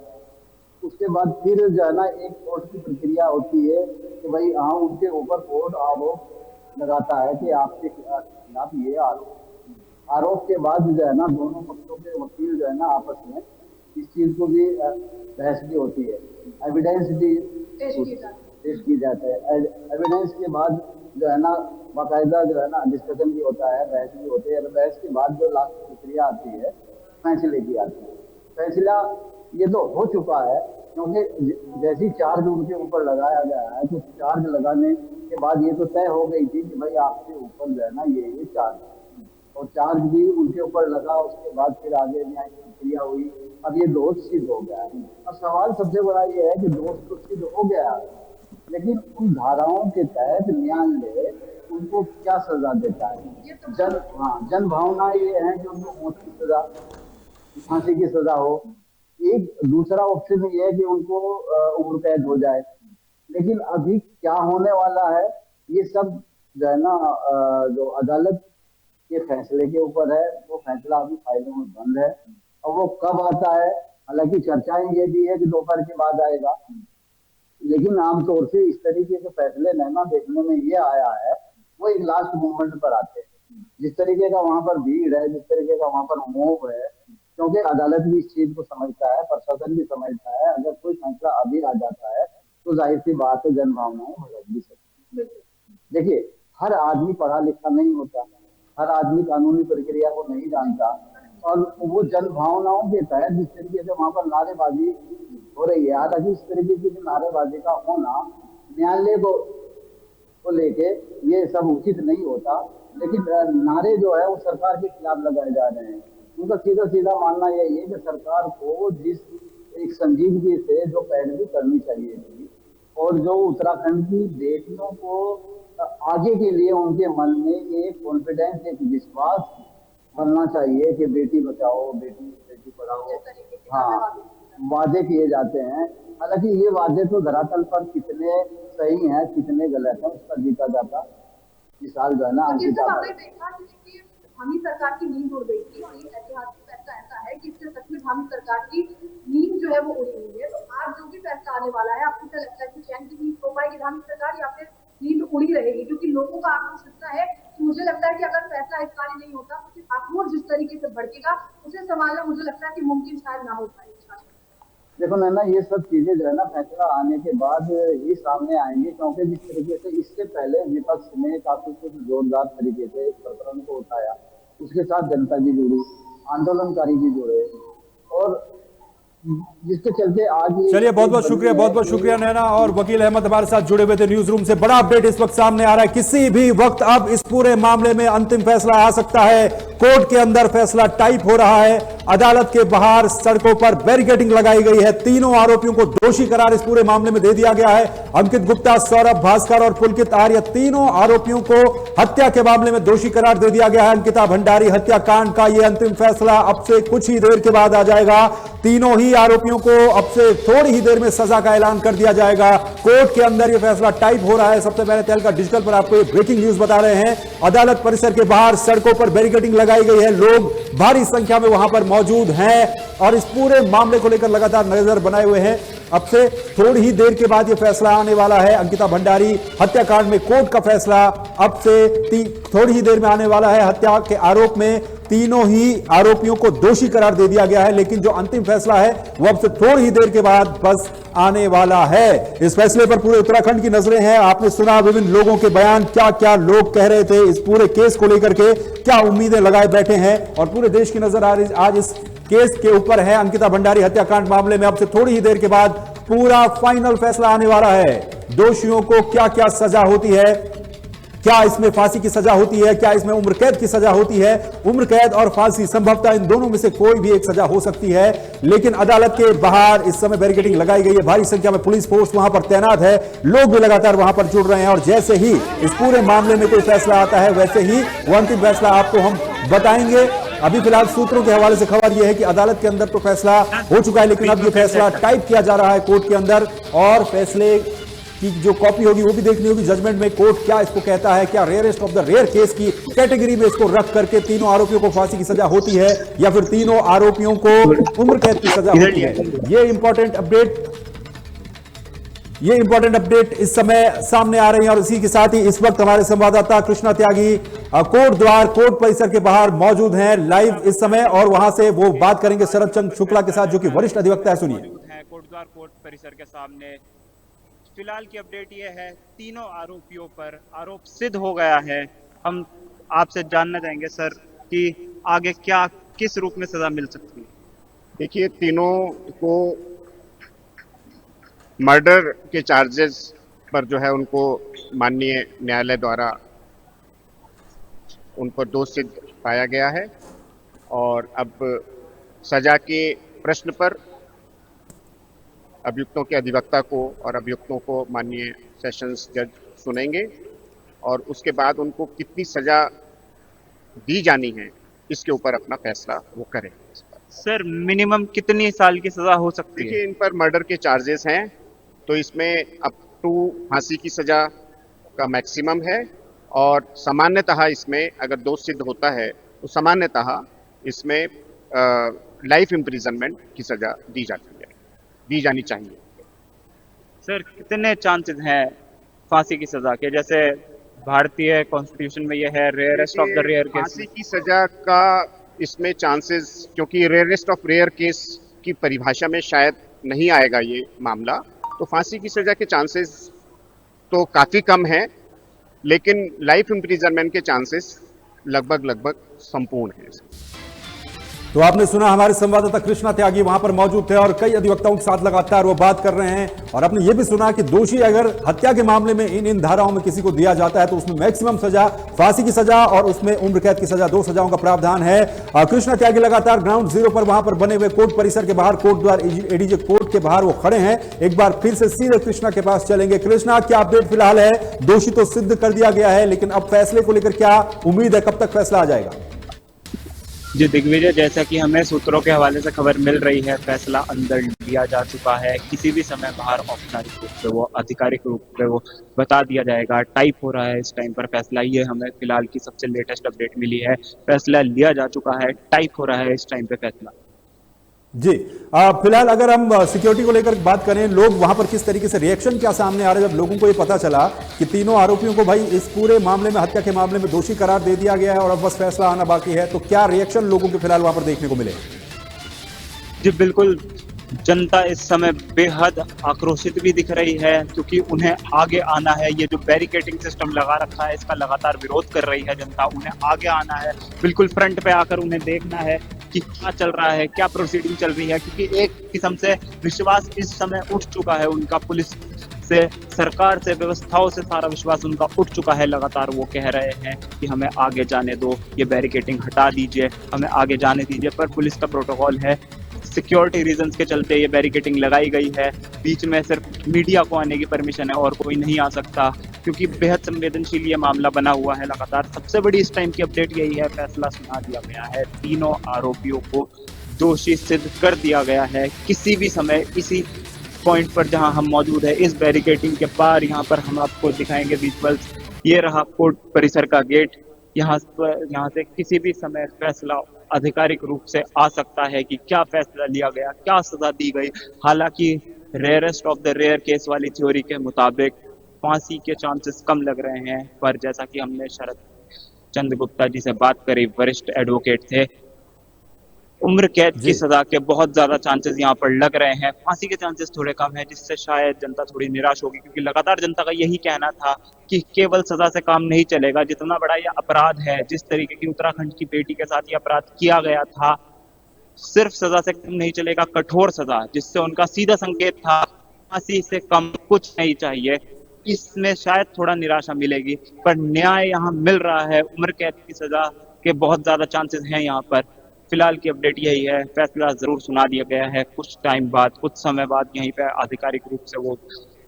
[SPEAKER 12] उसके बाद फिर जो है ना एक कोर्ट की प्रक्रिया होती है कि भाई हाँ उनके ऊपर कोर्ट आरोप लगाता है कि आपके खिलाफ ये आरोप के बाद जो है ना दोनों पक्षों के वकील जो है ना आपस में इस चीज को भी बहस भी होती है, एविडेंस भी पेश की जाता है। एविडेंस के बाद जो है ना बाकायदा जो है ना डिस्कशन भी होता है, बहस भी होती है। बहस के बाद जो लास्ट प्रक्रिया आती है फैसले की आती है। फैसला ये तो हो चुका है, क्योंकि जैसी चार्ज उनके ऊपर लगाया गया है तो चार्ज लगाने के बाद ये तो तय हो गई थी कि भाई आपके ऊपर जो है ना ये चार्ज और चार्ज भी उनके ऊपर लगा, उसके बाद फिर आगे न्यायिक प्रक्रिया हुई, अब ये दोष सिद्ध हो गया है। अब सवाल सबसे बड़ा ये है कि दोष तो सिद्ध हो गया है, लेकिन उन धाराओं के तहत न्यायालय उनको क्या सजा देता है? जन भावना ये है कि उनको मौत की सजा, फांसी की सजा हो। एक दूसरा ऑप्शन ये है कि उनको उम्र कैद हो जाए। लेकिन अभी क्या होने वाला है, ये सब जो है ना जो अदालत के फैसले के ऊपर है। वो फैसला अभी फाइलों में बंद है, और वो कब आता है, हालांकि चर्चाएं ये भी है कि दोपहर के बाद आएगा, लेकिन आमतौर से इस तरीके के फैसले नैना देखने में ये आया है, वो एक लास्ट मोमेंट पर आते हैं। जिस तरीके का वहां पर भीड़ है, जिस तरीके का वहां पर मोह है, क्योंकि अदालत भी इस चीज को समझता है, प्रशासन भी समझता है, अगर कोई फैसला अभी आ जाता है तो जाहिर सी बात है जन भावनाएं बदल भी सकती है। देखिए, हर आदमी पढ़ा लिखा नहीं होता, हर आदमी कानूनी प्रक्रिया को नहीं जानता, और वो जन भावनाओं के तहत जिस तरीके से वहां पर नारेबाजी हो रही है, हालांकि इस तरीके की नारेबाजी का होना न्यायालय को लेके ये सब उचित नहीं होता, लेकिन नारे जो है वो सरकार के खिलाफ लगाए जा रहे हैं। उनका सीधा सीधा मानना यही है कि सरकार को जिस एक संजीदगी से जो पैरवी करनी चाहिए थी, और जो उत्तराखंड की बेटियों को आगे के लिए उनके मन में एक कॉन्फिडेंस, एक विश्वास बनना चाहिए कि बेटी बचाओ, बेटी पढ़ाओ, हाँ, वादे किए जाते हैं। हालांकि ये वादे तो धरातल पर कितने सही हैं, कितने गलत हैं, उसका जीता जाता मिसाल जो है ना अंकिता।
[SPEAKER 11] हामी सरकार की नींद उड़ गई थी, और ये ऐतिहासिक फैसला ऐसा है कि इससे सच में हामी सरकार की नींद जो है वो उड़ी हुई है। तो आज जो भी फैसला आने वाला है, आपको क्या लगता है कि चैन की नींद सो पाएगी हामी सरकार, या फिर नींद उड़ी रहेगी? क्योंकि लोगों का आक्रोश इतना है कि मुझे लगता है कि अगर फैसला इस कार्य नहीं होता तो फिर आक्रोश जिस तरीके से भड़केगा, उसे संभालना मुझे लगता है कि मुमकिन शायद ना हो पाए।
[SPEAKER 12] देखो नैना, ये सब चीजें जो है ना फैसला आने के बाद ही सामने आएंगी, क्योंकि जिस तरीके से इससे पहले विपक्ष ने काफी कुछ जोरदार तरीके से इस प्रकरण को उठाया, उसके साथ जनता भी जुड़ी, आंदोलनकारी भी जुड़े, और जिसके चलते आज
[SPEAKER 1] चलिए, बहुत बहुत शुक्रिया नैना। और वकील अहमद हमारे साथ जुड़े हुए थे न्यूज रूम से। बड़ा अपडेट इस वक्त सामने आ रहा है, किसी भी वक्त अब इस पूरे मामले में अंतिम फैसला आ सकता है। कोर्ट के अंदर फैसला टाइप हो रहा है, अदालत के बाहर सड़कों पर बैरिकेडिंग लगाई गई है, तीनों आरोपियों को दोषी करार इस पूरे मामले में दे दिया गया है। अंकित गुप्ता, सौरभ भास्कर और पुलकित आर्य, तीनों आरोपियों को हत्या के मामले में दोषी करार दे दिया गया है। अंकिता भंडारी हत्याकांड का यह अंतिम फैसला अब से कुछ ही देर के बाद आ जाएगा। तीनों ही आरोपियों को अब से थोड़ी ही देर में सजा का ऐलान कर दिया जाएगा। कोर्ट के अंदर यह फैसला टाइप हो रहा है। सबसे पहले तहलका डिजिटल पर आपको ब्रेकिंग न्यूज बता रहे हैं। अदालत परिसर के बाहर सड़कों पर बैरिकेडिंग लगाई गई है, लोग भारी संख्या में वहां पर मौजूद हैं और इस पूरे मामले को लेकर लगातार नजर बनाए हुए हैं। अब से थोड़ी ही देर के बाद यह फैसला आने वाला है। अंकिता भंडारी हत्याकांड में कोर्ट का फैसला अब से थोड़ी ही देर में आने वाला है। हत्या के आरोप में तीनों ही आरोपियों को दोषी करार दे दिया गया है, लेकिन जो अंतिम फैसला है वो अब से थोड़ी ही देर के बाद बस आने वाला है। इस फैसले पर पूरे उत्तराखंड की नजरें हैं। आपने सुना विभिन्न लोगों के बयान, क्या क्या लोग कह रहे थे इस पूरे केस को लेकर के, क्या उम्मीदें लगाए बैठे हैं, और पूरे देश की नजर आज इस केस के ऊपर है। अंकिता भंडारी हत्याकांड मामले में अब से थोड़ी ही देर के बाद पूरा फाइनल फैसला आने वाला है। दोषियों को क्या क्या सजा होती है, क्या इसमें फांसी की सजा होती है, क्या इसमें उम्र कैद की सजा होती है। उम्र कैद और फांसी संभवतः इन दोनों में से कोई भी एक सजा हो सकती है, लेकिन अदालत के बाहर इस समय बैरिकेडिंग लगाई गई है, भारी संख्या में पुलिस फोर्स वहां पर तैनात है, लोग भी लगातार वहां पर जुड़ रहे हैं। और जैसे ही इस पूरे मामले में कोई फैसला आता है, वैसे ही वो अंतिम फैसला आपको हम बताएंगे। अभी फिलहाल सूत्रों के हवाले से खबर यह है कि अदालत के अंदर तो फैसला हो चुका है, लेकिन अब यह फैसला टाइप किया जा रहा है कोर्ट के अंदर, और फैसले की जो कॉपी होगी वो भी देखनी होगी। जजमेंट में कोर्ट क्या इसको कहता है, क्या rarest of the rare case की कैटेगरी में इसको रख करके तीनों आरोपियों को फांसी की सजा होती है, या फिर तीनों आरोपियों को उम्र कैद की सजा होती है। ये इंपॉर्टेंट अपडेट इस समय सामने आ रही है। और इसी के साथ ही इस वक्त हमारे संवाददाता कृष्णा त्यागी कोर्ट परिसर के बाहर मौजूद हैं लाइव इस समय, और वहां से वो बात करेंगे शरद चंद्र शुक्ला के साथ, जो कि वरिष्ठ अधिवक्ता है। सुनिए।
[SPEAKER 4] कोर्ट परिसर के सामने फिलहाल की अपडेट ये है, तीनों आरोपियों पर आरोप सिद्ध हो गया है। हम आपसे जानना चाहेंगे सर कि आगे क्या किस रूप में सजा मिल सकती है।
[SPEAKER 3] देखिए, तीनों को मर्डर के चार्जेस पर जो है उनको माननीय न्यायालय द्वारा उन पर दोष सिद्ध पाया गया है और अब सजा के प्रश्न पर अभियुक्तों के अधिवक्ता को और अभियुक्तों को माननीय सेशंस जज सुनेंगे और उसके बाद उनको कितनी सजा दी जानी है इसके ऊपर अपना फैसला वो करेंगे।
[SPEAKER 4] सर मिनिमम कितनी साल की सजा हो सकती है?
[SPEAKER 3] देखिए, इन पर मर्डर के चार्जेस हैं तो इसमें अप टू फांसी की सजा का मैक्सिमम है और सामान्यतः इसमें अगर दोष सिद्ध होता है तो सामान्यतः इसमें लाइफ इम्प्रिजनमेंट की सजा दी जानी चाहिए।
[SPEAKER 4] सर कितने चांसेस हैं फांसी की सजा के? जैसे भारतीय कॉन्स्टिट्यूशन में यह है rarest of the rare case.
[SPEAKER 3] फांसी की सजा का इसमें चांसेस, क्योंकि रेयरेस्ट ऑफ रेयर केस की परिभाषा में शायद नहीं आएगा ये मामला, तो फांसी की सजा के चांसेस तो काफी कम है, लेकिन लाइफ इम्प्रिजनमेंट के चांसेस लगभग संपूर्ण है।
[SPEAKER 1] तो आपने सुना, हमारे संवाददाता कृष्णा त्यागी वहां पर मौजूद थे और कई अधिवक्ताओं के साथ लगातार वो बात कर रहे हैं और आपने ये भी सुना कि दोषी अगर हत्या के मामले में इन धाराओं में किसी को दिया जाता है तो उसमें मैक्सिमम सजा फांसी की सजा और उसमें उम्र कैद की सजा, 2 सजाओं का प्रावधान है। कृष्णा त्यागी लगातार ग्राउंड जीरो पर वहां पर बने हुए कोर्ट परिसर के बाहर, कोर्ट द्वार एडीजे कोर्ट के बाहर वो खड़े हैं। एक बार फिर से सीधे कृष्णा के पास चलेंगे। कृष्णा, क्या अपडेट फिलहाल है? दोषी तो सिद्ध कर दिया गया है, लेकिन अब फैसले को लेकर क्या उम्मीद है, कब तक फैसला आ जाएगा?
[SPEAKER 4] जी दिग्विजय, जैसा कि हमें सूत्रों के हवाले से खबर मिल रही है, फैसला अंदर लिया जा चुका है। किसी भी समय बाहर औपचारिक रूप से वो आधिकारिक रूप से वो बता दिया जाएगा। टाइप हो रहा है इस टाइम पर फैसला, ये हमें फिलहाल की सबसे लेटेस्ट अपडेट मिली है। फैसला लिया जा चुका है, टाइप हो रहा है इस टाइम पे फैसला।
[SPEAKER 1] जी, फिलहाल अगर हम सिक्योरिटी को लेकर बात करें, लोग वहां पर किस तरीके से रिएक्शन क्या सामने आ रहा है जब लोगों को ये पता चला कि तीनों आरोपियों को भाई इस पूरे मामले में, हत्या के मामले में दोषी करार दे दिया गया है और अब बस फैसला आना बाकी है, तो क्या रिएक्शन लोगों के फिलहाल वहां पर देखने को मिले?
[SPEAKER 4] जी बिल्कुल, जनता इस समय बेहद आक्रोशित भी दिख रही है क्योंकि उन्हें आगे आना है। ये जो बैरिकेडिंग सिस्टम लगा रखा है इसका लगातार विरोध कर रही है जनता। उन्हें आगे आना है, बिल्कुल फ्रंट पे आकर उन्हें देखना है कि क्या चल रहा है, क्या प्रोसीडिंग चल रही है, क्योंकि एक किस्म से विश्वास इस समय उठ चुका है उनका। पुलिस से, सरकार से, व्यवस्थाओं से सारा विश्वास उनका उठ चुका है। लगातार वो कह रहे हैं कि हमें आगे जाने दो, ये बैरिकेडिंग हटा दीजिए, हमें आगे जाने दीजिए। पर पुलिस का प्रोटोकॉल है, सिक्योरिटी रीजंस के चलते ये बैरिकेडिंग लगाई गई है। बीच में सिर्फ मीडिया को आने की परमिशन है और कोई नहीं आ सकता, क्योंकि बेहद संवेदनशील ये मामला बना हुआ है। लगातार सबसे बड़ी इस टाइम की अपडेट यही है, फैसला सुना दिया गया है, तीनों आरोपियों को दोषी सिद्ध कर दिया गया है। किसी भी समय इसी पॉइंट पर जहां हम मौजूद है, इस बैरिकेडिंग के पार, यहाँ पर हम आपको दिखाएंगे विजुअल्स। ये रहा कोर्ट परिसर का गेट। यहाँ से किसी भी समय फैसला आधिकारिक रूप से आ सकता है कि क्या फैसला लिया गया, क्या सजा दी गई। हालांकि rarest of the rare case वाली थ्योरी के मुताबिक फांसी के चांसेस कम लग रहे हैं, पर जैसा कि हमने शरद चंद्र गुप्ता जी से बात करी, वरिष्ठ एडवोकेट थे, उम्र कैद की सजा के बहुत ज्यादा चांसेस यहाँ पर लग रहे हैं। फांसी के चांसेस थोड़े कम है, जिससे शायद जनता थोड़ी निराश होगी, क्योंकि लगातार जनता का यही कहना था कि केवल सजा से काम नहीं चलेगा। जितना बड़ा यह अपराध है, जिस तरीके की उत्तराखंड की बेटी के साथ ये अपराध किया गया था, सिर्फ सजा से कम नहीं चलेगा, कठोर सजा, जिससे उनका सीधा संकेत था फांसी से कम कुछ नहीं चाहिए। इसमें शायद थोड़ा निराशा मिलेगी, पर न्याय यहाँ मिल रहा है। उम्र कैद की सजा के बहुत ज्यादा चांसेस हैं यहाँ पर। फिलहाल की अपडेट यही है, फैसला जरूर सुना दिया गया है। कुछ टाइम बाद, कुछ समय बाद यहीं पे आधिकारिक रूप से वो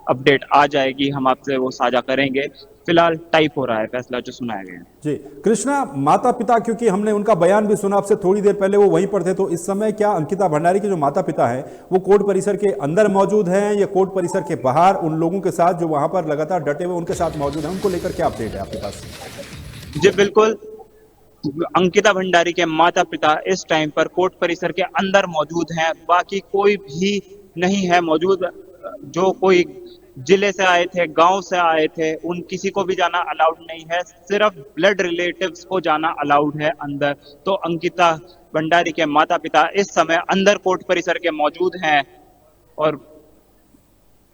[SPEAKER 4] अपडेट आ जाएगी, हम आपसे वो साझा करेंगे। फिलहाल टाइप हो रहा है फैसला जो सुनाया गया है।
[SPEAKER 1] जी कृष्णा, माता पिता, क्योंकि हमने उनका बयान भी सुना आपसे थोड़ी देर पहले, वो वहीं पर थे, तो इस समय क्या अंकिता भंडारी के जो माता पिता हैं वो कोर्ट परिसर के अंदर मौजूद हैं या कोर्ट परिसर के बाहर उन लोगों के साथ जो वहां पर लगातार डटे हुए उनके साथ मौजूद हैं? उनको लेकर क्या अपडेट है आपके पास?
[SPEAKER 4] जी बिल्कुल, अंकिता भंडारी के माता पिता इस टाइम पर कोर्ट परिसर के अंदर मौजूद हैं। बाकी कोई भी नहीं है मौजूद। जो कोई जिले से आए थे, गांव से आए थे, उन किसी को भी जाना अलाउड नहीं है। सिर्फ ब्लड रिलेटिव्स को जाना अलाउड है अंदर। तो अंकिता भंडारी के माता पिता इस समय अंदर कोर्ट परिसर के मौजूद हैं और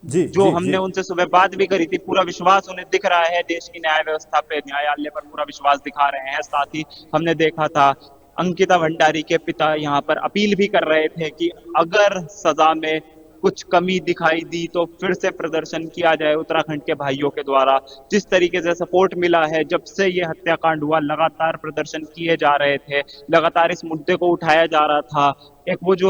[SPEAKER 4] जो हमने उनसे सुबह बात भी करी थी, पूरा विश्वास उन्हें दिख रहा है देश की न्याय व्यवस्था पे, न्यायालय पर पूरा विश्वास दिखा रहे हैं। साथ ही हमने देखा था अंकिता भंडारी के पिता यहाँ पर अपील भी कर रहे थे कि अगर सजा में कुछ कमी दिखाई दी तो फिर से प्रदर्शन किया जाए उत्तराखंड के भाइयों के द्वारा। जिस तरीके से सपोर्ट मिला है, जब से ये हत्याकांड हुआ लगातार प्रदर्शन किए जा रहे थे, लगातार इस मुद्दे को उठाया जा रहा था। एक वो जो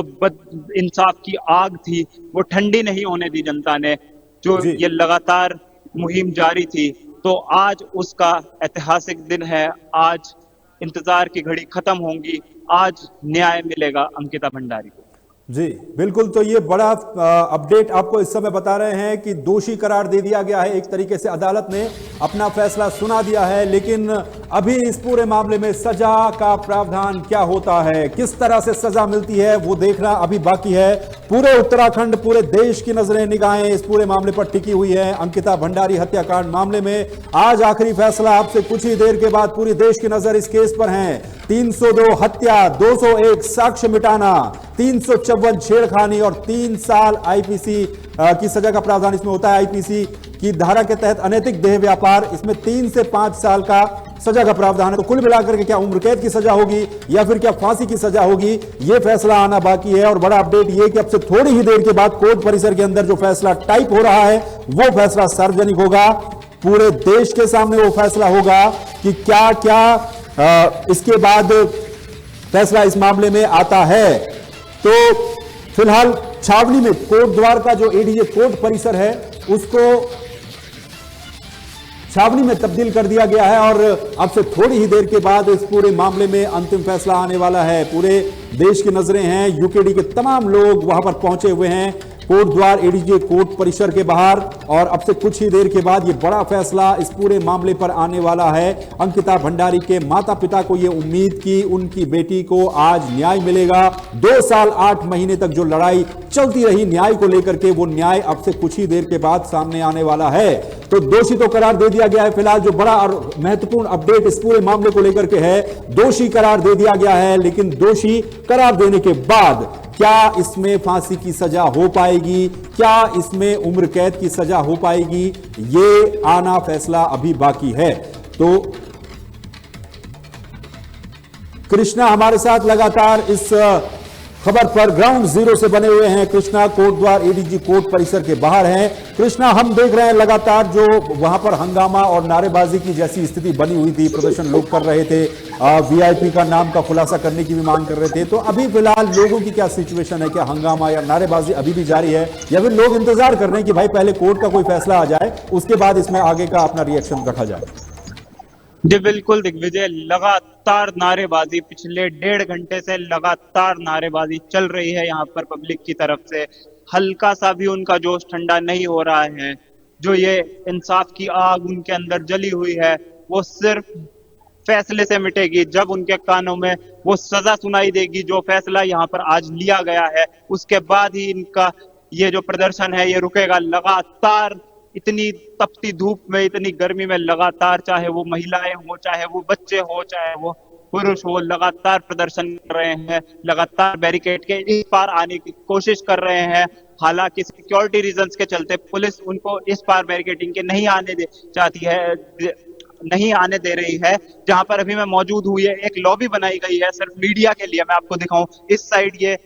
[SPEAKER 4] इंसाफ की आग थी वो ठंडी नहीं होने दी जनता ने, जो ये लगातार मुहिम जारी थी। तो आज उसका ऐतिहासिक दिन है, आज इंतजार की घड़ी खत्म होंगी, आज न्याय मिलेगा अंकिता भंडारी को।
[SPEAKER 1] जी बिल्कुल, तो ये बड़ा अपडेट आपको इस समय बता रहे हैं कि दोषी करार दे दिया गया है। एक तरीके से अदालत ने अपना फैसला सुना दिया है, लेकिन अभी इस पूरे मामले में सजा का प्रावधान क्या होता है, किस तरह से सजा मिलती है, वो देखना अभी बाकी है। पूरे उत्तराखंड, पूरे देश की नजरें निगाहें इस पूरे मामले पर टिकी हुई है। अंकिता भंडारी हत्याकांड मामले में आज आखिरी फैसला, आपसे कुछ ही देर के बाद पूरी देश की नजर इस केस पर है। 302 हत्या, 201 साक्ष्य मिटाना, 354 छेड़खानी और 3 साल आईपीसी की सजा का प्रावधान इसमें होता है। आईपीसी की धारा के तहत अनैतिक देह व्यापार, इसमें 3 से 5 साल का सजा का प्रावधान है। तो कुल मिलाकर के क्या उम्र कैद की सजा होगी या फिर क्या फांसी की सजा होगी, यह फैसला आना बाकी है। और बड़ा अपडेट यह कि अब से थोड़ी ही देर के बाद कोर्ट परिसर के अंदर जो फैसला टाइप हो रहा है वो फैसला सार्वजनिक होगा। पूरे देश के सामने वो फैसला होगा कि क्या क्या इसके बाद फैसला इस मामले में आता है। तो फिलहाल छावनी में कोर्ट द्वार का जो एडीजे कोर्ट परिसर है उसको छावनी में तब्दील कर दिया गया है और अब से थोड़ी ही देर के बाद इस पूरे मामले में अंतिम फैसला आने वाला है। पूरे देश की नजरें हैं, यूकेडी के तमाम लोग वहां पर पहुंचे हुए हैं कोर्ट द्वार एडीजे कोर्ट परिसर के बाहर, और अब से कुछ ही देर के बाद ये बड़ा फैसला इस पूरे मामले पर आने वाला है। अंकिता भंडारी के माता पिता को ये उम्मीद की उनकी बेटी को आज न्याय मिलेगा। 2 साल 8 महीने तक जो लड़ाई चलती रही न्याय को लेकर के, वो न्याय अब से कुछ ही देर के बाद सामने आने वाला है। तो दोषी तो करार दे दिया गया है। फिलहाल जो बड़ा और महत्वपूर्ण अपडेट इस पूरे मामले को लेकर के है, दोषी करार दे दिया गया है, लेकिन दोषी करार देने के बाद क्या इसमें फांसी की सजा हो पाएगी, क्या इसमें उम्र कैद की सजा हो पाएगी, ये आना फैसला अभी बाकी है। तो कृष्णा हमारे साथ लगातार इस खबर पर ग्राउंड जीरो से बने हुए हैं। कृष्णा कोर्ट द्वार एडीजी कोर्ट परिसर के बाहर हैं। कृष्णा, हम देख रहे हैं लगातार जो वहां पर हंगामा और नारेबाजी की जैसी स्थिति बनी हुई थी, प्रदर्शन लोग कर रहे थे, वीआईपी का नाम का खुलासा करने की भी मांग कर रहे थे। तो अभी फिलहाल लोगों की क्या सिचुएशन है, क्या हंगामा या नारेबाजी अभी भी जारी है या फिर लोग इंतजार कर रहे हैं कि भाई पहले कोर्ट का कोई फैसला आ जाए उसके बाद इसमें आगे का अपना रिएक्शन रखा जाए?
[SPEAKER 4] जी बिल्कुल दिग्विजय, लगातार नारेबाजी पिछले 1.5 घंटे से लगातार नारेबाजी चल रही है यहाँ पर पब्लिक की तरफ से। हल्का सा भी उनका जोश ठंडा नहीं हो रहा है। जो ये इंसाफ की आग उनके अंदर जली हुई है वो सिर्फ फैसले से मिटेगी, जब उनके कानों में वो सजा सुनाई देगी जो फैसला यहाँ पर आज लिया गया है, उसके बाद ही इनका ये जो प्रदर्शन है ये रुकेगा। लगातार इतनी तपती धूप में, इतनी गर्मी में लगातार, चाहे वो महिलाएं हो, चाहे वो बच्चे हो, चाहे वो पुरुष हो, लगातार प्रदर्शन कर रहे हैं, लगातार बैरिकेड के इस पार आने की कोशिश कर रहे हैं। हालांकि सिक्योरिटी रीजंस के चलते पुलिस उनको इस पार बैरिकेडिंग के नहीं आने दे रही है। जहां पर अभी मैं मौजूद हुई है, एक लॉबी बनाई गई है सिर्फ मीडिया के लिए। मैं आपको दिखाऊं, इस साइड ये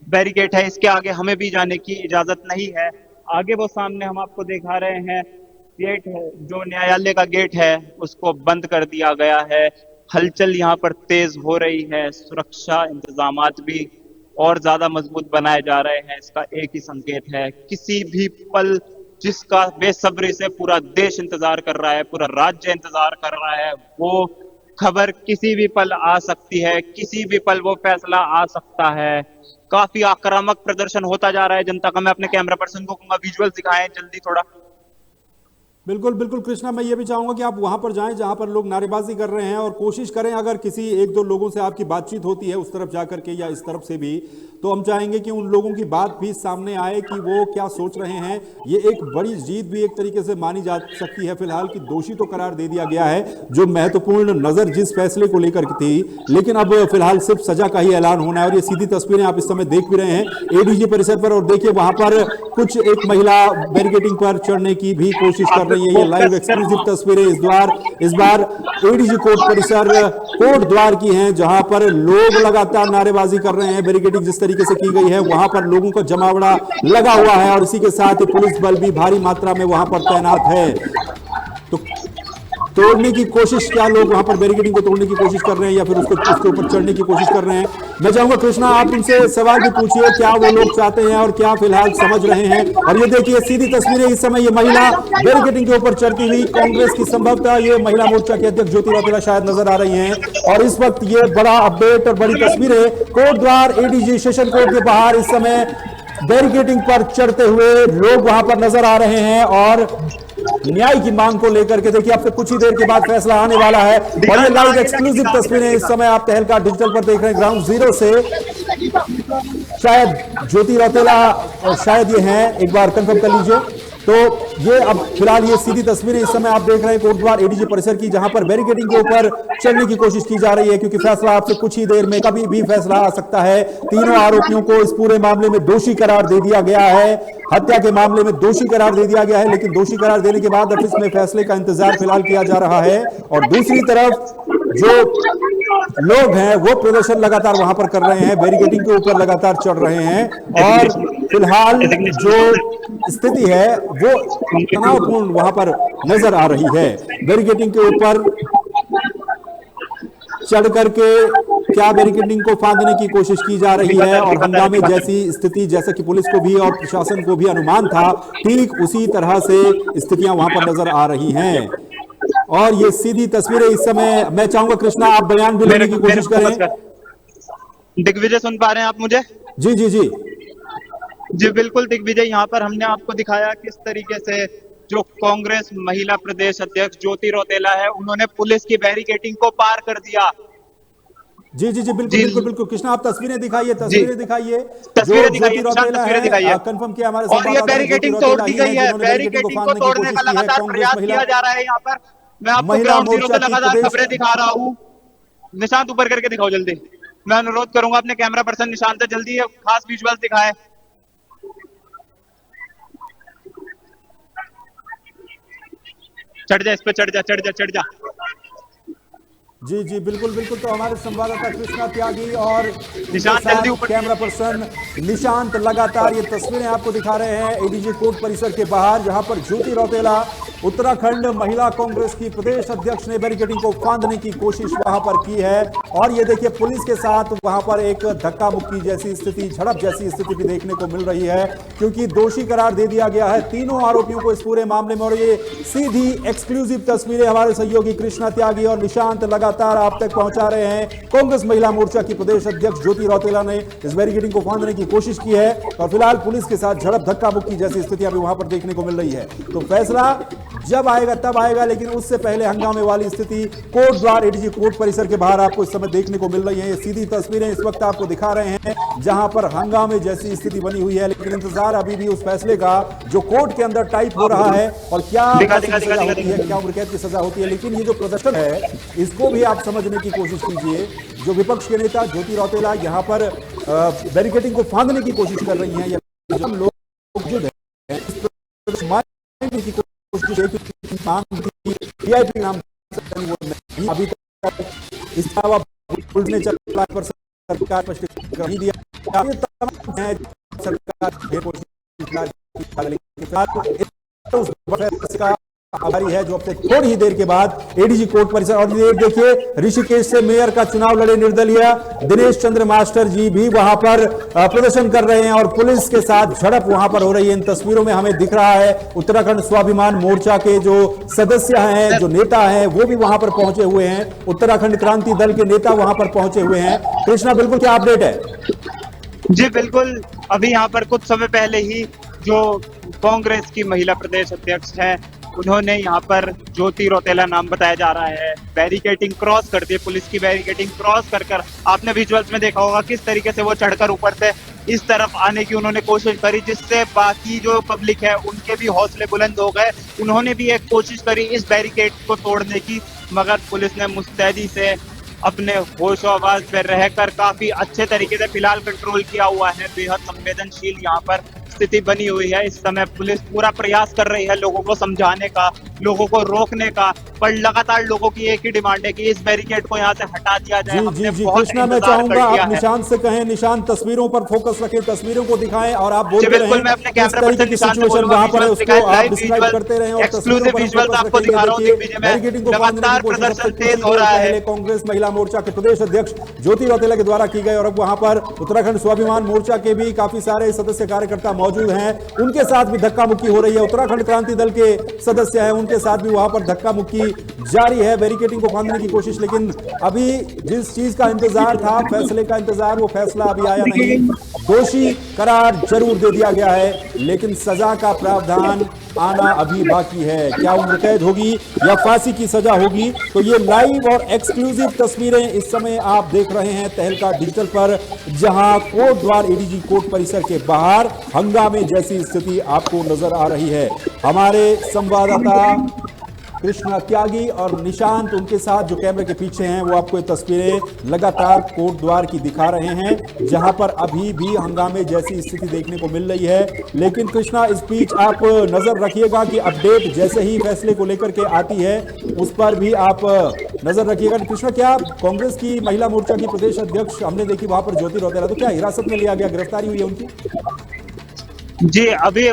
[SPEAKER 4] बैरिकेड है, इसके आगे हमें भी जाने की इजाजत नहीं है। आगे वो सामने हम आपको दिखा रहे हैं गेट है, जो न्यायालय का गेट है उसको बंद कर दिया गया है। हलचल यहाँ पर तेज हो रही है, सुरक्षा इंतजामात भी और ज्यादा मजबूत बनाए जा रहे हैं। इसका एक ही संकेत है, किसी भी पल जिसका बेसब्री से पूरा देश इंतजार कर रहा है, पूरा राज्य इंतजार कर रहा है, वो खबर किसी भी पल आ सकती है, किसी भी पल वो फैसला आ सकता है। काफी आक्रामक प्रदर्शन होता जा रहा है जनता का। मैं अपने कैमरा पर्सन को कहूंगा विजुअल दिखाएं जल्दी थोड़ा।
[SPEAKER 1] बिल्कुल बिल्कुल कृष्णा, मैं ये भी चाहूंगा कि आप वहां पर जाएं जहां पर लोग नारेबाजी कर रहे हैं और कोशिश करें, अगर किसी 1-2 लोगों से आपकी बातचीत होती है उस तरफ जाकर के या इस तरफ से भी, तो हम चाहेंगे कि उन लोगों की बात भी सामने आए कि वो क्या सोच रहे हैं। ये एक बड़ी जीत भी एक तरीके से मानी जा सकती है फिलहाल कि दोषी तो करार दे दिया गया है, जो महत्वपूर्ण नजर जिस फैसले को लेकर थी, लेकिन अब फिलहाल सिर्फ सजा का ही ऐलान होना है। और ये सीधी तस्वीरें आप इस समय देख भी रहे हैं एडीजी परिसर पर, और देखिए वहां पर कुछ एक महिला बैरिकेडिंग पर चढ़ने की भी कोशिश कर रही रही हैं, ये लाइव एक्सक्लूसिव तस्वीरें इस बार एडीजी कोर्ट परिसर कोर्ट द्वार की हैं, जहां पर लोग लगातार नारेबाजी कर रहे हैं। बैरिकेडिंग जिस तरीके से की गई है, वहां पर लोगों का जमावड़ा लगा हुआ है और इसी के साथ ही पुलिस बल भी भारी मात्रा में वहां पर तैनात है। तो तोड़ने की कोशिश, क्या लोग वहां पर बैरिकेडिंग को तोड़ने की कोशिश कर रहे हैं या फिर उसके ऊपर चढ़ने की कोशिश कर रहे हैं? मैं चाहूंगा कृष्णा, आप उनसे सवाल भी पूछिए, क्या वो लोग चाहते हैं और क्या फिलहाल समझ रहे हैं। और ये देखिए सीधी तस्वीरें, इस समय ये महिला बैरिकेडिंग के ऊपर चढ़ती हुई कांग्रेस की संभवतः ये महिला मोर्चा के अध्यक्ष ज्योति रौतेला शायद नजर आ रही हैं। और इस वक्त ये बड़ा अपडेट और बड़ी तस्वीरें कोर्ट द्वार एडीजी सेशन कोर्ट के बाहर इस समय बैरिकेडिंग पर चढ़ते हुए लोग वहां पर नजर आ रहे हैं और न्याय की मांग को लेकर के देखिए अब से कुछ ही देर के बाद फैसला आने वाला है। और ये लाइव एक्सक्लूसिव तस्वीरें इस समय आप तहलका डिजिटल पर देख रहे हैं, ग्राउंड जीरो से। शायद ज्योति रौतेला शायद ये हैं, एक बार कंफर्म कर लीजिए। तो ये अब फिलहाल ये सीधी तस्वीरें इस समय आप देख रहे हैं कोर्ट द्वार एडीजी परिसर की, जहां पर बैरिकेडिंग के ऊपर चढ़ने की कोशिश की जा रही है, क्योंकि फैसला आपसे कुछ ही देर में कभी भी फैसला आ सकता है। तीनों आरोपियों को इस पूरे मामले में दोषी करार दे दिया गया है, हत्या के मामले में दोषी करार दे दिया गया है, लेकिन दोषी करार देने के बाद ऑफिस में फैसले का इंतजार फिलहाल किया जा रहा है। और दूसरी तरफ जो लोग हैं वो प्रदर्शन लगातार वहां पर कर रहे हैं, बैरिकेडिंग के ऊपर लगातार चढ़ रहे हैं और फिलहाल जो स्थिति है वो तनावपूर्ण वहां पर नजर आ रही है। बैरिकेडिंग के ऊपर चढ़ करके क्या बैरिकेडिंग को फांदने की कोशिश की जा रही है और हंगामे जैसी स्थिति, जैसा कि पुलिस को भी और प्रशासन को भी अनुमान था, ठीक उसी तरह से स्थितियां वहां पर नजर आ रही हैं। और ये सीधी तस्वीरें इस समय, मैं चाहूंगा कृष्णा आप बयान भी लेने की कोशिश करें।
[SPEAKER 4] दिग्विजय सुन पा रहे हैं आप मुझे?
[SPEAKER 1] जी जी जी
[SPEAKER 4] जी बिल्कुल दिग्विजय, यहाँ पर हमने आपको दिखाया किस तरीके से जो कांग्रेस महिला प्रदेश अध्यक्ष ज्योति रौतेला है, उन्होंने पुलिस की बैरिकेडिंग को पार कर दिया।
[SPEAKER 1] जी जी जी बिल्कुल बिल्कुल बिल्कुल कृष्णा, आप तस्वीरें दिखाइए, तस्वीरें दिखाइए, ज्योति रौतेला है, कंफर्म किया हमारे
[SPEAKER 4] और ये बैरिकेडिंग तोड़ दी गई है। बैरिकेडिंग को तोड़ने का लगातार प्रयास किया जा रहा है। यहाँ पर मैं आपको ग्राउंड जीरो से लगातार खबरें दिखा रहा हूँ। निशांत ऊपर करके दिखाओ जल्दी। मैं अनुरोध करूंगा अपने कैमरा पर्सन निशांत से जल्दी खास विजुअल्स दिखाए। चढ़ जा इस पे, चढ़ जा चढ़ जा चढ़ जा।
[SPEAKER 1] जी जी बिल्कुल बिल्कुल। तो हमारे संवाददाता कृष्णा त्यागी और कैमरा पर्सन निशांत लगातार ये तस्वीरें आपको दिखा रहे हैं एडीजी कोर्ट परिसर के बाहर, जहां पर ज्योति रौतेला उत्तराखंड महिला कांग्रेस की प्रदेश अध्यक्ष ने बैरिकेडिंग को फांदने की कोशिश वहां पर की है। और ये देखिए पुलिस के साथ वहां पर एक धक्का मुक्की जैसी स्थिति, झड़प जैसी स्थिति भी देखने को मिल रही है, क्योंकि दोषी करार दे दिया गया है तीनों आरोपियों को इस पूरे मामले में। और ये सीधी एक्सक्लूसिव तस्वीरें हमारे सहयोगी कृष्णा त्यागी और निशांत लगातार आप तक पहुंचा रहे हैं। कांग्रेस महिला मोर्चा की प्रदेश अध्यक्ष ज्योति रौतेला ने इस बैरिकेडिंग को फांदने की कोशिश की है और फिलहाल पुलिस के साथ झड़प धक्का मुक्की जैसी स्थितियां भी वहां पर देखने को मिल रही है। तो फैसला जब आएगा तब आएगा, लेकिन उससे पहले हंगामे वाली स्थिति कोर्ट द्वार एडीजी कोर्ट परिसर के बाहर आपको इस समय देखने को मिल रही है। ये सीधी तस्वीरें इस वक्त आपको दिखा रहे हैं, जहां पर हंगामे जैसी स्थिति बनी हुई है, लेकिन इंतजार अभी भी उस फैसले का जो कोर्ट के अंदर टाइप हो रहा है और क्या सजा होती है, क्या उम्र कैद की सजा होती है। लेकिन ये जो प्रदर्शन है इसको भी आप समझने की कोशिश कीजिए। जो विपक्ष के नेता ज्योति रौतेला यहाँ पर बैरिकेडिंग को फांदने की कोशिश कर रही हैं, या हम लोग जो है वीआईपी नाम अभी तक इस ने पर सरकार स्पष्टीकरण नहीं दिया। सरकार आभारी है जो अब से थोड़ी ही देर के बाद एडीजी कोर्ट परिसर। और ये देखिए ऋषिकेश से मेयर का चुनाव लड़े निर्दलीय दिनेश चंद्र मास्टर जी भी वहां पर प्रदर्शन कर रहे हैं और पुलिस के साथ झड़प वहां पर हो रही है। इन तस्वीरों में हमें दिख रहा है उत्तराखंड स्वाभिमान मोर्चा के जो सदस्य हैं, जो नेता हैं, वो भी वहां पर पहुंचे हुए हैं। उत्तराखंड क्रांति दल के नेता वहां पर पहुंचे हुए हैं। कृष्णा बिल्कुल क्या अपडेट है?
[SPEAKER 4] जी बिल्कुल, अभी यहाँ पर कुछ समय पहले ही जो कांग्रेस की महिला प्रदेश अध्यक्ष है उन्होंने यहाँ पर ज्योति रौतेला नाम बताया जा रहा है, बैरिकेडिंग क्रॉस कर दी, पुलिस की बैरिकेडिंग क्रॉस कर आपने विजुअल्स में देखा होगा किस तरीके से वो चढ़कर ऊपर से इस तरफ आने की उन्होंने कोशिश करी, जिससे बाकी जो पब्लिक है उनके भी हौसले बुलंद हो गए। उन्होंने भी एक कोशिश करी इस बैरिकेड को तोड़ने की, मगर पुलिस ने मुस्तैदी से अपने होशो-हवास पे रहकर काफी अच्छे तरीके से फिलहाल कंट्रोल किया हुआ है। बेहद संवेदनशील यहाँ पर स्थिति बनी हुई है। इस समय पुलिस पूरा प्रयास कर रही है लोगों को समझाने का लोगों को रोकने का, पर लगातार लोगों की एक ही डिमांड है कि इस बैरिकेड को यहाँ से हटा दिया जाए।
[SPEAKER 1] जी जी कृष्णा, मैं चाहूंगा आप निशांत से कहें, निशांत तस्वीरों पर फोकस रखें, तस्वीरों को दिखाएं और आप बोलते रहें
[SPEAKER 4] मैं अपने कैमरा
[SPEAKER 1] तरीके की सिचुएशन वहां पर है उसको आप डिस्क्राइब करते रहें और तस्वीरों पर
[SPEAKER 4] विजुअल आपको दिखा रहा हूं।
[SPEAKER 1] बैरिकेडिंग को लगातार प्रदर्शन तेज हो रहा है। कांग्रेस महिला मोर्चा के प्रदेश अध्यक्ष ज्योति रौतेला के द्वारा की गई और अब वहां पर उत्तराखंड स्वाभिमान मोर्चा के भी काफी सारे सदस्य कार्यकर्ता मौजूद हैं, उनके साथ भी धक्का मुक्की हो रही है। उत्तराखंड क्रांति दल के सदस्य हैं, उनके साथ भी वहां पर धक्का मुक्की जारी है, बैरिकेडिंग को फांदने की कोशिश। लेकिन अभी जिस चीज का इंतजार था, फैसले का इंतजार, वो फैसला अभी आया नहीं। दोषी करार जरूर दे दिया गया है, लेकिन सजा का प्रावधान आना अभी बाकी है। क्या उम्र कैद होगी या फांसी की सजा होगी? तो ये लाइव और एक्सक्लूसिव तस्वीरें इस समय आप देख रहे हैं तहलका डिजिटल पर, जहां कोर्ट द्वार एडीजी कोर्ट परिसर के बाहर हंगामे जैसी स्थिति आपको नजर आ रही है। हमारे संवाददाता कृष्णा त्यागी और निशांत उनके साथ जो कैमरे के पीछे हैं, वो आपको ये तस्वीरें लगातार कोर्ट द्वार की दिखा रहे हैं, जहां पर अभी भी हंगामे जैसी स्थिति देखने को मिल रही है। लेकिन कृष्णा, इस बीच आप नजर रखिएगा कि अपडेट जैसे ही फैसले को लेकर के आती है उस पर भी आप नजर रखिएगा। कृष्णा, क्या कांग्रेस की महिला मोर्चा की प्रदेश अध्यक्ष हमने देखी वहां पर ज्योति रौतेला, तो क्या हिरासत में लिया गया, गिरफ्तारी हुई है उनकी?
[SPEAKER 4] जी, अभी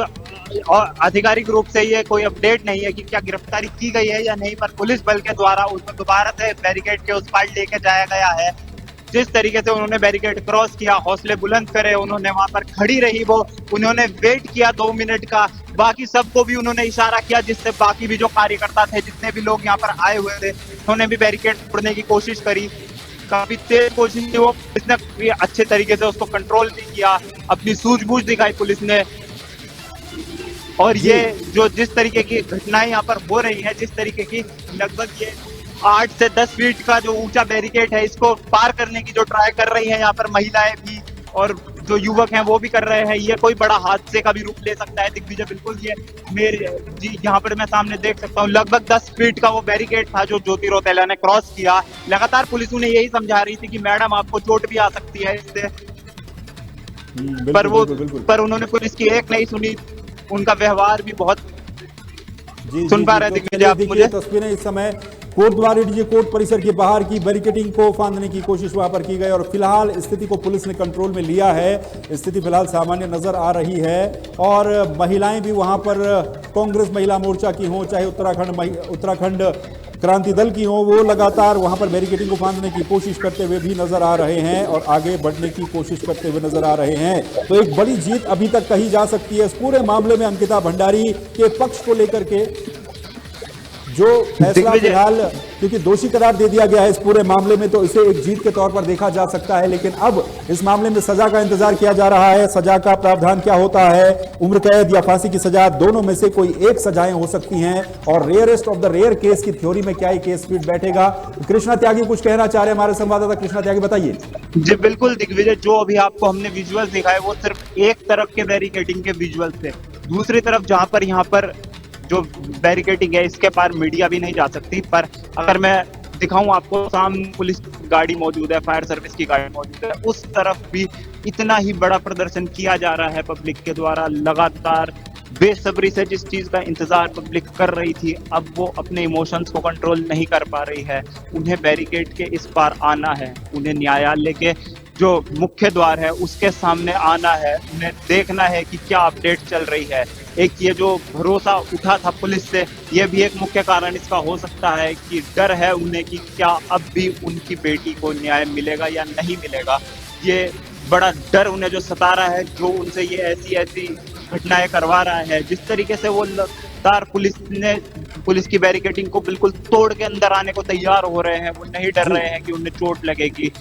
[SPEAKER 4] और आधिकारिक रूप से ये कोई अपडेट नहीं है कि क्या गिरफ्तारी की गई है या नहीं, पर पुलिस बल के द्वारा उसको दोबारा से बैरिकेड के उस पार लेके जाया गया है। जिस तरीके से उन्होंने बैरिकेड क्रॉस किया, हौसले बुलंद करे, उन्होंने वहां पर खड़ी रही, वो उन्होंने वेट किया 2 मिनट का, बाकी सबको भी उन्होंने इशारा किया, जिससे बाकी भी जो कार्यकर्ता थे, जितने भी लोग यहाँ पर आए हुए थे, उन्होंने भी बैरिकेड तोड़ने की कोशिश करी। काफी तेज कोशिश थी, वो पुलिस ने अच्छे तरीके से उसको कंट्रोल भी किया, अपनी सूझबूझ दिखाई पुलिस ने। और ये जो जिस तरीके की घटनाएं यहाँ पर हो रही है, जिस तरीके की लगभग ये 8 से 10 फीट का जो ऊंचा बैरिकेड है, इसको पार करने की जो ट्राई कर रही है यहाँ पर महिलाएं भी और जो युवक हैं वो भी कर रहे हैं, ये कोई बड़ा हादसे का भी रूप ले सकता है। दिग्विजय, बिल्कुल ये मेरे जी यहाँ पर मैं सामने देख सकता हूँ, लगभग 10 फीट का वो बैरिकेड था जो ज्योति रौतेला ने क्रॉस किया। लगातार पुलिस उन्हें यही समझा रही थी कि मैडम आपको चोट भी आ सकती है इससे, पर उन्होंने पुलिस की एक नहीं सुनी, उनका व्यवहार भी बहुत सुन पा रहे थे। आप मुझे
[SPEAKER 1] तस्वीरें इस समय कोर्ट द्वार एडीजी कोर्ट परिसर के बाहर की बैरिकेडिंग को फांदने की कोशिश वहां पर की गई और फिलहाल स्थिति को पुलिस ने कंट्रोल में लिया है। स्थिति फिलहाल सामान्य नजर आ रही है और महिलाएं भी वहां पर कांग्रेस महिला मोर्चा की हो, चाहे उत्तराखंड क्रांति दल की हो, वो लगातार वहां पर बैरिकेडिंग को फांदने की कोशिश करते हुए भी नजर आ रहे हैं और आगे बढ़ने की कोशिश करते हुए नजर आ रहे हैं। तो एक बड़ी जीत अभी तक कही जा सकती है इस पूरे मामले में अंकिता भंडारी के पक्ष को लेकर के, जो फैसला फिलहाल क्योंकि दोषी करार दे दिया गया है इस पूरे मामले में, तो इसे एक जीत के तौर पर देखा जा सकता है। लेकिन अब इस मामले में सजा का इंतजार किया जा रहा है। सजा का प्रावधान क्या होता है, उम्र कैद या फांसी की सजा, दोनों में से कोई एक सजाएं हो सकती हैं और rarest of the rare case की थ्योरी में क्या केस फिट बैठेगा। कृष्णा त्यागी कुछ कहना चाह रहे हैं, हमारे संवाददाता कृष्णा त्यागी, बताइए।
[SPEAKER 4] जी बिल्कुल दिग्विजय, जो अभी आपको हमने विजुअल्स दिखाए वो सिर्फ एक तरफ के बैरिकेडिंग के विजुअल्स थे। दूसरी तरफ जहां पर यहाँ पर जो बैरिकेडिंग है, इसके पार मीडिया भी नहीं जा सकती, पर अगर मैं दिखाऊं आपको, सामने पुलिस गाड़ी मौजूद है, फायर सर्विस की गाड़ी मौजूद है, उस तरफ भी इतना ही बड़ा प्रदर्शन किया जा रहा है पब्लिक के द्वारा। लगातार बेसब्री से जिस चीज का इंतजार पब्लिक कर रही थी, अब वो अपने इमोशंस को कंट्रोल नहीं कर पा रही है। उन्हें बैरिकेड के इस पार आना है, उन्हें न्यायालय के जो मुख्य द्वार है उसके सामने आना है, उन्हें देखना है कि क्या अपडेट चल रही है। एक ये जो भरोसा उठा था पुलिस से, ये भी एक मुख्य कारण इसका हो सकता है कि डर है उन्हें कि क्या अब भी उनकी बेटी को न्याय मिलेगा या नहीं मिलेगा। ये बड़ा डर उन्हें जो सता रहा है, जो उनसे ये ऐसी घटनाएं करवा रहा है। जिस तरीके से वो लगातार पुलिस की बैरिकेडिंग को बिल्कुल तोड़ के अंदर आने को तैयार हो रहे हैं, वो नहीं डर रहे हैं कि उन्हें चोट लगेगी।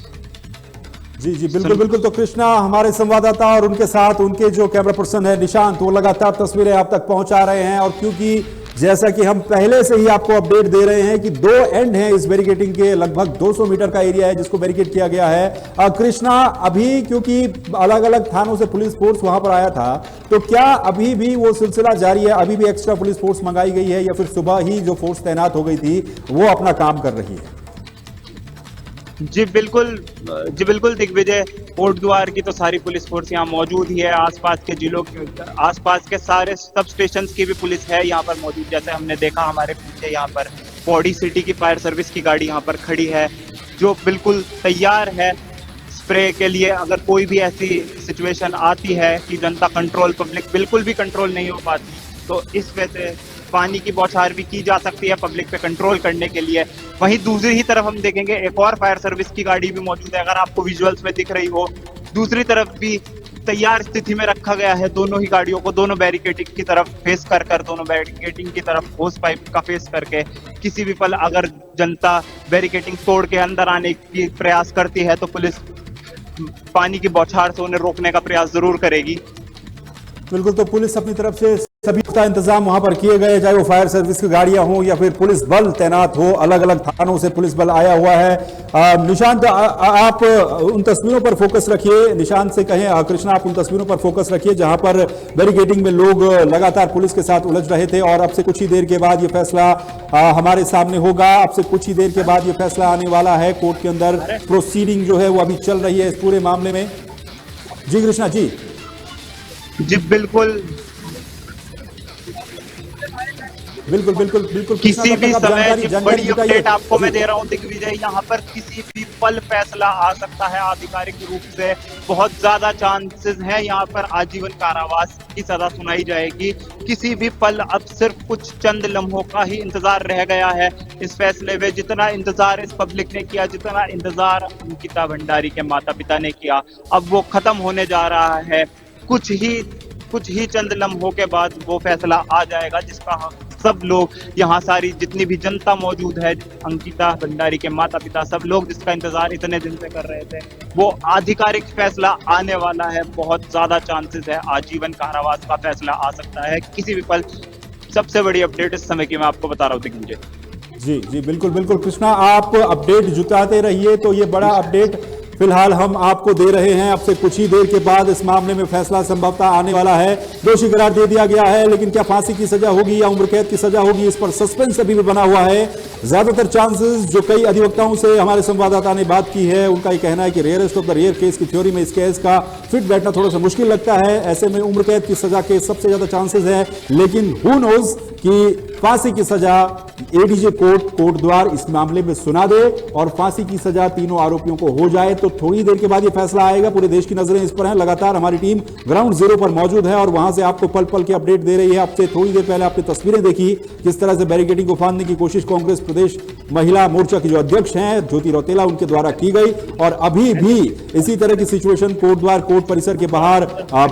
[SPEAKER 1] जी जी बिल्कुल बिल्कुल। तो कृष्णा, हमारे संवाददाता और उनके साथ उनके जो कैमरा पर्सन है निशांत, वो लगातार तस्वीरें आप तक पहुंचा रहे हैं। और क्योंकि जैसा कि हम पहले से ही आपको अपडेट दे रहे हैं कि 2 एंड हैं इस बैरिकेडिंग के, लगभग 200 मीटर का एरिया है जिसको बैरिकेड किया गया है। कृष्णा, अभी क्योंकि अलग अलग थानों से पुलिस फोर्स वहां पर आया था, तो क्या अभी भी वो सिलसिला जारी है, अभी भी एक्स्ट्रा पुलिस फोर्स मंगाई गई है या फिर सुबह ही जो फोर्स तैनात हो गई थी वो अपना काम कर रही है?
[SPEAKER 4] जी बिल्कुल दिग्विजय। कोटद्वार की तो सारी पुलिस फोर्स यहाँ मौजूद ही है। आसपास के जिलों के, आसपास के सारे सब स्टेशन की भी पुलिस है यहाँ पर मौजूद। जैसे हमने देखा हमारे पीछे यहाँ पर पौड़ी सिटी की फायर सर्विस की गाड़ी यहाँ पर खड़ी है, जो बिल्कुल तैयार है स्प्रे के लिए। अगर कोई भी ऐसी सिचुएशन आती है कि जनता कंट्रोल, पब्लिक बिल्कुल भी कंट्रोल नहीं हो पाती, तो इस वजह से पानी की बौछार भी की जा सकती है पब्लिक पे कंट्रोल करने के लिए। वहीं दूसरी ही तरफ हम देखेंगे एक और फायर सर्विस की गाड़ी भी मौजूद है, अगर आपको विजुअल्स में दिख रही हो। दूसरी तरफ भी तैयार स्थिति में रखा गया है दोनों ही गाड़ियों को, दोनों बैरिकेडिंग की तरफ फेस कर दोनों बैरिकेडिंग की तरफ होस पाइप का फेस करके। किसी भी पल अगर जनता बैरिकेडिंग तोड़ के अंदर आने की प्रयास करती है तो पुलिस पानी की बौछार से उन्हें रोकने का प्रयास जरूर करेगी।
[SPEAKER 1] बिल्कुल, तो पुलिस अपनी तरफ से सभी पुख्ता इंतजाम वहां पर किए गए, चाहे वो फायर सर्विस की गाड़ियां हो या फिर पुलिस बल तैनात हो। अलग अलग थानों से पुलिस बल आया हुआ है। निशांत, आप उन तस्वीरों पर फोकस रखिए। निशांत से कहें, कृष्णा आप उन तस्वीरों पर फोकस रखिए जहां पर बैरिकेडिंग में लोग लगातार पुलिस के साथ उलझ रहे थे और अब से कुछ ही देर के बाद ये फैसला हमारे सामने होगा। अब से कुछ ही देर के बाद ये फैसला आने वाला है। कोर्ट के अंदर प्रोसीडिंग जो है वो अभी चल रही है इस पूरे मामले में। जी कृष्णा जी।
[SPEAKER 4] जी बिल्कुल किसी भी समय बड़ी अपडेट आपको मैं दे रहा हूं दिग्विजय। यहाँ पर किसी भी पल फैसला आ सकता है आधिकारिक रूप से। बहुत ज्यादा चांसेस हैं यहाँ पर आजीवन कारावास की सजा सुनाई जाएगी किसी भी पल। अब सिर्फ कुछ चंद लम्हों का ही इंतजार रह गया है इस फैसले में। जितना इंतजार इस पब्लिक ने किया, जितना इंतजार अंकिता भंडारी के माता पिता ने किया, अब वो खत्म होने जा रहा है। कुछ ही चंद लम्हों के बाद वो फैसला आ जाएगा जिसका सब लोग यहाँ, सारी जितनी भी जनता मौजूद है, अंकिता भंडारी के माता पिता, सब लोग जिसका इंतजार इतने दिन से कर रहे थे, वो आधिकारिक फैसला आने वाला है। बहुत ज्यादा चांसेस है आजीवन कारावास का फैसला आ सकता है किसी भी पल। सबसे बड़ी अपडेट इस समय की मैं आपको बता रहा हूँ दिग्विजय।
[SPEAKER 1] जी बिल्कुल कृष्णा, आप अपडेट जुटाते रहिए। तो ये बड़ा अपडेट फिलहाल हम आपको दे रहे हैं। अब से कुछ ही देर के बाद इस मामले में फैसला संभवतः आने वाला है। दोषी करार दे दिया गया है, लेकिन क्या फांसी की सजा होगी या उम्र कैद की सजा होगी, इस पर सस्पेंस अभी भी बना हुआ है। ज्यादातर चांसेस, जो कई अधिवक्ताओं से हमारे संवाददाता ने बात की है, उनका ये कहना है कि rarest of the rare case की थ्योरी में इस केस का फिट बैठना थोड़ा सा मुश्किल लगता है। ऐसे में उम्र कैद की सजा के सबसे ज्यादा चांसेस है, लेकिन हु नोज कि फांसी की सजा एडीजे कोटद्वार इस मामले में सुना दे और फांसी की सजा तीनों आरोपियों को हो जाए तो थोड़ी देर के बाद ये फैसला आएगा। पूरे देश की नजरें इस पर हैं। लगातार हमारी टीम ग्राउंड जीरो पर मौजूद है और वहां से आपको पल पल की अपडेट दे रही है। अब से थोड़ी देर पहले आपने तस्वीरें देखी किस तरह से बैरिकेडिंग को फांदने की कोशिश कांग्रेस प्रदेश महिला मोर्चा की जो अध्यक्ष हैं ज्योति रौतेला, उनके द्वारा की गई। और अभी भी इसी तरह की सिचुएशन कोटद्वार कोर्ट परिसर के बाहर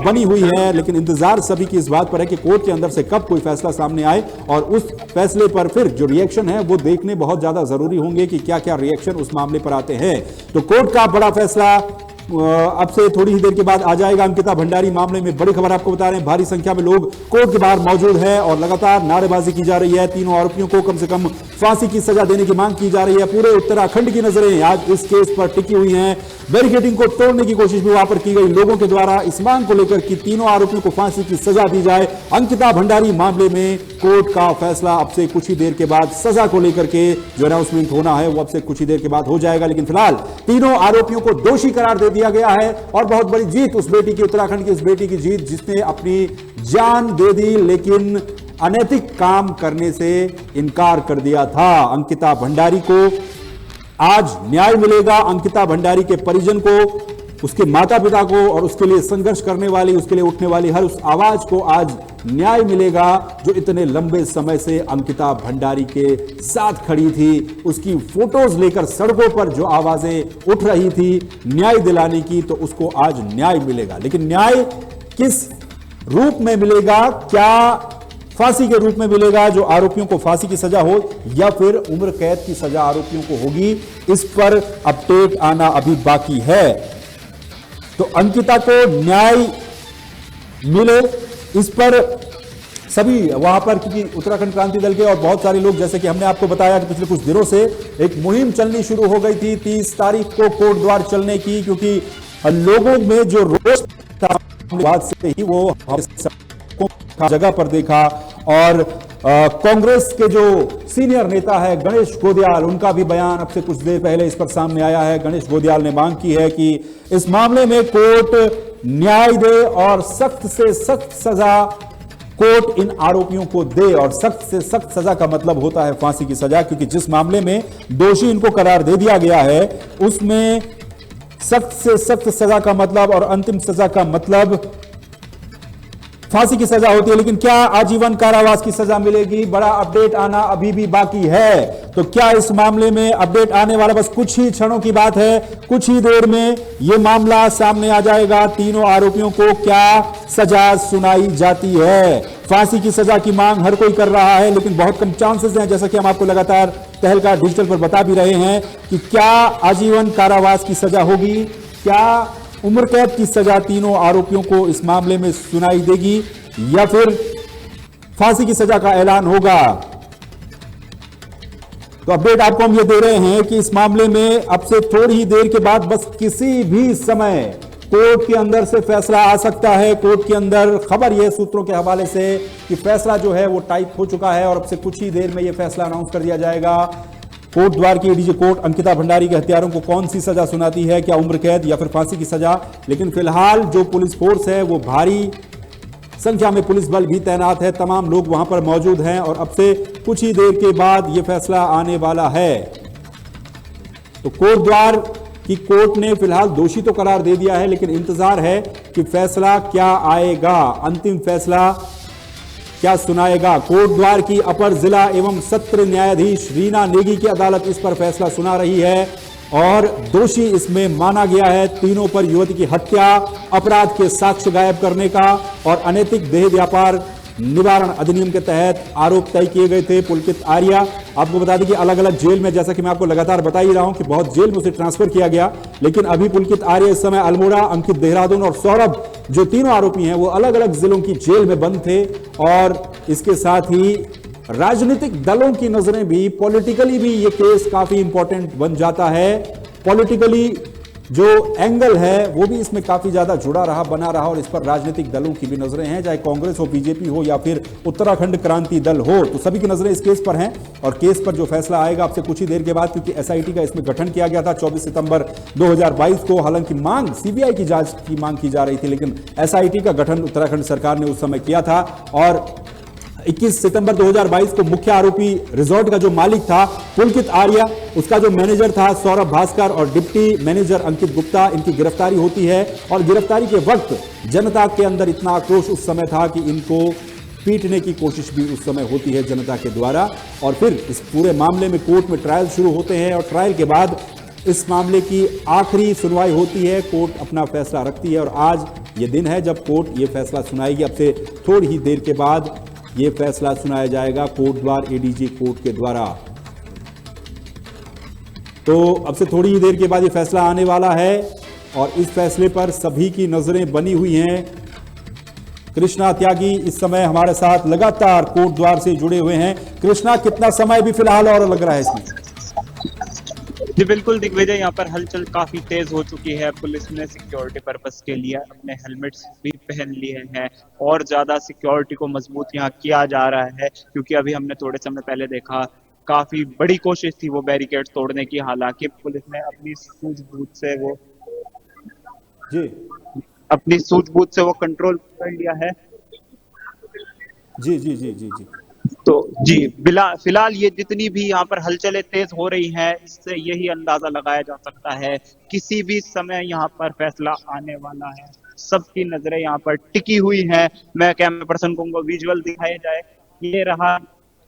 [SPEAKER 1] बनी हुई है। लेकिन इंतजार सभी की इस बात पर है कि कोर्ट के अंदर से कब कोई फैसला सामने आए और उस फैसले पर फिर जो रिएक्शन है वो देखने बहुत ज्यादा जरूरी होंगे कि क्या क्या रिएक्शन उस मामले पर आते हैं। तो कोर्ट का बड़ा फैसला अब से थोड़ी ही देर के बाद आ जाएगा। अंकिता भंडारी मामले में बड़ी खबर आपको बता रहे हैं। भारी संख्या में लोग कोर्ट के बाहर मौजूद है और लगातार नारेबाजी की जा रही है। तीनों आरोपियों को कम से कम फांसी की सजा देने की मांग की जा रही है। पूरे उत्तराखंड की नजरें आज इस केस पर टिकी हुई हैं। बैरिकेडिंग को तोड़ने की कोशिश भी वहां पर की गई लोगों के द्वारा इस मांग को लेकर कि तीनों आरोपियों को फांसी की सजा दी जाए। अंकिता भंडारी मामले में कोर्ट का फैसला अब से कुछ ही देर के बाद सजा को लेकर के जो अनाउंसमेंट होना है वो अब से कुछ ही देर के बाद हो जाएगा। लेकिन फिलहाल तीनों आरोपियों को दोषी करार दे दिया गया है और बहुत बड़ी जीत उस बेटी की, उत्तराखंड की इस बेटी की जीत जिसने अपनी जान दे दी लेकिन अनैतिक काम करने से इनकार कर दिया था। अंकिता भंडारी को आज न्याय मिलेगा। अंकिता भंडारी के परिजन को, उसके माता पिता को और उसके लिए संघर्ष करने वाली, उसके लिए उठने वाली हर उस आवाज को आज न्याय मिलेगा जो इतने लंबे समय से अंकिता भंडारी के साथ खड़ी थी। उसकी फोटोज लेकर सड़कों पर जो आवाजें उठ रही थी न्याय दिलाने की, तो उसको आज न्याय मिलेगा। लेकिन न्याय किस रूप में मिलेगा? क्या फांसी के रूप में मिलेगा, जो आरोपियों को फांसी की सजा हो, या फिर उम्र कैद की सजा आरोपियों को होगी? इस पर अपडेट आना अभी बाकी है। तो अंकिता को न्याय मिले, इस पर सभी वहां पर, क्योंकि उत्तराखंड क्रांति दल के और बहुत सारे लोग, जैसे कि हमने आपको बताया कि पिछले कुछ दिनों से एक मुहिम चलनी शुरू हो गई थी 30 तारीख को कोटद्वार चलने की, क्योंकि लोगों में जो रोष था बाद से ही वो जगह पर देखा और कांग्रेस के जो सीनियर नेता है गणेश गोदियाल, उनका भी बयान अब से कुछ देर पहले इस पर सामने आया है। गणेश गोदियाल ने मांग की है कि इस मामले में कोर्ट न्याय दे और सख्त से सख्त सजा कोर्ट इन आरोपियों को दे। और सख्त से सख्त सजा का मतलब होता है फांसी की सजा, क्योंकि जिस मामले में दोषी इनको करार दे दिया गया है उसमें सख्त से सख्त सजा का मतलब और अंतिम सजा का मतलब फांसी की सजा होती है। लेकिन क्या आजीवन कारावास की सजा मिलेगी? बड़ा अपडेट आना अभी भी बाकी है। तो क्या इस मामले में अपडेट आने वाला बस कुछ ही क्षणों की बात है, कुछ ही देर में यह मामला सामने आ जाएगा। तीनों आरोपियों को क्या सजा सुनाई जाती है? फांसी की सजा की मांग हर कोई कर रहा है, लेकिन बहुत कम चांसेस हैं, जैसा कि हम आपको लगातार तहलका डिजिटल पर बता भी रहे हैं कि क्या आजीवन कारावास की सजा होगी, क्या उम्र कैद की सजा तीनों आरोपियों को इस मामले में सुनाई देगी, या फिर फांसी की सजा का ऐलान होगा। तो अपडेट आपको हम ये दे रहे हैं कि इस मामले में अब से थोड़ी ही देर के बाद बस किसी भी समय कोर्ट के अंदर से फैसला आ सकता है। कोर्ट के अंदर खबर यह सूत्रों के हवाले से कि फैसला जो है वो टाइप हो चुका है और अब से कुछ ही देर में यह फैसला अनाउंस कर दिया जाएगा। कोर्ट द्वार की एडीजे कोर्ट अंकिता भंडारी के हत्यारों को कौन सी सजा सुनाती है, क्या उम्र कैद या फिर फांसी की सजा। लेकिन फिलहाल जो पुलिस फोर्स है वो भारी संख्या में पुलिस बल भी तैनात है, तमाम लोग वहां पर मौजूद हैं और अब से कुछ ही देर के बाद यह फैसला आने वाला है। तो कोर्ट द्वार की कोर्ट ने फिलहाल दोषी तो करार दे दिया है, लेकिन इंतजार है कि फैसला क्या आएगा, अंतिम फैसला क्या सुनाएगा। कोर्ट द्वार की अपर जिला एवं सत्र न्यायाधीश रीना नेगी की अदालत इस पर फैसला सुना रही है और दोषी इसमें माना गया है। तीनों पर युवती की हत्या, अपराध के साक्ष्य गायब करने का और अनैतिक देह व्यापार निवारण अधिनियम के तहत आरोप तय किए गए थे। पुलकित आर्या, आपको बता दें कि अलग अलग जेल में, जैसा कि मैं आपको लगातार बता ही रहा हूं कि बहुत जेल में उसे ट्रांसफर किया गया, लेकिन अभी पुलकित आर्या इस समय अल्मोड़ा, अंकित देहरादून और सौरभ, जो तीनों आरोपी हैं वो अलग अलग जिलों की जेल में बंद थे। और इसके साथ ही राजनीतिक दलों की नजरें भी, पॉलिटिकली भी ये केस काफी इंपॉर्टेंट बन जाता है। पॉलिटिकली जो एंगल है वो भी इसमें काफी ज्यादा जुड़ा रहा, बना रहा और इस पर राजनीतिक दलों की भी नजरें हैं, चाहे कांग्रेस हो, बीजेपी हो या फिर उत्तराखंड क्रांति दल हो, तो सभी की नजरें इस केस पर हैं। और केस पर जो फैसला आएगा अब से कुछ ही देर के बाद, क्योंकि एसआईटी का इसमें गठन किया गया था 24 सितंबर 2022 को। हालांकि मांग सीबीआई की जांच की मांग की जा रही थी, लेकिन एसआईटी का गठन उत्तराखंड सरकार ने उस समय किया था और 21 सितंबर 2022 को मुख्य आरोपी रिजॉर्ट का जो मालिक था पुलकित आर्या, उसका जो मैनेजर था सौरभ भास्कर और डिप्टी मैनेजर अंकित गुप्ता, इनकी गिरफ्तारी होती है। और गिरफ्तारी के वक्त जनता के अंदर इतना आक्रोश उस समय था कि इनको पीटने की कोशिश भी उस समय होती है जनता के द्वारा। और फिर इस पूरे मामले में कोर्ट में ट्रायल शुरू होते हैं और ट्रायल के बाद इस मामले की आखिरी सुनवाई होती है, कोर्ट अपना फैसला रखती है। और आज ये दिन है जब कोर्ट ये फैसला सुनाएगी। अब से थोड़ी ही देर के बाद ये फैसला सुनाया जाएगा कोर्ट द्वार एडीजे कोर्ट के द्वारा। तो अब से थोड़ी ही देर के बाद ये फैसला आने वाला है और इस फैसले पर सभी की नजरें बनी हुई हैं। कृष्णा त्यागी इस समय हमारे साथ लगातार कोर्ट द्वार से जुड़े हुए हैं। कृष्णा, कितना समय भी फिलहाल और लग रहा है इसमें?
[SPEAKER 4] जी बिल्कुल दिग्विजय, यहाँ पर हलचल काफी तेज हो चुकी है। पुलिस ने सिक्योरिटी पर्पस के लिए अपने हेलमेट्स भी पहन लिए हैं और ज्यादा सिक्योरिटी को मजबूत यहाँ किया जा रहा है, क्योंकि अभी हमने थोड़े समय पहले देखा काफी बड़ी कोशिश थी वो बैरिकेड तोड़ने की। हालांकि पुलिस ने अपनी सूझबूझ से वो कंट्रोल कर लिया है।
[SPEAKER 1] जी जी जी जी जी
[SPEAKER 4] तो जी फिलहाल ये जितनी भी यहाँ पर हलचलें तेज हो रही हैं, इससे यही अंदाजा लगाया जा सकता है किसी भी समय यहाँ पर फैसला आने वाला है। सबकी नजरें यहाँ पर टिकी हुई हैं। मैं कैमरा पर्सन को विजुअल दिखाया जाए, ये रहा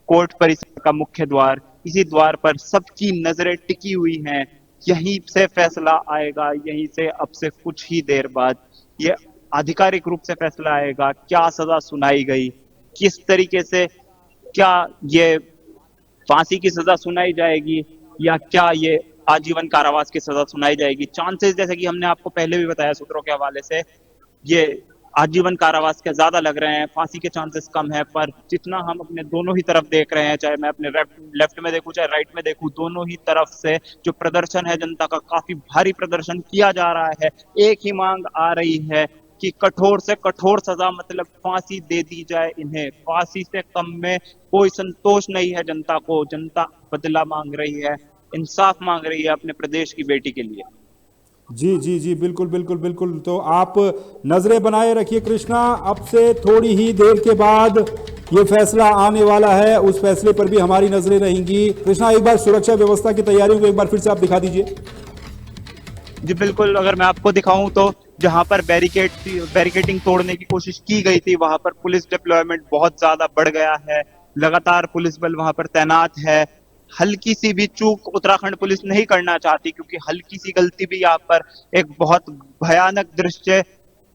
[SPEAKER 4] कोर्ट परिसर का मुख्य द्वार। इसी द्वार पर सबकी नजरें टिकी हुई हैं। यहीं से फैसला आएगा, यहीं से अब से कुछ ही देर बाद ये आधिकारिक रूप से फैसला आएगा। क्या सजा सुनाई गई, किस तरीके से, क्या ये फांसी की सजा सुनाई जाएगी या क्या ये आजीवन कारावास की सजा सुनाई जाएगी। चांसेस, जैसे कि हमने आपको पहले भी बताया सूत्रों के हवाले से, ये आजीवन कारावास के ज्यादा लग रहे हैं, फांसी के चांसेस कम है। पर जितना हम अपने दोनों ही तरफ देख रहे हैं, चाहे मैं अपने लेफ्ट में देखूं चाहे राइट में देखूं, दोनों ही तरफ से जो प्रदर्शन है जनता का, काफी भारी प्रदर्शन किया जा रहा है। एक ही मांग आ रही है कि कठोर से कठोर सजा मतलब फांसी दे दी जाए इन्हें। फांसी से कम में कोई संतोष नहीं है जनता को। जनता बदला मांग रही है, इंसाफ मांग रही है अपने प्रदेश की बेटी के लिए।
[SPEAKER 1] जी जी जी, बिल्कुल बिल्कुल बिल्कुल। तो आप नजरें बनाए रखिए कृष्णा, अब से थोड़ी ही देर के बाद ये फैसला आने वाला है, उस फैसले पर भी हमारी नजरें रहेंगी। कृष्णा, एक बार सुरक्षा व्यवस्था की तैयारियों को एक बार फिर से आप दिखा दीजिए।
[SPEAKER 4] जी बिल्कुल, अगर मैं आपको दिखाऊं तो जहां पर बैरिकेडिंग तोड़ने की कोशिश की गई थी वहां पर पुलिस डिप्लॉयमेंट बहुत ज्यादा बढ़ गया है। लगातार पुलिस बल वहां पर तैनात है। हल्की सी भी चूक उत्तराखंड पुलिस नहीं करना चाहती, क्योंकि हल्की सी गलती भी यहाँ पर एक बहुत भयानक दृश्य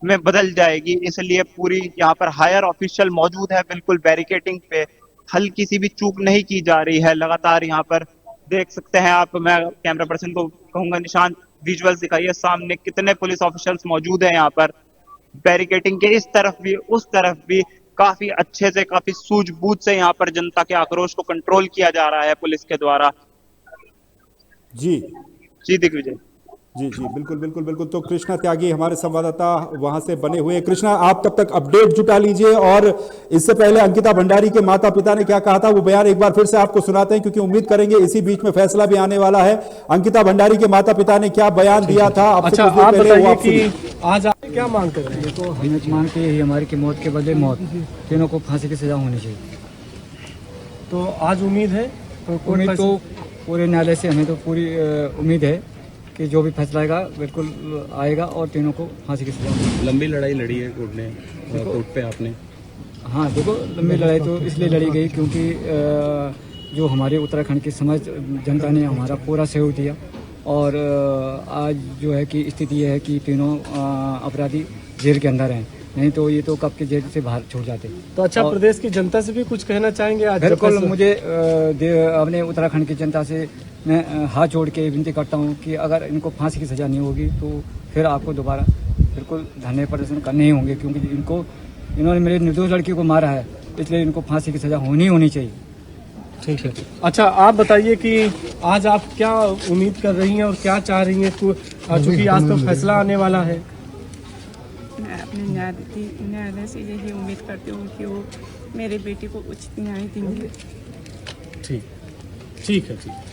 [SPEAKER 4] में बदल जाएगी। इसलिए पूरी यहाँ पर हायर ऑफिशियल मौजूद है बिल्कुल बैरिकेडिंग पे। हल्की सी भी चूक नहीं की जा रही है। लगातार यहाँ पर देख सकते हैं आप, मैं कैमरा पर्सन को कहूंगा निशांत विजुअल्स दिखाइए सामने कितने पुलिस ऑफिशियल्स मौजूद हैं यहाँ पर। बैरिकेडिंग के इस तरफ भी उस तरफ भी काफी अच्छे से, काफी सूझबूझ से यहाँ पर जनता के आक्रोश को कंट्रोल किया जा रहा है पुलिस के द्वारा।
[SPEAKER 1] जी
[SPEAKER 4] जी दिग्विजय।
[SPEAKER 1] जी जी, बिल्कुल बिल्कुल बिल्कुल। तो कृष्णा त्यागी हमारे संवाददाता वहां से बने हुए। कृष्णा, आप तब तक अपडेट जुटा लीजिए, और इससे पहले अंकिता भंडारी के माता पिता ने क्या कहा था वो बयान एक बार फिर से आपको सुनाते हैं, क्योंकि उम्मीद करेंगे इसी बीच में फैसला भी आने वाला है। अंकिता भंडारी के माता पिता ने क्या बयान दिया था?
[SPEAKER 5] अच्छा, आप बताइए कि आज आप क्या मांग कर रहे हैं?
[SPEAKER 6] तो हमें मांग के यही हमारी की मौत के बदले मौत, तीनों को फांसी की सजा होनी चाहिए।
[SPEAKER 5] तो आज उम्मीद है
[SPEAKER 6] उम्मीद तो पूरे न्यायालय से हमें तो पूरी उम्मीद है कि जो भी फैसला आएगा बिल्कुल आएगा और तीनों को फांसी की सजा होगी।
[SPEAKER 7] लंबी लड़ाई लड़ी है कोर्ट पे आपने।
[SPEAKER 6] हाँ देखो, लंबी लड़ाई तो इसलिए लड़ी गई क्योंकि जो हमारे उत्तराखंड की समाज जनता ने हमारा पूरा सहयोग दिया, और आज जो है कि स्थिति यह है कि तीनों अपराधी जेल के अंदर हैं, नहीं तो ये तो कब के जेल से बाहर छोड़ जाते।
[SPEAKER 5] तो अच्छा, प्रदेश की जनता से भी कुछ कहना चाहेंगे आज?
[SPEAKER 6] बिल्कुल, मुझे अपने उत्तराखंड की जनता से मैं हाथ जोड़ के विनती करता हूँ कि अगर इनको फांसी की सज़ा नहीं होगी तो फिर आपको दोबारा बिल्कुल धरने प्रदर्शन करने ही होंगे, क्योंकि इन्होंने मेरे निर्दोष लड़की को मारा है, इसलिए इनको फांसी की सज़ा होनी चाहिए।
[SPEAKER 5] ठीक है। अच्छा, आप बताइए कि आज आप क्या उम्मीद कर रही हैं और क्या चाह रही हैं, चूँकि आज तो फैसला आने वाला है?
[SPEAKER 8] मैं अपने न्यायालय से यही उम्मीद करती हूँ कि वो मेरे बेटे को उचित न्याय देंगे।
[SPEAKER 5] ठीक है, ठीक।